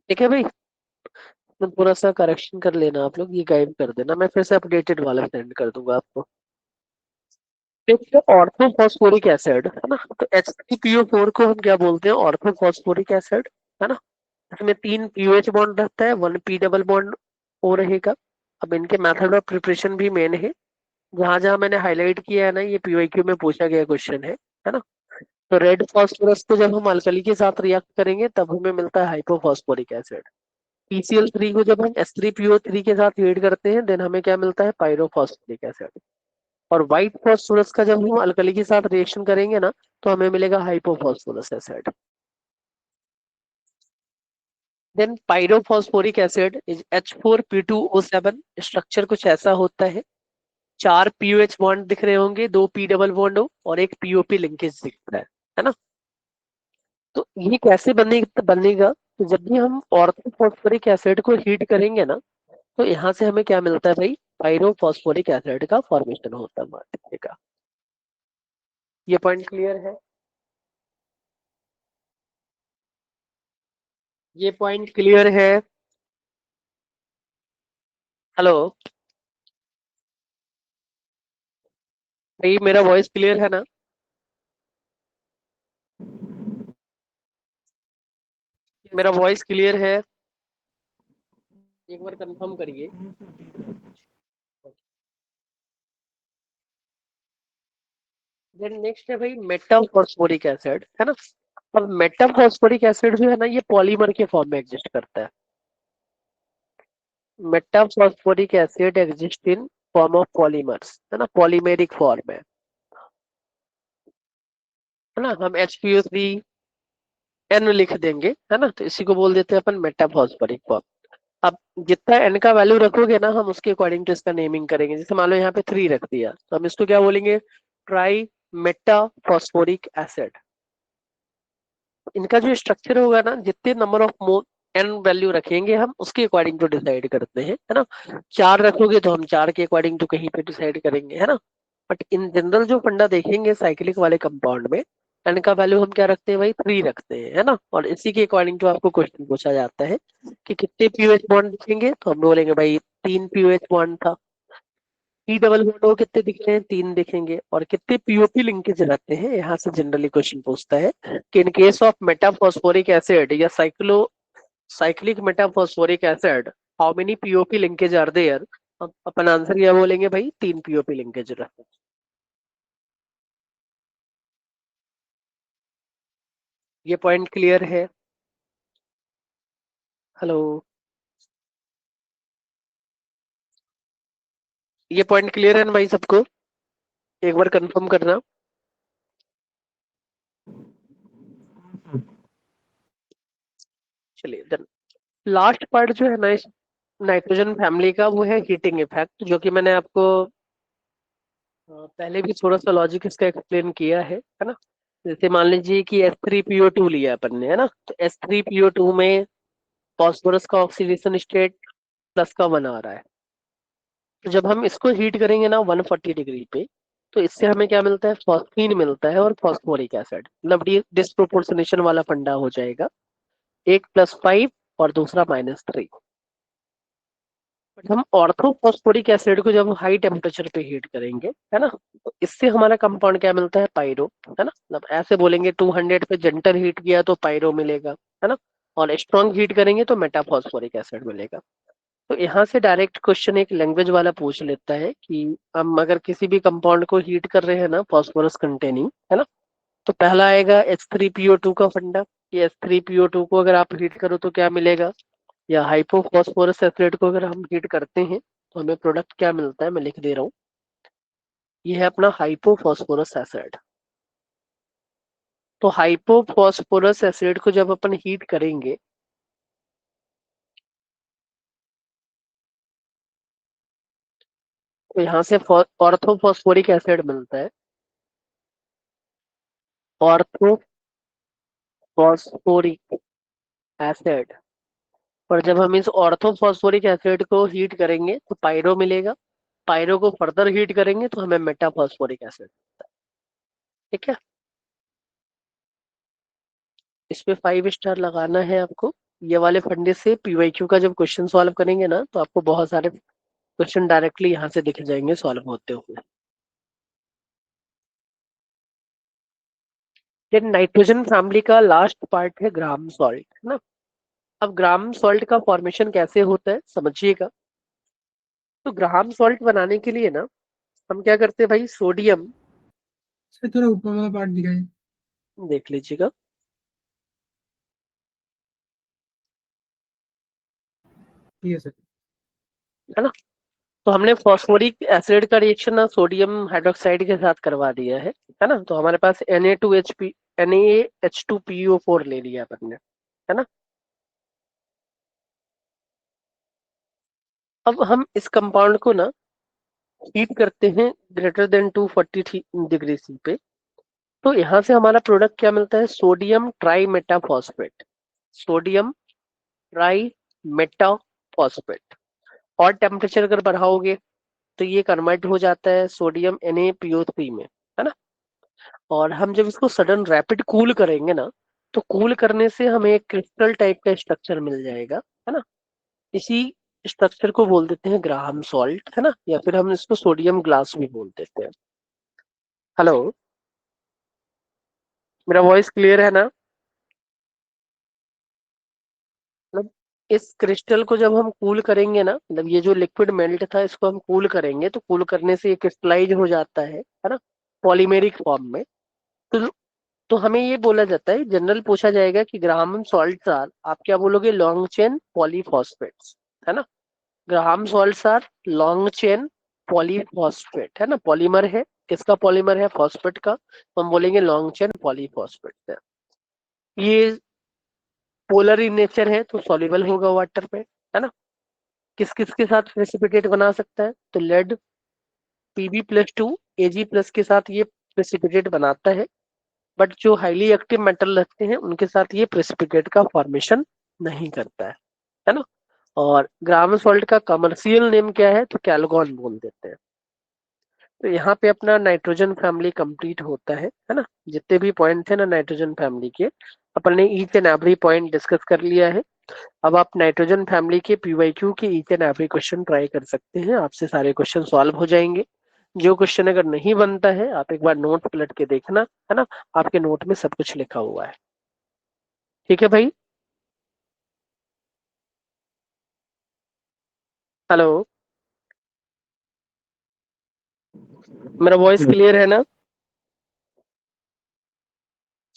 ठीक है भाई, तो थोड़ा सा करेक्शन कर लेना आप लोग, ये गाइड कर देना, मैं फिर से अपडेटेड वाला सेंड कर दूंगा आपको। देखिए ऑर्थोफॉस्फोरिक एसिड, है ना, तो H3PO4 को हम क्या बोलते हैं, ऑर्थोफॉस्फोरिक एसिड, है ना। इसमें 3 पीओएच बॉन्ड रहता है, 1 पी डबल बॉन्ड ओ रहेगा। अब इनके मेथड ऑफ प्रिपरेशन भी मेन है, जहां जहां मैंने हाईलाइट किया है ना, ये पीवाईक्यू में पूछा गया क्वेश्चन है ना। तो रेड फॉस्फोरस को जब हम अल्कली के साथ रिएक्ट करेंगे तब हमें मिलता है हाइपोफॉस्फोरिक एसिड। PCl3 को जब हम H3PO3 के साथ हीट करते हैं देन हमें क्या मिलता है, पायरोफॉस्फोरिक एसिड। और व्हाइट फॉस्फोरस का जब हम अल्कली के साथ रिएक्शन करेंगे ना, तो हमें मिलेगा hypophosphorous acid. Then pyrophosphoric acid is H4P2O7। Structure कुछ ऐसा होता है, 4 पीओएच बॉन्ड दिख रहे होंगे, 2 पी डबल बॉन्ड हो और एक पीओपी लिंकेज दिख रहा है ना। तो ये कैसे बनेगा, तो जब भी हम ऑर्थोफॉस्फोरिक एसिड को हीट करेंगे ना, तो यहाँ से हमें क्या मिलता है भाई, पायरोफॉस्फोरिक एसिड का फॉर्मेशन होता है दिखेगा। ये पॉइंट क्लियर है? ये पॉइंट क्लियर है? हेलो भाई, मेरा वॉइस क्लियर है ना? मेरा वॉइस क्लियर है? एक बार कंफर्म करिए। देन नेक्स्ट है भाई मेटाफॉस्फोरिक एसिड, है ना। अब मेटाफॉस्फोरिक एसिड जो है ना, ये पॉलीमर के फॉर्म में एग्जिस्ट करता है। Metaphosphoric acid exist in form of polymers, है ना, पॉलीमेरिक फॉर्म है ना। हम HPO3 N लिख देंगे, है ना, तो इसी को बोल देते हैं अपन मेटाफॉस्फोरिक फॉर्म। अब जितना N का वैल्यू रखोगे ना, हम उसके अकॉर्डिंग टू इसका नेमिंग करेंगे। जैसे मान लो यहाँ पे 3 रख दिया, तो हम इसको क्या बोलेंगे, ट्राई मेटा फॉस्फोरिक एसिड। इनका जो स्ट्रक्चर होगा ना, जितने number of mole n value रखेंगे हम उसके अकॉर्डिंग टू डिसाइड करते हैं, है ना। 4 रखोगे तो हम 4 के अकॉर्डिंग टू कहीं पे डिसाइड करेंगे, है ना। बट इन जनरल जो फंडा देखेंगे साइक्लिक वाले कंपाउंड में, एन का वैल्यू हम क्या रखते हैं भाई, 3 रखते हैं, है ना। और इसी के अकॉर्डिंग टू आपको क्वेश्चन पूछा जाता है कि कितने पीओएच बॉन्ड दिखेंगे, तो हम बोलेंगे भाई 3 पीओएच बॉन्ड था। पी डबल बॉन्ड को कितने दिख रहे हैं, 3 दिखेंगे। और कितने पीओपी लिंकेज रहते हैं, यहाँ से जनरली क्वेश्चन पूछता है कि in case of metaphosphoric acid या cyclic metaphosphoric acid how many POP linkage are there. अपन आंसर क्या बोलेंगे भाई, 3 पीओपी लिंकेज रहते हैं। ये पॉइंट क्लियर है? हेलो, ये पॉइंट क्लियर है ना भाई सबको? एक बार कंफर्म करना। चलिए देन लास्ट पार्ट जो है ना इस नाइट्रोजन फैमिली का, वो है हीटिंग इफेक्ट, जो कि मैंने आपको पहले भी थोड़ा सा लॉजिक इसका एक्सप्लेन किया है ना। जैसे मान लीजिए कि H3PO2 लिया अपन ने, है ना। तो H3PO2 में फॉस्फोरस का ऑक्सीडेशन स्टेट प्लस का 1 आ रहा है। तो जब हम इसको हीट करेंगे ना 140 डिग्री पे, तो इससे हमें क्या मिलता है, फॉस्फीन मिलता है और फॉस्फोरिक एसिड। मतलब डिस्प्रोपोर्शनेशन वाला फंडा हो जाएगा, एक +5 और दूसरा -3। बट हम ऑर्थोफॉस्फोरिक एसिड को जब हाई टेम्परेचर पे हीट करेंगे, है ना, तो इससे हमारा कंपाउंड क्या मिलता है, पायरो, है ना। मतलब ऐसे बोलेंगे 200 पे जेंटल हीट किया तो पायरो मिलेगा, है ना। और स्ट्रॉन्ग हीट करेंगे तो मेटाफॉस्फोरिक एसिड मिलेगा। तो यहाँ से डायरेक्ट क्वेश्चन एक लैंग्वेज वाला पूछ लेता है कि हम अगर किसी भी कंपाउंड को हीट कर रहे हैं ना फॉस्फोरस कंटेनिंग, है ना, तो पहला आएगा H3PO2 का फंडा कि H3PO2 को अगर आप हीट करो तो क्या मिलेगा, या हाइपोफॉस्फोरस एसिड को अगर हम हीट करते हैं तो हमें प्रोडक्ट क्या मिलता है, मैं लिख दे रहा हूँ। ये है अपना हाइपोफॉस्फोरस एसिड। तो हाइपोफॉस्फोरस एसिड को जब अपन हीट करेंगे, तो यहाँ से ऑर्थोफॉस्फोरिक एसिड मिलता है, ऑर्थोफॉस्फोरिक एसिड। और जब हम इस ऑर्थोफॉस्फोरिक एसिड को हीट करेंगे तो पायरो मिलेगा। पायरो को फर्दर हीट करेंगे तो हमें मेटाफॉस्फोरिक एसिड। ठीक है, इस पे 5 स्टार लगाना है आपको। ये वाले फंडे से पीवाईक्यू का जब क्वेश्चन सॉल्व करेंगे ना, तो आपको बहुत सारे क्वेश्चन डायरेक्टली यहाँ से दिख जाएंगे सॉल्व होते हुए। ये नाइट्रोजन फैमिली का लास्ट पार्ट है ग्राम सॉल्ट, है ना। अब ग्राम सॉल्ट का फॉर्मेशन कैसे होता है समझिएगा। तो ग्राम सॉल्ट बनाने के लिए ना हम क्या करते हैं भाई, सोडियम, सर थोड़ा ऊपर वाला पार्ट दिखाइए। देख लीजिएगा, ठीक है सर। है ना। तो हमने फॉस्फोरिक एसिड का रिएक्शन ना सोडियम हाइड्रोक्साइड के साथ करवा दिया है ना। तो हमारे पास NaH2PO4 ले लिया अपन ने, है ना। अब हम इस कंपाउंड को ना हीट करते हैं ग्रेटर देन 240 डिग्री सी पे। तो यहाँ से हमारा प्रोडक्ट क्या मिलता है, sodium tri metaphosphate. Sodium tri metaphosphate. और टेम्परेचर अगर बढ़ाओगे तो ये कन्वर्ट हो जाता है सोडियम NaPO3 में, है ना। और हम जब इसको सडन रैपिड कूल करेंगे ना, तो कूल करने से हमें एक क्रिस्टल टाइप का स्ट्रक्चर मिल जाएगा, है ना। इसी स्ट्रक्चर को बोल देते हैं ग्राहम सॉल्ट, है ना, या फिर हम इसको सोडियम ग्लास भी बोल देते हैं। हेलो, मेरा वॉइस क्लियर है ना? मतलब इस क्रिस्टल को जब हम कूल करेंगे ना, मतलब ये जो लिक्विड मेल्ट था इसको हम कूल करेंगे तो कूल करने से ये क्रिस्टलाइज हो जाता है ना, पॉलीमेरिक फॉर्म में। तो तो हमें ये बोला जाता है, जनरल पूछा जाएगा कि ग्राहम सॉल्ट्स आर, आप क्या बोलोगे, लॉन्ग चेन पॉलीफॉस्फेट्स, है ना। Graham salts are long chain polyphosphate, है ना। पॉलीमर है, किसका पॉलीमर है, फॉस्फेट का, तो हम बोलेंगे लॉन्ग चेन पॉलीफॉस्फेट है। ये पोलर इन नेचर है तो सॉल्युबल होगा वाटर पे, है ना। किस किस के साथ प्रेसिपिटेट बना सकता है, तो लेड Pb+2 Ag+ के साथ ये प्रेसिपिटेट बनाता है, बट जो हाईली एक्टिव मेटल रखते हैं उनके साथ ये प्रेसिपिटेट का फॉर्मेशन नहीं करता है ना। और ग्राम सॉल्ट का कमर्शियल नेम क्या है, तो कैलगॉन बोल देते हैं। तो यहाँ पे अपना नाइट्रोजन फैमिली कंप्लीट होता है ना। जितने भी पॉइंट थे ना नाइट्रोजन फैमिली के, अपन ने each and every point discuss कर लिया है। अब आप नाइट्रोजन फैमिली के पीवाईक्यू के each and every question try कर सकते हैं, आपसे सारे क्वेश्चन सॉल्व हो जाएंगे। जो क्वेश्चन अगर नहीं बनता है आप एक बार नोट पलट के देखना, है ना, आपके नोट में सब कुछ लिखा हुआ है। ठीक है भाई। हेलो, मेरा वॉइस क्लियर है ना?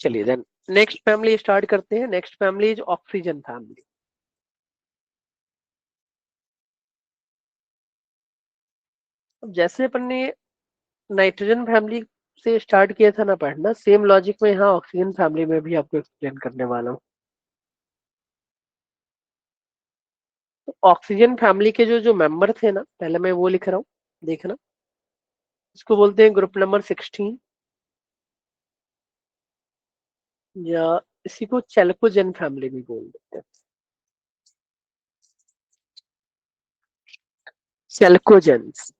चलिए देन नेक्स्ट फैमिली स्टार्ट करते हैं। Next family is oxygen family. अब जैसे अपन ने नाइट्रोजन फैमिली से स्टार्ट किया था ना पढ़ना, सेम लॉजिक में यहाँ ऑक्सीजन फैमिली में भी आपको एक्सप्लेन करने वाला हूँ। तो ऑक्सीजन फैमिली के जो जो मेंबर थे ना, पहले मैं वो लिख रहा हूँ, देखना। इसको बोलते हैं ग्रुप नंबर 16, या इसी को चैल्कोजेन फैमिली भी बोल देते हैं। चैल्कोजेंस।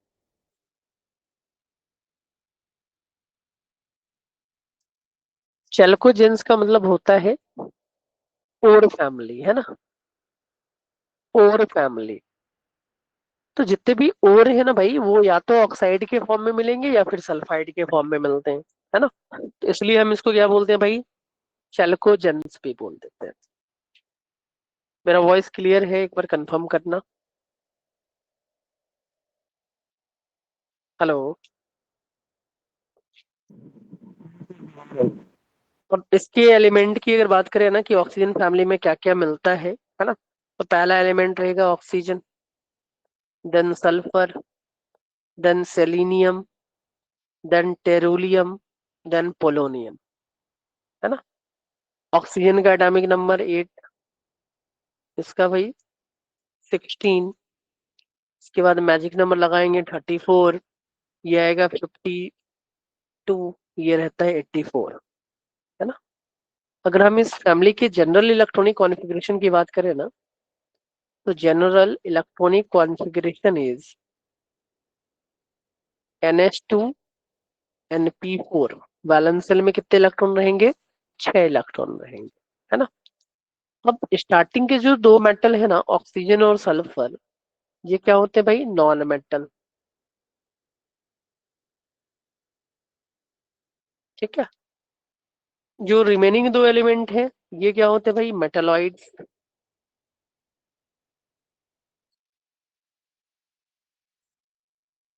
चैल्कोजेंस का मतलब होता है ओर फैमिली, है ना, ओर फैमिली। तो जितने भी ओर है ना भाई, वो या तो ऑक्साइड के फॉर्म में मिलेंगे या फिर सल्फाइड के फॉर्म में मिलते हैं, है ना। तो इसलिए हम इसको क्या बोलते हैं भाई, चैल्कोजेंस भी बोल देते हैं। मेरा वॉइस क्लियर है, एक बार कंफर्म करना। हेलो। और इसके एलिमेंट की अगर बात करें ना कि ऑक्सीजन फैमिली में क्या क्या मिलता है ना, तो पहला एलिमेंट रहेगा oxygen, then sulphur, then selenium, then tellurium, then polonium, है ना। ऑक्सीजन का एटॉमिक नंबर 8, इसका भाई 16। इसके बाद मैजिक नंबर लगाएंगे 34, ये आएगा 52, ये रहता है 84, है ना। अगर हम इस फैमिली के जनरल इलेक्ट्रॉनिक कॉन्फ़िगरेशन की बात करें ना, तो general electronic configuration is NH2 NP4। Valence shell में कितने इलेक्ट्रॉन रहेंगे, 6 इलेक्ट्रॉन रहेंगे, है ना। अब स्टार्टिंग के जो दो मेटल है ना, ऑक्सीजन और सल्फर, ये क्या होते हैं भाई, नॉन मेटल। ठीक है। जो रिमेनिंग दो एलिमेंट है, ये क्या होते हैं भाई, मेटलॉइड्स।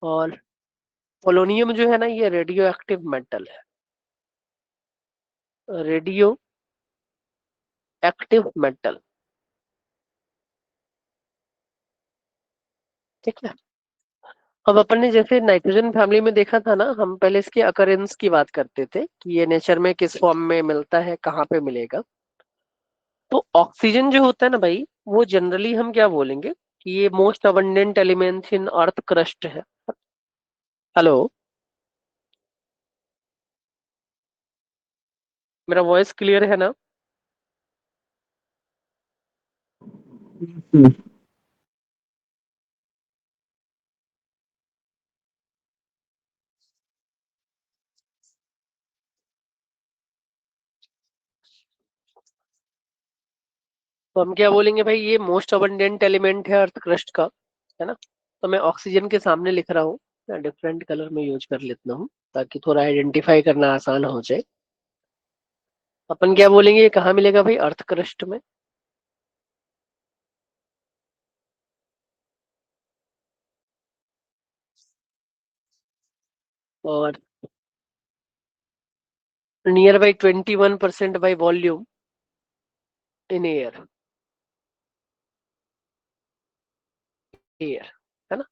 और पोलोनियम जो है ना, ये रेडियो एक्टिव मेटल है, रेडियो एक्टिव मेटल। ठीक है। अब अपन ने जैसे नाइट्रोजन फैमिली में देखा था ना, हम पहले इसके अकरेंस की बात करते थे कि ये नेचर में किस फॉर्म में मिलता है, कहाँ पे मिलेगा। तो ऑक्सीजन जो होता है ना भाई, वो जनरली हम क्या बोलेंगे कि ये most abundant element in earth crust है। हेलो, मेरा वॉइस क्लियर है ना? तो हम क्या बोलेंगे भाई, ये मोस्ट अबंडेंट एलिमेंट है अर्थ क्रस्ट का, है ना। तो मैं ऑक्सीजन के सामने लिख रहा हूँ, डिफरेंट कलर में यूज कर लेता हूँ ताकि थोड़ा आइडेंटिफाई करना आसान हो जाए। अपन क्या बोलेंगे, ये कहाँ मिलेगा भाई, अर्थ क्रस्ट में। और near by 21% by volume in air, air, है ना।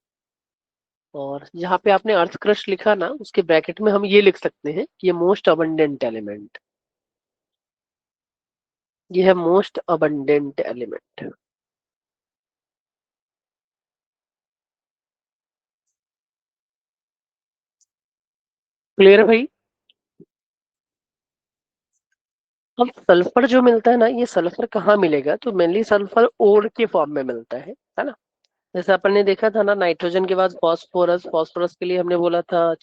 और जहाँ पे आपने अर्थ क्रस्ट लिखा ना, उसके ब्रैकेट में हम ये लिख सकते हैं कि ये मोस्ट अबंडेंट एलिमेंट, ये है मोस्ट अबंडेंट एलिमेंट। क्लियर है भाई? अब सल्फर जो मिलता है ना, ये सल्फर कहाँ मिलेगा, तो मेनली सल्फर ओर के फॉर्म में मिलता है ना। जैसे अपन ने देखा था ना, नाइट्रोजन के बाद फास्फोरस, फास्फोरस के लिए हमने बोला था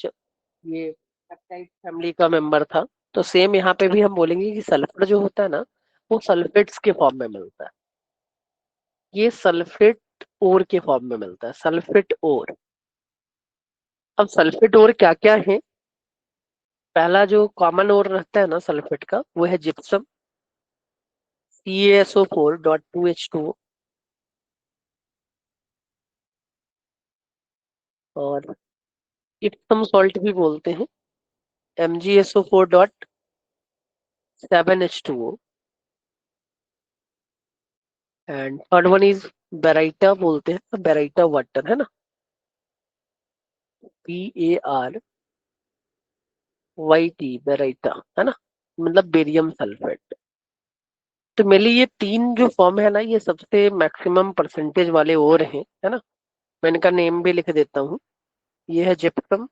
ये पेप्टाइड फैमिली का मेंबर था। तो सेम यहाँ पे भी हम बोलेंगे कि सल्फर जो होता है ना, वो सल्फेट्स के फॉर्म में मिलता है। ये सल्फेट ओर के फॉर्म में मिलता है, सल्फेट ओर। अब सल्फेट ओर क्या क्या है? पहला जो कॉमन ओर रहता है ना सल्फेट का, वो है जिप्सम, CaSO4.2H2O। और इप्सम सॉल्ट भी बोलते हैं, MgSO4.7H2O। And third one is baryta, बोलते हैं बेराइटा वाटर, है ना, BARYT, बेराइटा, है ना, मतलब बेरियम सल्फेट। तो मेनली ये तीन जो फॉर्म है ना, ये सबसे मैक्सिमम परसेंटेज वाले और हैं, है ना। मैं इनका नेम भी लिख देता हूँ। ये है जिप्सम,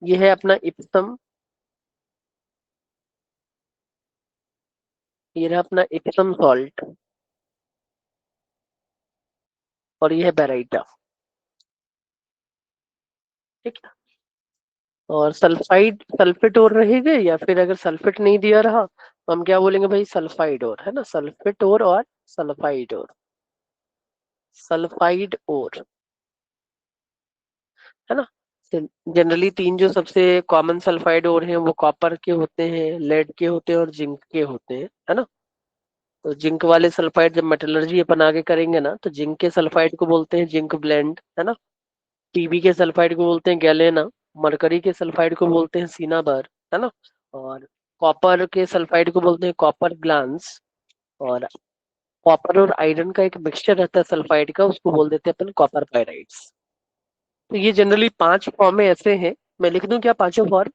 ये है अपना इप्सम, ये रहा अपना इप्सम सॉल्ट, और ये है बेराइटा। ठीक है। और सल्फाइड, सल्फेट और रहेगा, या फिर अगर सल्फेट नहीं दिया रहा तो हम क्या बोलेंगे भाई, सल्फाइड और, है ना, सल्फेट और सल्फाइड और, सल्फाइड और, है ना। जनरली तीन जो सबसे कॉमन सल्फाइड और हैं वो कॉपर के होते हैं, लेड के होते हैं और जिंक के होते हैं, है ना। तो जिंक वाले सल्फाइड जब मेटलर्जी अपन आगे करेंगे ना, तो जिंक के सल्फाइड को बोलते हैं जिंक ब्लेंड, है ना। टीबी के सल्फाइड को बोलते हैं गैलेना, मरकरी के सल्फाइड को बोलते हैं सिनाबर, है ना। और कॉपर के सल्फाइड को बोलते हैं कॉपर ग्लांस। और कॉपर और आयरन का एक मिक्सचर रहता है सल्फाइड का, उसको बोल देते हैं अपन कॉपर पायराइड्स। तो ये जनरली 5 फॉर्म में ऐसे हैं। मैं लिख दूं क्या पांचों फॉर्म?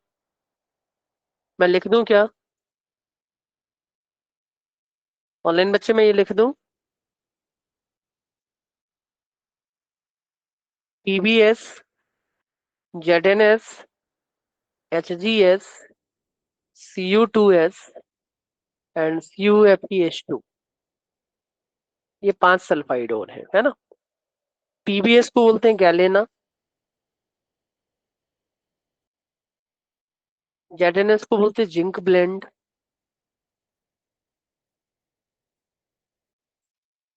मैं लिख दूं क्या ऑनलाइन बच्चे, में ये लिख दूं? PbS, ZnS, HgS, Cu2s and CuFeH2। ये 5 सल्फाइड और है ना। PbS को बोलते हैं गैलेना, ZnS को बोलते हैं जिंक ब्लेंड,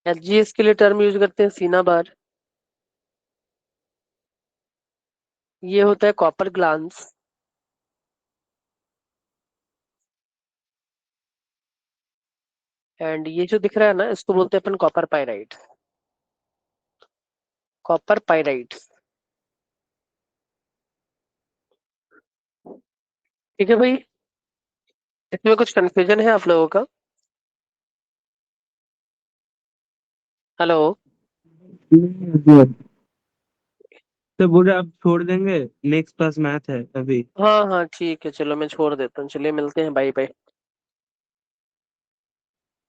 HgS के लिए टर्म यूज करते हैं सीना बार, ये होता है कॉपर ग्लांस, एंड ये जो दिख रहा है ना, इसको बोलते हैं अपन कॉपर पायराइड, कॉपर पायराइड। ठीक है भाई, इसमें कुछ कंफ्यूजन है आप लोगों का? हेलो। तो बोले आप छोड़ देंगे, नेक्स्ट क्लास मैथ है अभी। हाँ हाँ ठीक है, चलो मैं छोड़ देता हूँ, चलिए मिलते हैं, बाय बाय।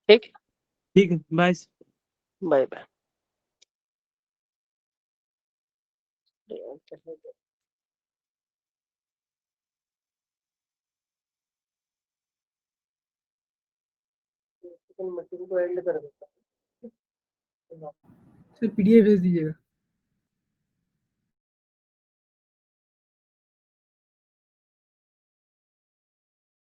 ठीक। ठीक है, बाय। Bye bye. मशीन को एंड कर देता सर PDF भेज दीजिएगा।